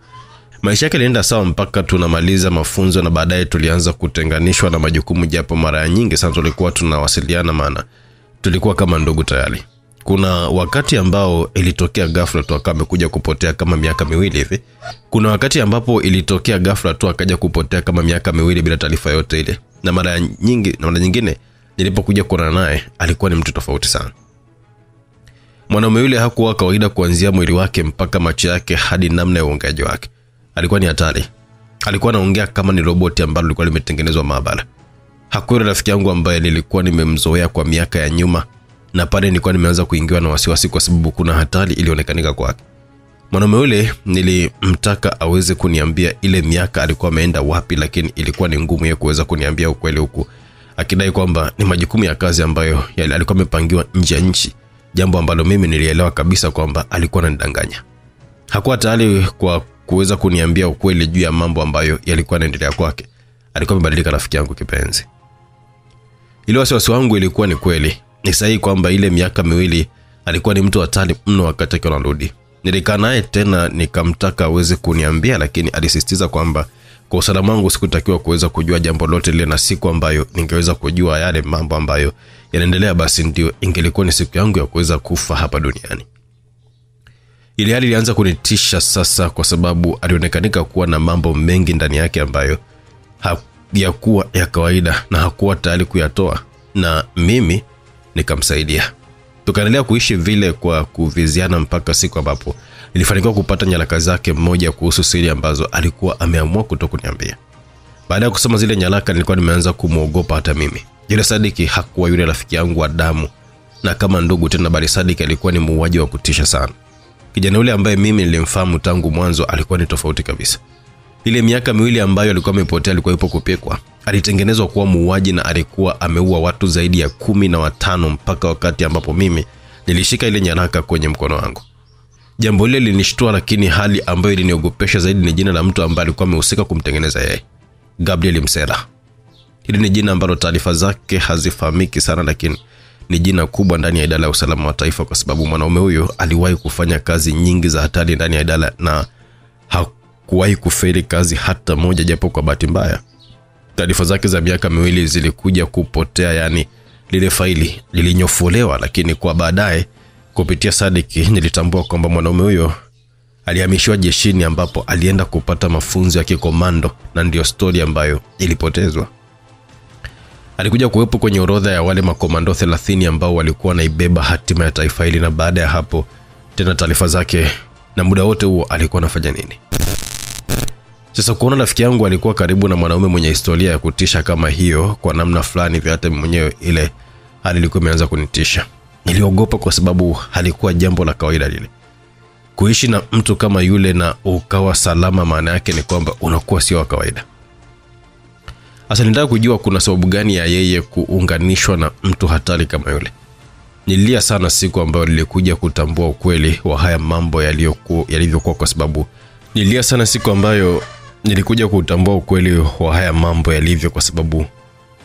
Speaker 1: Maisha yake yalienda sawa mpaka tunamaliza mafunzo, na baadaye tulianza kutenganishwa na majukumu, japo mara nyingi sana tulikuwa tunawasiliana, maana tulikuwa kama ndugu tayari. Kuna wakati ambao ilitokea ghafla tu akawa amekuja kupotea kama miaka 2 hivi. Kuna wakati ambapo ilitokea ghafla tu akaja kupotea kama miaka 2 bila taarifa yote ile. Na mara nyingine nilipokuja kuona naye alikuwa ni mtu tofauti sana. Mwanaume yule hakuwa kawaida, kuanzia mwili wake mpaka macho yake hadi namna ya uongeaji wake. Alikuwa ni hatari. Alikuwa anaongea kama ni roboti ambalo lilikuwa limetengenezwa maabara. Hakuwa rafiki yangu ambaye nilikuwa nimemzoea kwa miaka ya nyuma, na pale nilikuwa nimeanza kuingiwa na wasiwasi kwa sababu kuna hatari ilionekanika kwake. Mwanaume yule nilimtaka aweze kuniambia ile miaka alikuwa ameenda wapi, lakini ilikuwa ni ngumu yeye kuweza kuniambia ukweli, huku akidai kwamba ni majukumu ya kazi ambayo alikuwa amepangiwa nje ya nchi, jambo ambalo mimi nilielewa kabisa kwamba alikuwa ananidanganya. Hakuwa tayari kwa kuweza kuniambia ukweli juu ya mambo ambayo yalikuwa yanaendelea kwake. Alikuwa amebadilika rafiki yangu kipenzi. Ile wasiwasi wangu ilikuwa ni kweli. Ni sahihi kwamba ile miaka 2 alikuwa ni mtu hatari mno wakati akiwa anarudi. Nilikaa naye tena nikamtaka aweze kuniambia, lakini alisisitiza kwamba kwa usalama wangu sikutakiwa kuweza kujua jambo lote lile, na siku ambayo ningeweza kujua yale mambo ambayo yanaendelea, basi ndio ingelikuwa ni siku yangu ya kuweza kufa hapa duniani. Ile hali ilianza kunitisha sasa, kwa sababu alionekanika kuwa na mambo mengi ndani yake ambayo hayakuwa ya kawaida na hakuwa tayari kuyatoa, na mimi nikamsaidia. Tukaendelea kuishi vile kwa kuviziana mpaka siku ambapo nilifanikiwa kupata nyaraka zake mmoja kuhusu siri ambazo alikuwa ameamua kutokuniambia. Baada ya kusoma zile nyaraka, nilikuwa nimeanza kumuogopa hata mimi. Yule Sadiki hakuwa yule rafiki yangu wa damu na kama ndugu tena, bali Sadiki alikuwa ni muuaji wa kutisha sana. Kijana yule ambaye mimi nilimfahamu tangu mwanzo alikuwa ni tofauti kabisa. Ile miaka 2 ambayo alikuwa amepotea alikuwa yupo kupekwa. Alitengenezwa kuwa muuaji na alikuwa ameua watu zaidi ya 15 mpaka wakati ambapo mimi nilishika ile nyaraka kwenye mkono wangu. Jambo lile linishtua, lakini hali ambayo iliniogopesha zaidi ni jina la mtu ambaye alikuwa amehusika kumtengeneza yeye. Gabriel Msela. Hili ni jina ambalo taarifa zake hazifahamiki sana, lakini ni jina kubwa ndani ya idara ya usalama wa taifa, kwa sababu mwanaume huyo aliwahi kufanya kazi nyingi za hatari ndani ya idara na hakuwahi kufeli kazi hata moja, japo kwa bahati mbaya taarifa zake za miaka 2 zilikuja kupotea, yani lile faili lilinyofolewa. Lakini kwa baadaye kupitia Sadiki nilitambua kwamba mwanaume huyo alihamishwa jeshini ambapo alienda kupata mafunzo ya kikomando, na ndio story ambayo ilipotezwa. Alikuja kuwepo kwenye orodha ya wale makomando 30 ambao walikuwa naibeba hatima ya taifa hili, na baada ya hapo tena taarifa zake na muda wote huo alikuwa anafanya nini. Sasa kuona rafiki yangu alikuwa karibu na mwanaume mwenye historia ya kutisha kama hiyo, kwa namna fulani vya hata mwenyewe ile hali ilikuwa imeanza kunitisha. Niliogopa kwa sababu halikuwa jambo la kawaida lile. kuishi na mtu kama yule na ukawa salama, maana yake ni kwamba unakuwa sio wa kawaida. Sasa nitaka kujua kuna sababu gani ya yeye kuunganishwa na mtu hatari kama yule. Nilia sana siku ambayo nilikuja kutambua ukweli wa haya mambo yalivyokuwa, kwa sababu nilia sana siku ambayo nilikuja kutambua ukweli wa haya mambo yalivyo, kwa sababu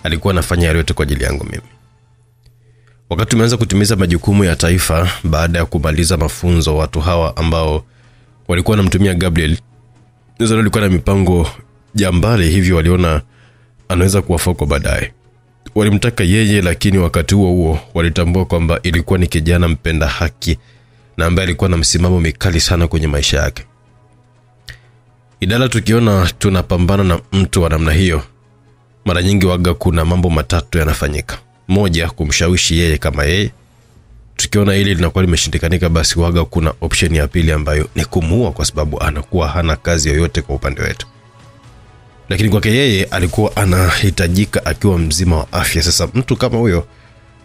Speaker 1: alikuwa anafanya yote kwa ajili yangu mimi. Wakati tumeanza kutimiza majukumu ya taifa baada ya kumaliza mafunzo, watu hawa ambao walikuwa wanamtumia Gabriel ndio walikuwa na mipango jambali, hivyo waliona anaweza kuwafaa kwa baadaye. Walimtaka yeye, lakini wakati huo walitambua kwamba ilikuwa ni kijana mpenda haki na ambaye alikuwa na msimamo mikali sana kwenye maisha yake. Idala tukiona tunapambana na mtu wa namna hiyo, mara nyingi waga kuna mambo matatu yanafanyika. Moja, kumshawishi yeye kama yeye. Tukiona hili linakuwa limeshindikanika, basi waga kuna option ya pili ambayo ni kumuua, kwa sababu anakuwa hana kazi yoyote kwa upande wetu. Lakini kwake yeye alikuwa anahitajika akiwa mzima wa afya. Sasa mtu kama huyo,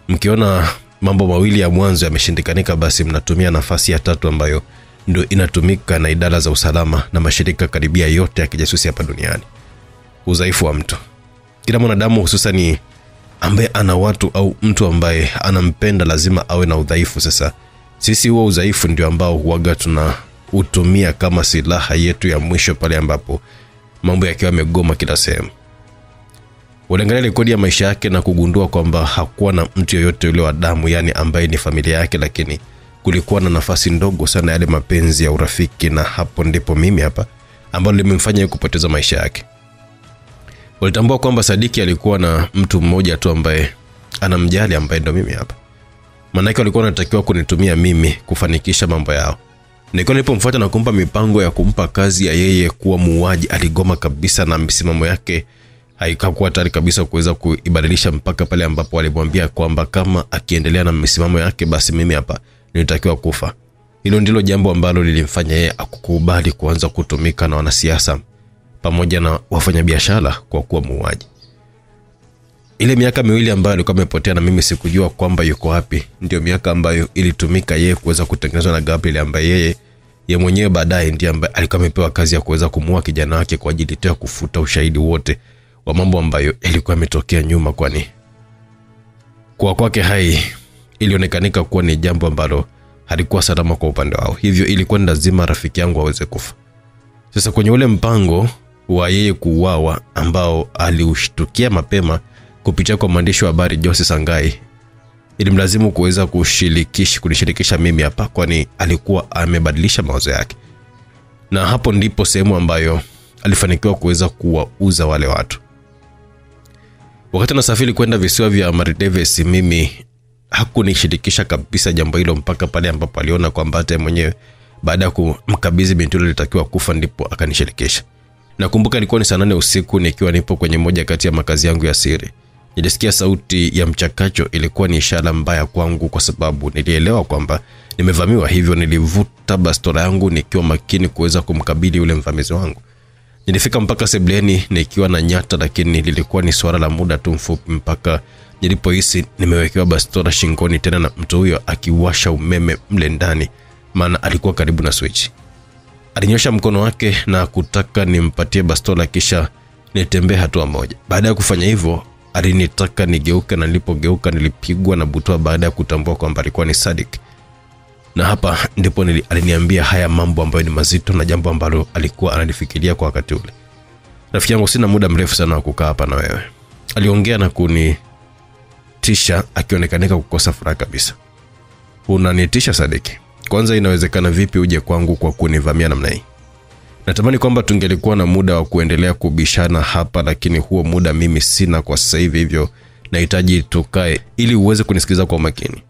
Speaker 1: mkiona mambo mawili ya mwanzo yameshindikanika, basi mnatumia nafasi ya tatu ambayo ndio inatumika na idara za usalama na mashirika karibia yote ya kijasusi hapa duniani. Udhaifu wa mtu. Kila mwanadamu, hususan ambaye ana watu au mtu ambaye anampenda, lazima awe na udhaifu. Sasa sisi huo udhaifu ndio ambao huaga tunautumia kama silaha yetu ya mwisho pale ambapo mambo yakiwa yamegoma kila sehemu. Waliangalia rekodi ya maisha yake na kugundua kwamba hakuwa na mtu yoyote yule wa damu, yani ambaye ni familia yake, lakini kulikuwa na nafasi ndogo sana yale mapenzi ya urafiki, na hapo ndipo mimi hapa ambalo limemfanya kupoteza maisha yake. Walitambua kwamba Sadiki alikuwa na mtu mmoja tu ambaye anamjali, ambaye ndo mimi hapa. Maana yake walikuwa wanatakiwa kunitumia mimi kufanikisha mambo yao. Niko nilipomfuata na kumpa mipango ya kumpa kazi ya yeye kuwa muuaji, aligoma kabisa, na msimamo yake haikuwa tayari kabisa kuweza kuibadilisha, mpaka pale ambapo walimwambia kwamba kama akiendelea na msimamo yake, basi mimi hapa nilitakiwa kufa. Hilo ndilo jambo ambalo lilimfanya yeye akukubali kuanza kutumika na wanasiasa pamoja na wafanyabiashara kwa kuwa muuaji. Ile miaka miwili ambayo alikuwa amepotea na mimi sikujua kwamba yuko wapi, ndio miaka ambayo ilitumika yeye kuweza kutengenezwa na Gabriel, ambaye yeye mwenyewe baadaye ndiye ambaye alikuwa amepewa kazi ya kuweza kumuua kijana wake kwa ajili ya kufuta ushahidi wote wa mambo ambayo ilikuwa imetokea nyuma, kwani kwa kwake hai ilionekanika kuwa ni jambo ambalo halikuwa salama kwa upande wao. Hivyo ilikuwa lazima rafiki yangu aweze kufa. Sasa kwenye ule mpango wa yeye kuuawa ambao aliushtukia mapema kupitia kwa mwandishi wa habari Jose Sangai, ilimlazimu kuweza kunishirikisha mimi hapa, kwani alikuwa amebadilisha mawazo yake. Na hapo ndipo sehemu ambayo alifanikiwa kuweza kuwauza wale watu. Wakati nasafiri kwenda visiwa vya Maldives, mimi hakunishirikisha kabisa jambo hilo, mpaka pale ambapo aliona kwamba hata mwenyewe baada ya kumkabidhi binti yule alitakiwa kufa, ndipo akanishirikisha. Nakumbuka ilikuwa ni saa 8 usiku nikiwa nipo kwenye moja kati ya makazi yangu ya siri. Nilisikia sauti ya mchakacho. Ilikuwa ni ishara mbaya kwangu, kwa sababu nilielewa kwamba nimevamiwa. Hivyo nilivuta bastola yangu nikiwa makini kuweza kumkabili yule mvamizi wangu. Nilifika mpaka sebleni nikiwa na nyata, lakini lilikuwa ni swala la muda tu mfupi mpaka nilipohisi nimewekewa bastola shingoni, tena na mtu huyo akiwasha umeme mle ndani, maana alikuwa karibu na switch. Alinyosha mkono wake na kutaka nimpatie bastola, kisha nitembee hatua moja. Baada ya kufanya hivyo, alinitaka nigeuke, na nilipogeuka nilipigwa na butwa baada ya kutambua kwamba alikuwa ni Sadik. Na hapa ndipo aliniambia haya mambo ambayo ni mazito na jambo ambalo alikuwa analifikiria kwa wakati ule. Rafiki yangu, sina muda mrefu sana wa kukaa hapa na wewe. Aliongea na kunitisha akionekanika kukosa furaha kabisa. Unanitisha Sadik? Kwanza inawezekana vipi uje kwangu kwa kunivamia namna hii? Natamani kwamba tungelikuwa na muda wa kuendelea kubishana hapa, lakini huo muda mimi sina kwa sasa hivi, hivyo nahitaji tukae ili uweze kunisikiliza kwa makini.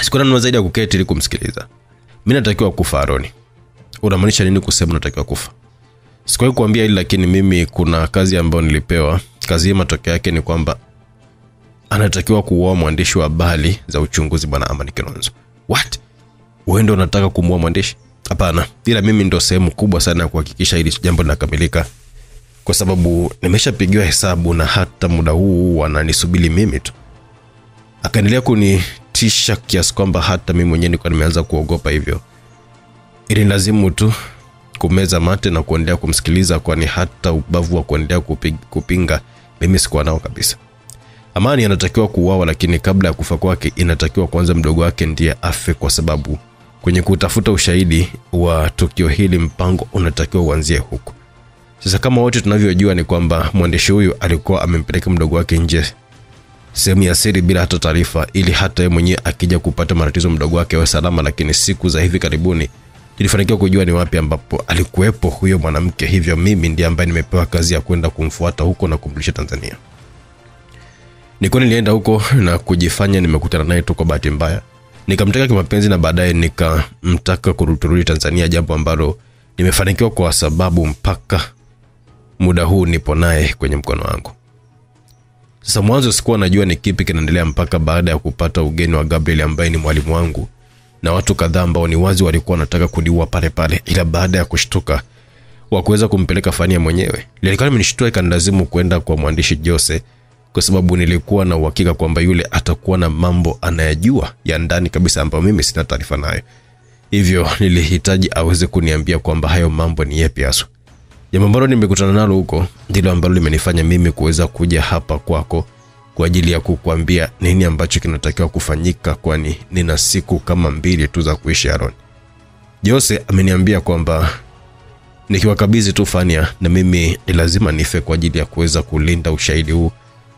Speaker 1: Sikuwa na zaidi ya kuketi ili kumsikiliza. Mimi natakiwa kufa, Aroni. Unamaanisha nini kusema natakiwa kufa? Sikuwahi kuambia hili, lakini mimi kuna kazi ambayo nilipewa. Kazi hii matokeo yake ni kwamba anatakiwa kuua mwandishi wa habari za uchunguzi, bwana Amani Kilonzo. What? Wewe ndio unataka kumuua mwandishi? Hapana, ila mimi ndio sehemu kubwa sana ya kuhakikisha hili jambo linakamilika, kwa sababu nimeshapigiwa hesabu na hata muda huu wananisubiri mimi tu. Akaendelea kunitisha kiasi kwamba hata mimi mwenyewe nilikuwa nimeanza kuogopa. Hivyo Ili lazimu tu kumeza mate na kuendelea kumsikiliza, kwani hata ubavu wa kuendelea kupinga mimi sikuwa nao kabisa. Amani anatakiwa kuuawa, lakini kabla ya kufa kwake inatakiwa kwanza mdogo wake ndiye afe, kwa sababu kwenye kutafuta ushahidi wa tukio hili mpango unatakiwa uanzie huko. Sasa kama wote tunavyojua ni kwamba mwandishi huyu alikuwa amempeleka mdogo wake nje sehemu ya siri bila hata taarifa, ili hata yeye mwenyewe akija kupata matatizo mdogo wake awe salama. Lakini siku za hivi karibuni nilifanikiwa kujua ni wapi ambapo alikuwepo huyo mwanamke, hivyo mimi ndiye ambaye nimepewa kazi ya kwenda kumfuata huko na kumrudisha Tanzania. Nilienda huko na kujifanya nimekutana naye tu kwa bahati mbaya. Nikamtaka kimapenzi na baadaye nikamtaka kurudi Tanzania, jambo ambalo nimefanikiwa kwa sababu mpaka muda huu nipo naye kwenye mkono wangu. Sasa mwanzo sikuwa najua ni kipi kinaendelea mpaka baada ya kupata ugeni wa Gabriel ambaye ni mwalimu wangu na watu kadhaa ambao ni wazi walikuwa wanataka kuniua pale pale, ila baada ya kushtuka wakuweza kumpeleka Fania mwenyewe. Nilikuwa nimenishtua ikanilazimu kwenda kwa mwandishi Jose, kwa sababu nilikuwa na uhakika kwamba yule atakuwa na mambo anayajua ya ndani kabisa ambayo mimi sina taarifa nayo. Hivyo nilihitaji aweze kuniambia kwamba hayo mambo ni yapi hasa. Jambo ambalo nimekutana nalo huko ndilo ambalo limenifanya mimi kuweza kuja hapa kwako kwa ajili ya kukuambia nini ambacho kinatakiwa kufanyika, kwani nina siku kama 2 tu za kuishi Aaron. Jose ameniambia kwamba nikiwakabidhi tu Fania na mimi ni lazima nife kwa ajili ya kuweza kulinda ushahidi huu,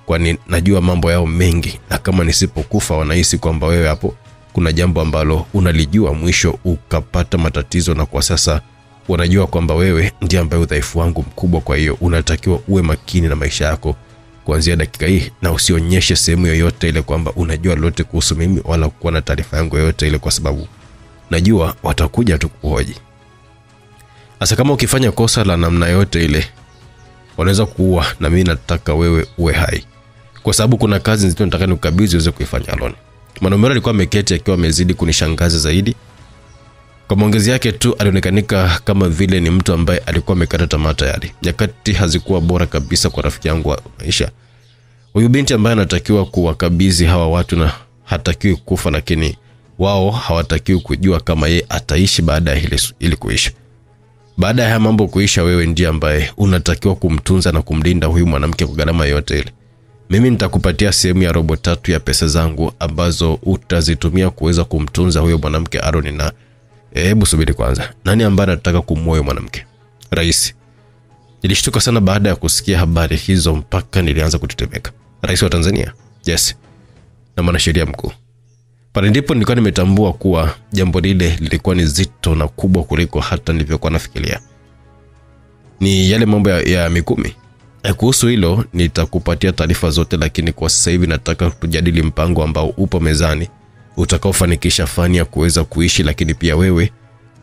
Speaker 1: kwani najua mambo yao mengi, na kama nisipokufa wanahisi kwamba wewe hapo kuna jambo ambalo unalijua mwisho ukapata matatizo, na kwa sasa wanajua kwamba wewe ndiye ambaye udhaifu wangu mkubwa. Kwa hiyo unatakiwa uwe makini na maisha yako kuanzia dakika hii, na usionyeshe sehemu yoyote ile kwamba unajua lolote kuhusu mimi wala kuwa na taarifa yangu yoyote ile, kwa sababu najua watakuja tu kuhoji. Sasa kama ukifanya kosa la namna yote ile wanaweza kuua, na mimi nataka wewe uwe hai, kwa sababu kuna kazi nzito nataka nikukabidhi uweze kuifanya alone. Mwanaume alikuwa ameketi akiwa amezidi kunishangaza zaidi. Kwa maongezi yake tu alionekanika kama vile ni mtu ambaye alikuwa amekata tamaa tayari. Nyakati hazikuwa bora kabisa kwa rafiki yangu wa maisha. Huyu binti ambaye anatakiwa kuwakabidhi hawa watu na hatakiwi kufa, lakini wao hawatakiwi kujua kama yeye ataishi baada ya ili kuishi. Baada ya mambo kuisha, wewe ndiye ambaye unatakiwa kumtunza na kumlinda huyu mwanamke kwa gharama yote ile. Mimi nitakupatia sehemu ya 3/4 ya pesa zangu ambazo utazitumia kuweza kumtunza huyo mwanamke Aaron. Na hebu subiri kwanza, nani ambaye anataka kumuoa mwanamke? Rais. Nilishtuka sana baada ya kusikia habari hizo mpaka nilianza kutetemeka. Rais wa Tanzania? Yes. Na mwanasheria mkuu. Pale ndipo nilikuwa nimetambua kuwa jambo lile lilikuwa ni zito na kubwa kuliko hata nilivyokuwa nafikiria. Ni yale mambo ya Mikumi. Kuhusu hilo nitakupatia taarifa zote, lakini kwa sasa hivi nataka tujadili mpango ambao upo mezani utakaofanikisha Fania kuweza kuishi, lakini pia wewe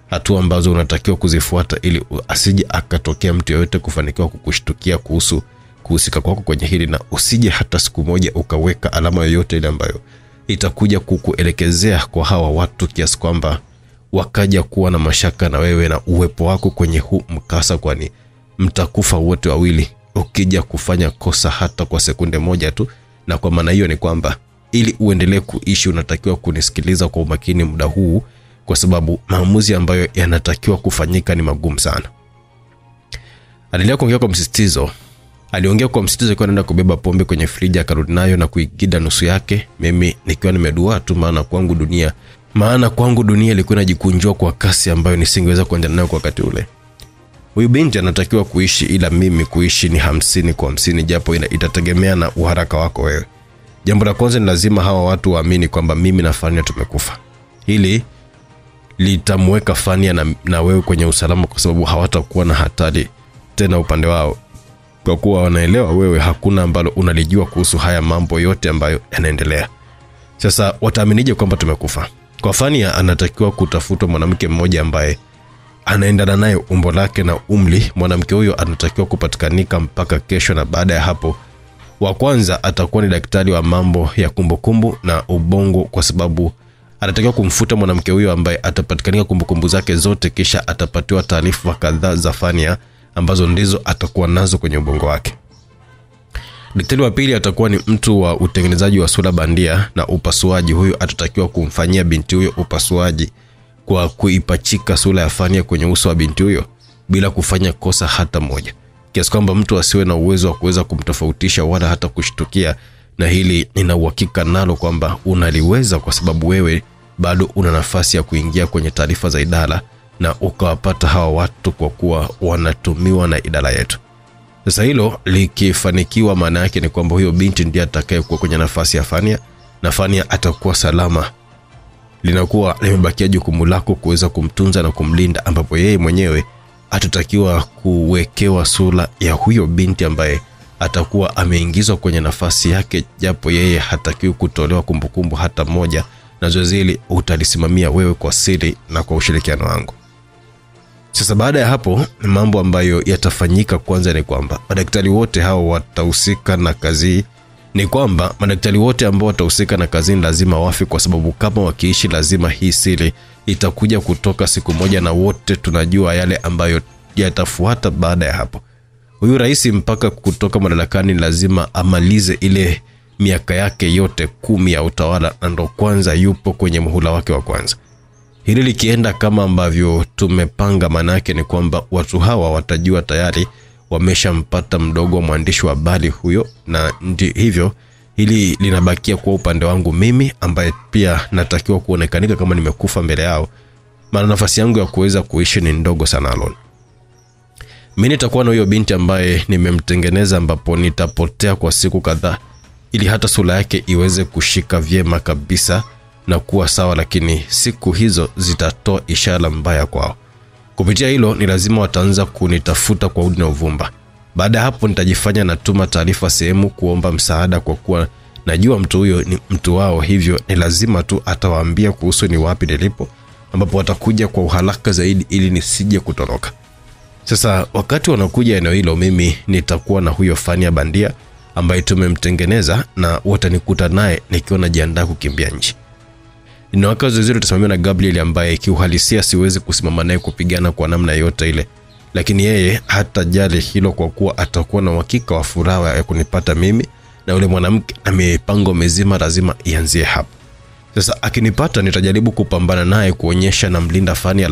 Speaker 1: hatua ambazo unatakiwa kuzifuata ili asije akatokea mtu yeyote kufanikiwa kukushtukia kuhusu kuhusika kwako kwenye hili, na usije hata siku moja ukaweka alama yoyote ile ambayo itakuja kukuelekezea kwa hawa watu kiasi kwamba wakaja kuwa na mashaka na wewe na uwepo wako kwenye huu mkasa, kwani mtakufa wote wawili ukija kufanya kosa hata kwa sekunde moja tu. Na kwa maana hiyo ni kwamba ili uendelee kuishi unatakiwa kunisikiliza kwa umakini muda huu, kwa sababu maamuzi ambayo yanatakiwa kufanyika ni magumu sana. Aliendelea kuongea kwa msisitizo. Aliongea kwa msisitizo kwa anaenda kubeba pombe kwenye friji akarudi nayo na kuigida nusu yake, mimi nikiwa nimedua tu, maana kwangu dunia ilikuwa inajikunjua kwa kasi ambayo nisingeweza kuendelea nayo kwa wakati ule. Huyu binti anatakiwa kuishi, ila mimi kuishi ni 50 kwa 50, japo itategemea na uharaka wako wewe. Jambo la kwanza ni lazima hawa watu waamini kwamba mimi na Fania tumekufa. Hili litamweka Fania na wewe kwenye usalama, kwa sababu hawatakuwa na hatari tena upande wao, kwa kuwa wanaelewa wewe hakuna ambalo unalijua kuhusu haya mambo yote ambayo yanaendelea. Sasa wataaminije kwamba tumekufa? Kwa Fania anatakiwa kutafutwa mwanamke mmoja ambaye anaendana naye umbo lake na umri. Mwanamke huyo anatakiwa kupatikanika mpaka kesho, na baada ya hapo wa kwanza atakuwa ni daktari wa mambo ya kumbukumbu na ubongo, kwa sababu anatakiwa kumfuta mwanamke huyo ambaye atapatikanika kumbukumbu zake zote, kisha atapatiwa taarifa kadhaa za Fania ambazo ndizo atakuwa nazo kwenye ubongo wake. Daktari wa pili atakuwa ni mtu wa utengenezaji wa sura bandia na upasuaji. Huyo atatakiwa kumfanyia binti huyo upasuaji kwa kuipachika sura ya Fania kwenye uso wa binti huyo bila kufanya kosa hata moja, kiasi kwamba mtu asiwe na uwezo wa kuweza kumtofautisha wala hata kushtukia. Na hili nina uhakika nalo kwamba unaliweza, kwa sababu wewe bado una nafasi ya kuingia kwenye taarifa za idara na ukawapata hawa watu, kwa kuwa wanatumiwa na idara yetu. Sasa hilo likifanikiwa, maana yake ni kwamba huyo binti ndiye atakayekuwa kwenye nafasi ya Fania na Fania atakuwa salama. Linakuwa limebakia jukumu lako kuweza kumtunza na kumlinda, ambapo yeye mwenyewe atatakiwa kuwekewa sura ya huyo binti ambaye atakuwa ameingizwa kwenye nafasi yake, japo yeye hatakiwi kutolewa kumbukumbu hata moja, na zoezi hili utalisimamia wewe kwa siri na kwa ushirikiano wangu. Sasa baada ya hapo, mambo ambayo yatafanyika kwanza ni kwamba madaktari wote hao watahusika na kazi. Ni kwamba madaktari wote ambao watahusika na kazi lazima wafi, kwa sababu kama wakiishi lazima hii siri itakuja kutoka siku moja, na wote tunajua yale ambayo yatafuata baada ya hapo. Huyu rais mpaka kutoka madarakani lazima amalize ile miaka yake yote 10 ya utawala, na ndo kwanza yupo kwenye muhula wake wa kwanza. Hili likienda kama ambavyo tumepanga, maana yake ni kwamba watu hawa watajua tayari wameshampata mdogo wa mwandishi wa habari huyo, na hivyo hili linabakia kwa upande wangu mimi, ambaye pia natakiwa kuonekanika kama nimekufa mbele yao, maana nafasi yangu ya kuweza kuishi ni ndogo sana alone. Mimi nitakuwa na huyo binti ambaye nimemtengeneza, ambapo nitapotea kwa siku kadhaa ili hata sura yake iweze kushika vyema kabisa na kuwa sawa, lakini siku hizo zitatoa ishara mbaya kwao. Kupitia hilo ni lazima wataanza kunitafuta kwa udi na uvumba. Baada ya hapo nitajifanya natuma taarifa sehemu kuomba msaada, kwa kuwa najua mtu huyo ni mtu wao, hivyo ni lazima tu atawaambia kuhusu ni wapi nilipo, ambapo watakuja kwa uharaka zaidi ili nisije kutoroka. Sasa wakati wanakuja eneo hilo, mimi nitakuwa na huyo Fania bandia ambaye tumemtengeneza, na watanikuta naye nikiwa najiandaa kukimbia nje. Ninaweka zoezi tutasimamiwa na Gabriel, ambaye kiuhalisia siwezi kusimama naye kupigana kwa namna yote ile, lakini yeye hatajali hilo, kwa kuwa atakuwa na uhakika wa furaha ya kunipata mimi na yule mwanamke, na mipango mizima lazima ianzie hapo. Sasa akinipata nitajaribu kupambana naye kuonyesha na mlinda Fania,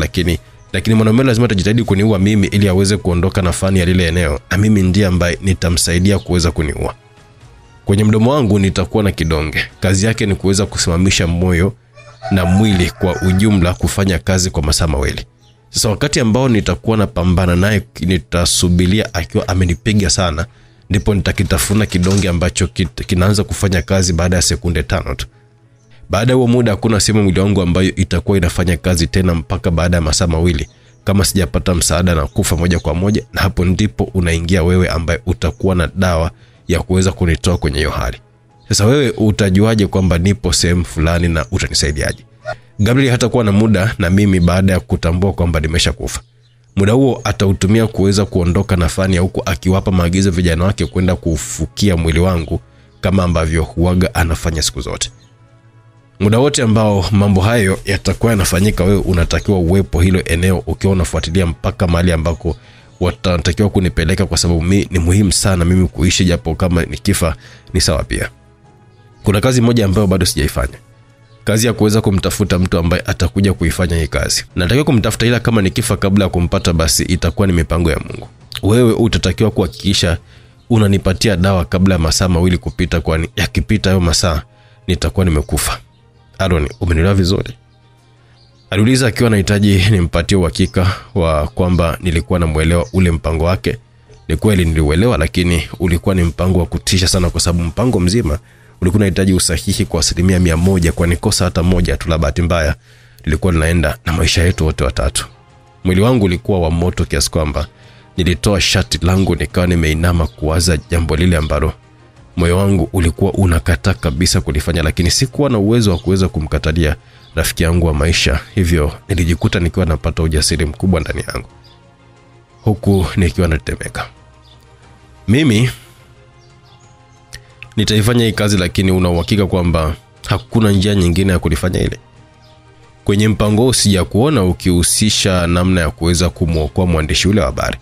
Speaker 1: lakini mwanamume lazima atajitahidi kuniua mimi ili aweze kuondoka na Fania lile eneo, na mimi ndiye ambaye nitamsaidia kuweza kuniua. Kwenye mdomo wangu nitakuwa na kidonge. Kazi yake ni kuweza kusimamisha moyo na mwili kwa ujumla kufanya kazi kwa masaa mawili. Sasa wakati ambao nitakuwa napambana naye, nitasubiria akiwa amenipiga sana, ndipo nitakitafuna kidonge ambacho kinaanza kufanya kazi baada ya sekunde 5 tu. Baada ya huo muda hakuna sehemu mwili wangu ambayo itakuwa inafanya kazi tena mpaka baada ya masaa mawili, kama sijapata msaada na kufa moja kwa moja, na hapo ndipo unaingia wewe ambaye utakuwa na dawa ya kuweza kunitoa kwenye hiyo hali. Sasa wewe utajuaje kwamba nipo sehemu fulani na utanisaidiaje? Gabriel hatakuwa na muda na mimi baada ya kutambua kwamba nimeshakufa. Muda huo atautumia kuweza kuondoka na Fania, huko akiwapa maagizo vijana wake kwenda kufukia mwili wangu kama ambavyo huaga anafanya siku zote. Muda wote ambao mambo hayo yatakuwa yanafanyika, wewe unatakiwa uwepo hilo eneo ukiwa unafuatilia mpaka mahali ambako watatakiwa kunipeleka, kwa sababu ni muhimu sana mimi kuishi, japo kama nikifa ni sawa pia. Kuna kazi moja ambayo bado sijaifanya. Kazi ya kuweza kumtafuta mtu ambaye atakuja kuifanya hii kazi. Natakiwa kumtafuta, ila kama nikifa kabla ya kumpata basi itakuwa ni mipango ya Mungu. Wewe utatakiwa kuhakikisha unanipatia dawa kabla ya masaa mawili kupita, kwani yakipita hayo masaa nitakuwa nimekufa. Aaron, umenielewa vizuri? Aliuliza akiwa anahitaji nimpatie uhakika wa kwamba nilikuwa namuelewa ule mpango wake. Ni kweli niliuelewa, lakini ulikuwa ni mpango wa kutisha sana, kwa sababu mpango mzima ulikuwa unahitaji usahihi kwa 100%, kwa nikosa hata moja tu la bahati mbaya lilikuwa linaenda na maisha yetu wote watatu. Mwili wangu ulikuwa wa moto kiasi kwamba nilitoa shati langu nikawa nimeinama kuwaza jambo lile ambalo moyo wangu ulikuwa unakataa kabisa kulifanya, lakini sikuwa na uwezo wa kuweza kumkatalia rafiki yangu wa maisha. Hivyo nilijikuta nikiwa napata ujasiri mkubwa ndani yangu, huku nikiwa natetemeka. Mimi nitaifanya hii kazi, lakini una uhakika kwamba hakuna njia nyingine ya kulifanya ile? Kwenye mpango huu sijakuona ukihusisha namna ya kuweza kumuokoa mwandishi ule wa habari.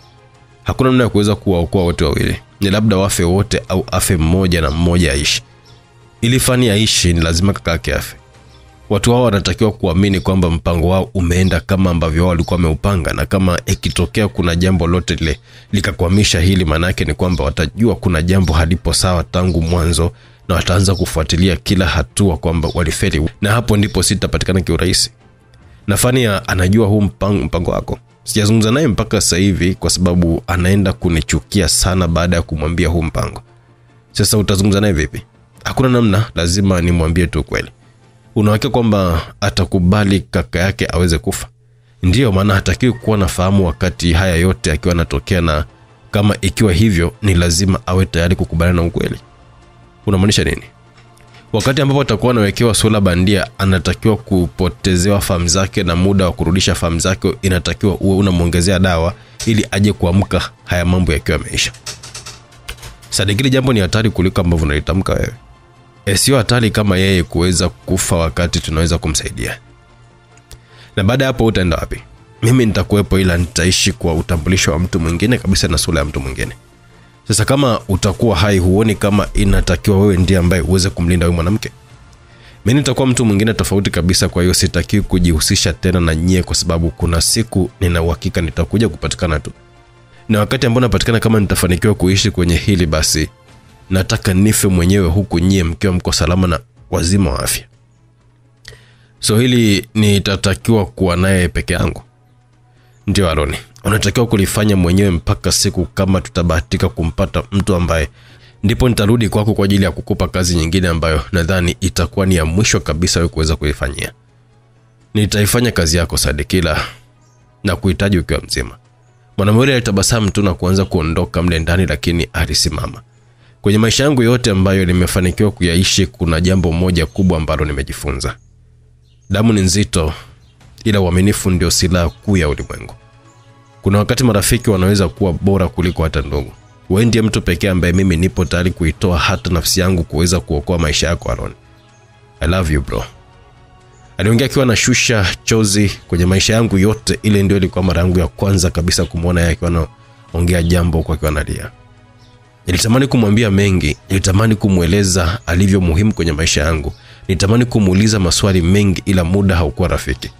Speaker 1: Hakuna namna ya kuweza kuwaokoa wote wawili. Ni labda wafe wote au afe mmoja na mmoja aishi. Ili Fania aishi ni lazima kaka yake afe. Watu hao wanatakiwa kuamini kwamba mpango wao umeenda kama ambavyo wao walikuwa wameupanga, na kama ikitokea kuna jambo lote lile likakwamisha hili, maana yake ni kwamba watajua kuna jambo halipo sawa tangu mwanzo na wataanza kufuatilia kila hatua kwamba walifeli, na hapo ndipo sitapatikana kiurahisi. Na Fania anajua huu mpango wako. Sijazungumza naye mpaka sasa hivi kwa sababu anaenda kunichukia sana baada ya kumwambia huu mpango. Sasa utazungumza naye vipi? Hakuna namna, lazima nimwambie tu kweli. Unawake kwamba atakubali kaka yake aweze kufa? Ndiyo, maana hatakiwi kuwa nafahamu wakati haya yote akiwa yanatokea, na kama ikiwa hivyo ni lazima awe tayari kukubaliana na ukweli. Unamaanisha nini? Wakati ambapo atakuwa anawekewa sura bandia, anatakiwa kupotezewa fahamu zake, na muda wa kurudisha fahamu zake inatakiwa uwe unamuongezea dawa ili aje kuamka haya mambo yakiwa yameisha. Sadikili jambo ni hatari kuliko ambavyo unalitamka wewe. Sio hatari kama yeye kuweza kufa wakati tunaweza kumsaidia. Na baada ya hapo utaenda wapi? Mimi nitakuwepo, ila nitaishi kwa utambulisho wa mtu mwingine kabisa na sura ya mtu mwingine. Sasa kama utakuwa hai, huoni kama inatakiwa wewe ndiye ambaye uweze kumlinda huyu mwanamke? Mimi nitakuwa mtu mwingine tofauti kabisa, kwa hiyo sitaki kujihusisha tena na nyie, kwa sababu kuna siku nina uhakika nitakuja kupatikana tu. Na wakati ambao napatikana, kama nitafanikiwa kuishi kwenye hili, basi nataka nife mwenyewe huku nyie mkiwa mko salama na wazima wa afya. So hili nitatakiwa kuwa naye peke yangu. Ndio Aroni, unatakiwa kulifanya mwenyewe mpaka siku kama tutabahatika kumpata mtu ambaye, ndipo nitarudi kwako kwa ajili ya kukupa kazi nyingine ambayo nadhani itakuwa ni ya mwisho kabisa wewe kuweza kuifanyia. Nitaifanya kazi yako Sadikila, na kuhitaji ukiwa mzima. Mwanamume alitabasamu tu na kuanza kuondoka mle ndani, lakini alisimama. Kwenye maisha yangu yote ambayo nimefanikiwa kuyaishi, kuna jambo moja kubwa ambalo nimejifunza. Damu ni nzito, ila uaminifu ndio silaha kuu ya ulimwengu. Kuna wakati marafiki wanaweza kuwa bora kuliko hata ndugu. Wewe ndiye mtu pekee ambaye mimi nipo tayari kuitoa hata nafsi yangu kuweza kuokoa maisha yako Aaron. I love you bro. Aliongea akiwa na shusha chozi. Kwenye maisha yangu yote, ile ndio ilikuwa mara yangu ya kwanza kabisa kumuona yeye akiwa anaongea jambo kwa akiwa analia. Nilitamani kumwambia mengi, nilitamani kumueleza alivyo muhimu kwenye maisha yangu. Nilitamani kumuuliza maswali mengi, ila muda haukuwa rafiki.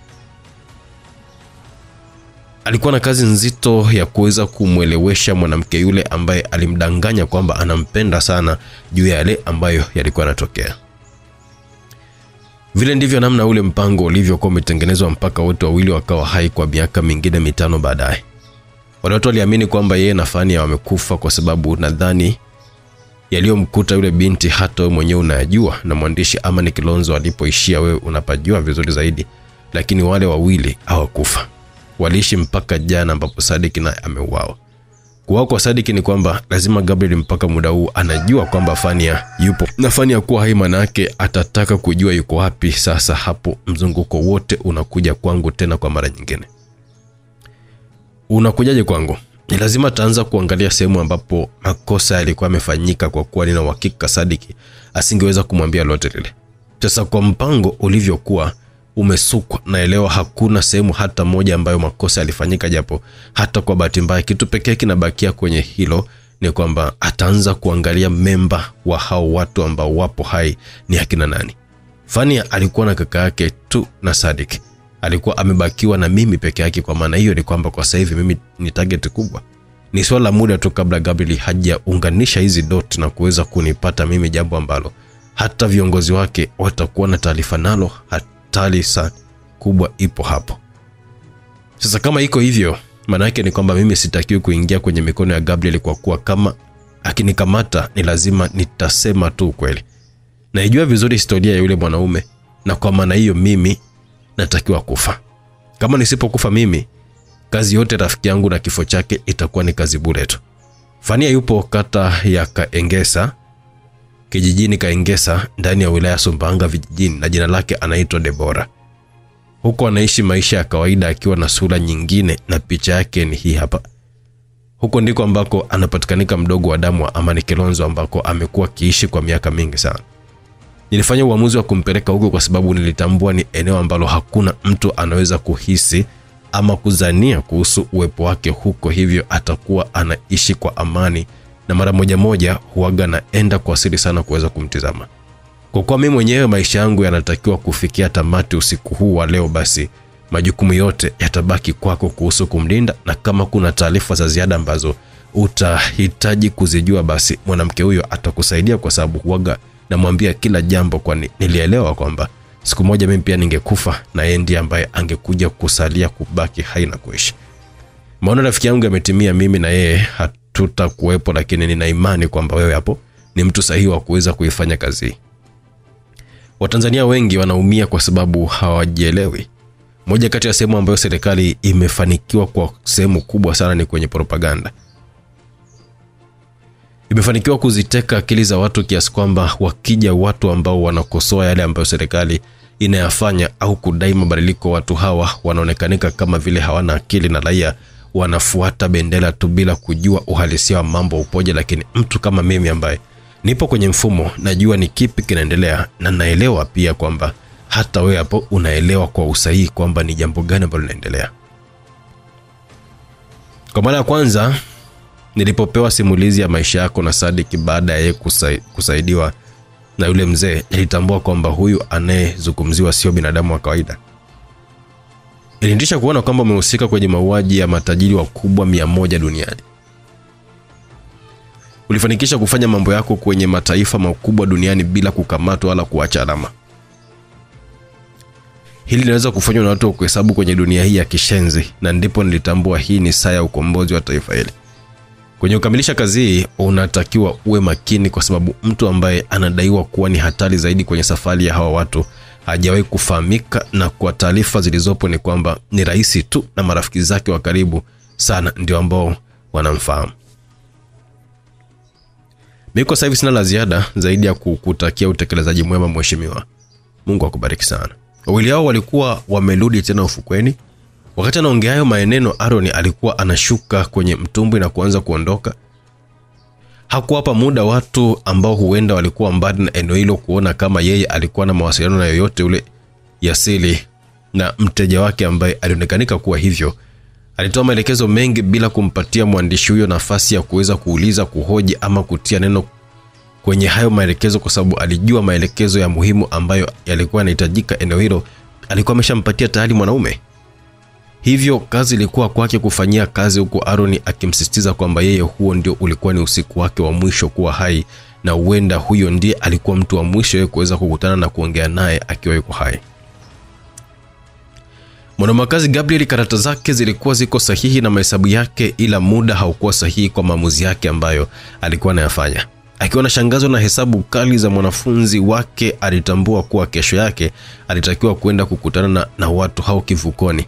Speaker 1: Alikuwa na kazi nzito ya kuweza kumuelewesha mwanamke yule ambaye alimdanganya kwamba anampenda sana juu ya yale ambayo yalikuwa yanatokea. Vile ndivyo namna ule mpango ulivyokuwa umetengenezwa mpaka wote wawili wakawa hai kwa miaka mingine 5 baadaye. Wale watu waliamini kwamba yeye na Fania wamekufa kwa sababu nadhani yaliyomkuta yule binti hata wewe mwenyewe unayajua, na mwandishi Amani Kilonzo alipoishia wewe unapajua vizuri zaidi, lakini wale wawili hawakufa. Waliishi mpaka jana ambapo Sadiki naye ameuawa. Kuwa kwa Sadiki ni kwamba lazima Gabriel mpaka muda huu anajua kwamba Fania yupo, na Fania kuwa hai maana yake atataka kujua yuko wapi. Sasa hapo mzunguko wote unakuja kwangu tena kwa mara nyingine. Unakujaje kwangu? Ni lazima taanza kuangalia sehemu ambapo makosa yalikuwa yamefanyika, kwa kuwa nina uhakika Sadiki asingeweza kumwambia lote lile. Sasa kwa mpango ulivyokuwa umesukwa, naelewa hakuna sehemu hata moja ambayo makosa yalifanyika, japo hata kwa bahati mbaya kitu pekee kinabakia kwenye hilo ni kwamba ataanza kuangalia memba wa hao watu ambao wapo hai ni akina nani. Fania alikuwa na kaka yake tu na Sadiki alikuwa amebakiwa na mimi peke yake. Kwa maana hiyo ni kwamba kwa sasa hivi mimi ni target kubwa. Ni swala la muda tu kabla Gabriel hajaunganisha hizi dot na kuweza kunipata mimi, jambo ambalo hata viongozi wake watakuwa na taarifa nalo. Hatari sana kubwa ipo hapo. Sasa kama iko hivyo, maana yake ni kwamba mimi sitakiwi kuingia kwenye mikono ya Gabriel, kwa kuwa kama akinikamata ni lazima nitasema tu kweli. Naijua vizuri historia ya yule mwanaume, na kwa maana hiyo mimi natakiwa kufa. Kama nisipokufa mimi, kazi yote rafiki yangu na kifo chake itakuwa ni kazi bure tu. Fania yupo kata ya Kaengesa, kijijini Kaengesa, ndani ya wilaya Sumbawanga vijijini, na jina lake anaitwa Debora. Huko anaishi maisha ya kawaida akiwa na sura nyingine, na picha yake ni hii hapa. Huko ndiko ambako anapatikanika mdogo wa damu wa Amani Kilonzo, ambako amekuwa kiishi kwa miaka mingi sana. Nilifanya uamuzi wa kumpeleka huko kwa sababu nilitambua ni eneo ambalo hakuna mtu anaweza kuhisi ama kuzania kuhusu uwepo wake huko, hivyo atakuwa anaishi kwa amani, na mara moja huaga naenda kwa siri sana kuweza kumtizama. Kwa kuwa mimi mwenyewe maisha yangu yanatakiwa kufikia tamati usiku huu wa leo, basi majukumu yote yatabaki kwako kuhusu kumlinda, na kama kuna taarifa za ziada ambazo utahitaji kuzijua, basi mwanamke huyo atakusaidia, kwa sababu huaga namwambia kila jambo, kwani nilielewa kwamba siku moja mimi pia ningekufa na yeye ndiye ambaye angekuja kusalia kubaki hai na kuishi. Maana rafiki yangu yametimia, mimi na yeye hatutakuwepo, lakini nina imani kwamba wewe hapo ni mtu sahihi wa kuweza kuifanya kazi. Watanzania wengi wanaumia kwa sababu hawajielewi. Moja kati ya sehemu ambayo serikali imefanikiwa kwa sehemu kubwa sana ni kwenye propaganda. Imefanikiwa kuziteka akili za watu kiasi kwamba wakija watu ambao wanakosoa yale ambayo serikali inayafanya au kudai mabadiliko, watu hawa wanaonekanika kama vile hawana akili na raia wanafuata bendera tu bila kujua uhalisia wa mambo upoje. Lakini mtu kama mimi ambaye nipo kwenye mfumo, najua ni kipi kinaendelea, na naelewa pia kwamba hata wewe hapo unaelewa kwa usahihi kwamba ni jambo gani ambalo linaendelea. Kwa mara ya kwanza nilipopewa simulizi ya maisha yako na Sadik baada ya kusaidiwa na yule mzee, nilitambua kwamba huyu anayezungumziwa sio binadamu wa kawaida. Ilinitisha kuona kwamba umehusika kwenye mauaji ya matajiri wakubwa 100 duniani. Ulifanikisha kufanya mambo yako kwenye mataifa makubwa duniani bila kukamatwa wala kuacha alama. Hili linaweza kufanywa na watu kuhesabu kwenye dunia hii ya kishenzi, na ndipo nilitambua hii ni saa ya ukombozi wa taifa hili. Kwenye kukamilisha kazi hii unatakiwa uwe makini, kwa sababu mtu ambaye anadaiwa kuwa ni hatari zaidi kwenye safari ya hawa watu hajawahi kufahamika, na kwa taarifa zilizopo ni kwamba ni rais tu na marafiki zake wa karibu sana ndio ambao wanamfahamu. Mimi kwa sasa hivi sina la ziada zaidi ya kukutakia utekelezaji mwema mheshimiwa. Mungu akubariki sana. Wawili hao walikuwa wamerudi tena ufukweni. Wakati anaongea hayo maneno, Aaron alikuwa anashuka kwenye mtumbwi na kuanza kuondoka. Hakuwapa muda watu ambao huenda walikuwa mbali na eneo hilo kuona kama yeye alikuwa na mawasiliano na yoyote ule ya siri na mteja wake ambaye alionekanika kuwa hivyo. Alitoa maelekezo mengi bila kumpatia mwandishi huyo nafasi ya kuweza kuuliza, kuhoji ama kutia neno kwenye hayo maelekezo, kwa sababu alijua maelekezo ya muhimu ambayo yalikuwa yanahitajika eneo hilo alikuwa ameshampatia tayari mwanaume. Hivyo kazi ilikuwa kwake kufanyia kazi, huko Aaron akimsisitiza kwamba yeye huo ndio ulikuwa ni usiku wake wa mwisho kuwa hai, na huenda huyo ndiye alikuwa mtu wa mwisho yeye kuweza kukutana na kuongea naye akiwa yuko hai. Mwanamakazi Gabriel, karata zake zilikuwa ziko sahihi na mahesabu yake, ila muda haukuwa sahihi kwa maamuzi yake ambayo alikuwa anayafanya. Akiwa na shangazo na hesabu kali za mwanafunzi wake, alitambua kuwa kesho yake alitakiwa kwenda kukutana na watu hao kivukoni.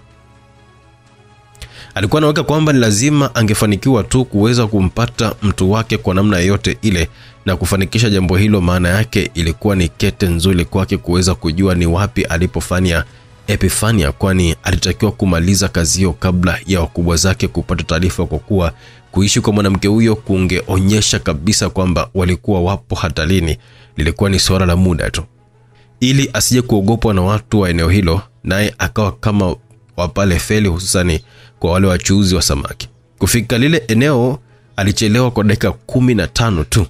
Speaker 1: Alikuwa anaweka kwamba ni lazima angefanikiwa tu kuweza kumpata mtu wake kwa namna yote ile na kufanikisha jambo hilo. Maana yake ilikuwa ni kete nzuri kwake kuweza kujua ni wapi alipofanya Epifania, kwani alitakiwa kumaliza kazi hiyo kabla ya wakubwa zake kupata taarifa, kwa kuwa kuishi kwa mwanamke huyo kungeonyesha kabisa kwamba walikuwa wapo hatarini. Lilikuwa ni swala la muda tu, ili asije kuogopwa na watu wa eneo hilo, naye akawa kama wapale feli, hususani kwa wale wachuuzi wa samaki. Kufika lile eneo alichelewa kwa dakika 15 tu.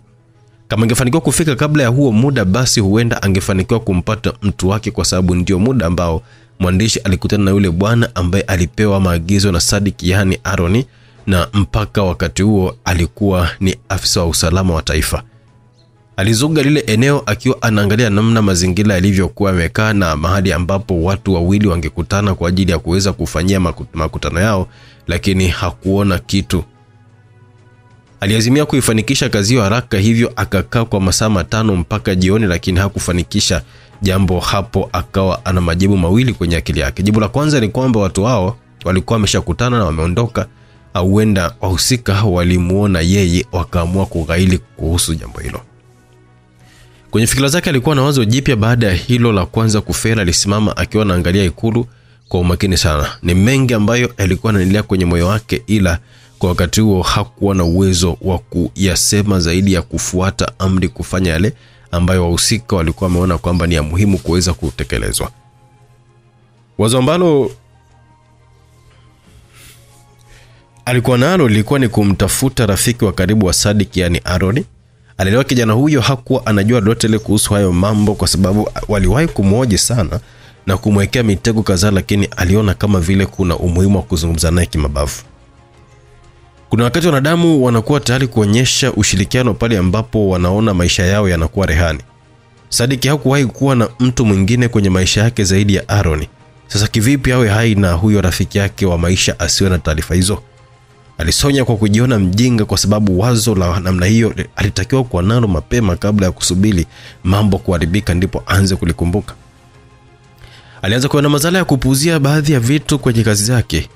Speaker 1: Kama angefanikiwa kufika kabla ya huo muda, basi huenda angefanikiwa kumpata mtu wake, kwa sababu ndio muda ambao mwandishi alikutana na yule bwana ambaye alipewa maagizo na Sadik, yani Aaron, na mpaka wakati huo alikuwa ni afisa wa usalama wa taifa. Alizuga lile eneo akiwa anaangalia namna mazingira yalivyokuwa yamekaa na mahali ambapo watu wawili wangekutana kwa ajili ya kuweza kufanyia makutano yao, lakini hakuona kitu. Aliazimia kuifanikisha kazi hiyo haraka, hivyo akakaa kwa masaa 5 mpaka jioni, lakini hakufanikisha jambo hapo. Akawa ana majibu mawili kwenye akili yake. Jibu la kwanza ni kwamba watu hao walikuwa wameshakutana na wameondoka, au huenda wahusika walimuona yeye wakaamua kughaili kuhusu jambo hilo. Kwenye fikira zake alikuwa na wazo jipya baada ya hilo la kwanza kufeli. Alisimama akiwa anaangalia ikulu kwa umakini sana. Ni mengi ambayo alikuwa anaendelea kwenye moyo wake, ila kwa wakati huo hakuwa na uwezo wa kuyasema zaidi ya kufuata amri, kufanya yale ambayo wahusika walikuwa wameona kwamba ni ya muhimu kuweza kutekelezwa. Wazo ambalo alikuwa nalo lilikuwa ni kumtafuta rafiki wa karibu wa Sadik, yani Aaron, Alielewa kijana huyo hakuwa anajua lolote ile kuhusu hayo mambo, kwa sababu waliwahi kumhoji sana na kumwekea mitego kadhaa, lakini aliona kama vile kuna umuhimu wa kuzungumza naye kimabavu. Kuna wakati wanadamu wanakuwa tayari kuonyesha ushirikiano pale ambapo wanaona maisha yao yanakuwa rehani. Sadiki hakuwahi kuwa na mtu mwingine kwenye maisha yake zaidi ya Aaron. Sasa kivipi awe hai na huyo rafiki yake wa maisha asiwe na taarifa hizo? Alisonya kwa kujiona mjinga, kwa sababu wazo la namna hiyo alitakiwa kuwa nalo mapema kabla ya kusubiri mambo kuharibika ndipo aanze kulikumbuka. Alianza kuona madhara ya kupuuzia baadhi ya vitu kwenye kazi zake.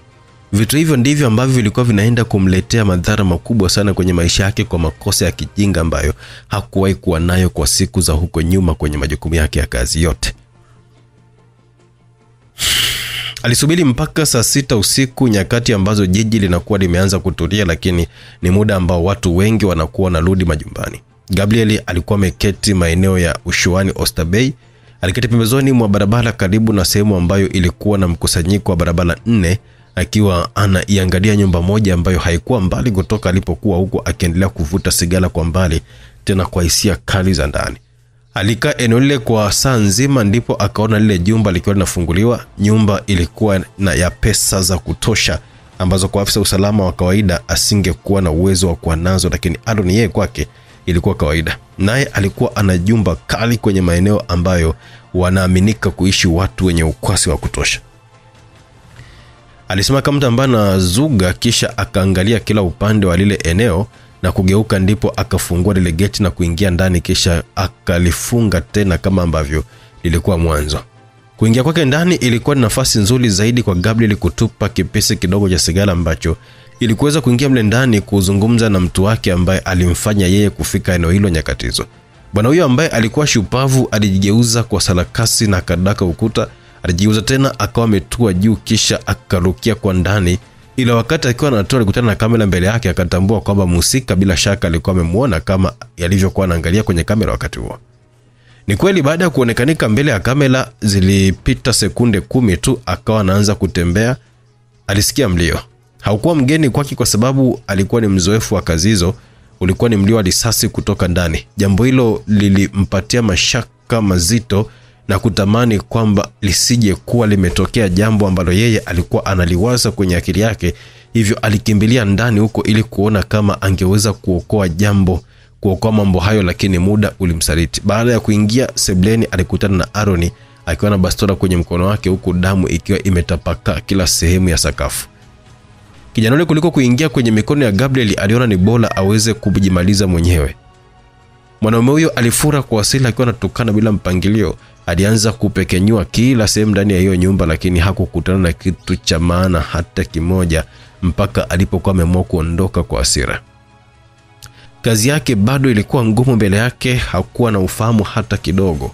Speaker 1: Vitu hivyo ndivyo ambavyo vilikuwa vinaenda kumletea madhara makubwa sana kwenye maisha yake kwa makosa ya kijinga ambayo hakuwahi kuwa nayo kwa siku za huko nyuma kwenye majukumu yake ya kazi yote. Alisubiri mpaka saa 6 usiku, nyakati ambazo jiji linakuwa limeanza kutulia, lakini ni muda ambao watu wengi wanakuwa narudi majumbani. Gabriel alikuwa ameketi maeneo ya Ushuani Oyster Bay. Aliketi pembezoni mwa barabara karibu na sehemu ambayo ilikuwa na mkusanyiko wa barabara 4, akiwa anaiangalia nyumba moja ambayo haikuwa mbali kutoka alipokuwa, huko akiendelea kuvuta sigara kwa mbali, tena kwa hisia kali za ndani. Alikaa eneo lile kwa saa nzima, ndipo akaona lile jumba likiwa linafunguliwa. Nyumba ilikuwa na ya pesa za kutosha ambazo kwa afisa usalama wa kawaida asingekuwa na uwezo wa kuwa nazo, lakini Aaron yeye kwake ilikuwa kawaida. Naye alikuwa ana jumba kali kwenye maeneo ambayo wanaaminika kuishi watu wenye ukwasi wa kutosha. Alisema kama mtu ambaye anazuga, kisha akaangalia kila upande wa lile eneo na kugeuka, ndipo akafungua lile geti na kuingia ndani, kisha akalifunga tena kama ambavyo lilikuwa mwanzo. Kuingia kwake ndani ilikuwa ni nafasi nzuri zaidi kwa Gabriel kutupa kipisi kidogo cha sigara ambacho ilikuweza kuingia mle ndani kuzungumza na mtu wake ambaye alimfanya yeye kufika eneo hilo nyakati hizo. Bwana huyo ambaye alikuwa shupavu alijigeuza kwa sarakasi na kadaka ukuta. Alijigeuza tena akawa ametua juu, kisha akarukia kwa ndani. Ila wakati akiwa anatoa alikutana na kamera mbele yake, akatambua kwamba mhusika bila shaka alikuwa amemuona kama yalivyokuwa anaangalia kwenye kamera wakati huo. Ni kweli baada ya kuonekanika mbele ya kamera zilipita sekunde 10 tu, akawa anaanza kutembea. Alisikia mlio. Haukuwa mgeni kwake kwa sababu alikuwa ni mzoefu wa kazi hizo. Ulikuwa ni mlio wa risasi kutoka ndani. Jambo hilo lilimpatia mashaka mazito na kutamani kwamba lisije kuwa limetokea jambo ambalo yeye alikuwa analiwaza kwenye akili yake. Hivyo alikimbilia ndani huko ili kuona kama angeweza kuokoa mambo hayo, lakini muda ulimsaliti. Baada ya kuingia sebleni, alikutana na Aaron akiwa na bastola kwenye mkono wake, huku damu ikiwa imetapaka kila sehemu ya sakafu. Kijana yule kuliko kuingia kwenye mikono ya Gabriel, aliona ni bora aweze kujimaliza mwenyewe. Mwanaume huyo alifura kwa asili akiwa anatukana bila mpangilio. Alianza kupekenyua kila sehemu ndani ya hiyo nyumba, lakini hakukutana na kitu cha maana hata kimoja mpaka alipokuwa ameamua kuondoka kwa hasira. Kazi yake bado ilikuwa ngumu mbele yake. Hakuwa na ufahamu hata kidogo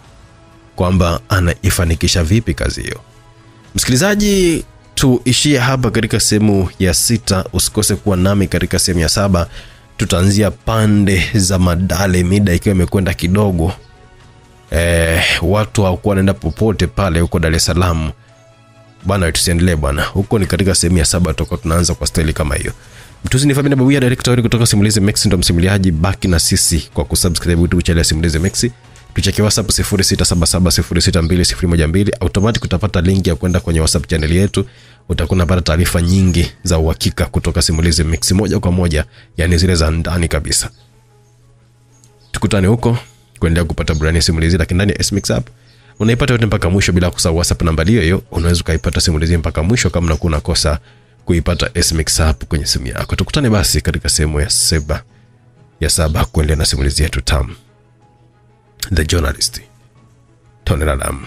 Speaker 1: kwamba anaifanikisha vipi kazi hiyo. Msikilizaji, tuishie hapa katika sehemu ya 6. Usikose kuwa nami katika sehemu ya 7. Tutaanzia pande za Madale, mida ikiwa imekwenda kidogo. Watu hawakuwa wanaenda popote pale huko Dar es Salaam. Bwana, tusiendelee bwana. Huko ni katika sehemu ya 7 tutakuwa tunaanza kwa staili kama hiyo. Mtuzi ni Fabina Babuya, director kutoka Simulizi Max, ndo msimuliaji. Baki na sisi kwa kusubscribe YouTube channel ya Simulizi Max. Tucheke WhatsApp 0677062012. Automatic utapata link ya kwenda kwenye WhatsApp channel yetu. Utakuwa unapata taarifa nyingi za uhakika kutoka Simulizi Max moja kwa moja, yani zile za ndani kabisa. Tukutane huko kuendelea kupata burudani simulizi, lakini ndani ya SMX app unaipata yote mpaka mwisho bila kusahau WhatsApp namba hiyo. Unaweza kuipata simulizi mpaka mwisho kama unakuwa unakosa kuipata SMX app kwenye simu yako. Tukutane basi katika sehemu ya 7 kuendelea na simulizi yetu tamu. The Journalist, Tony Radam.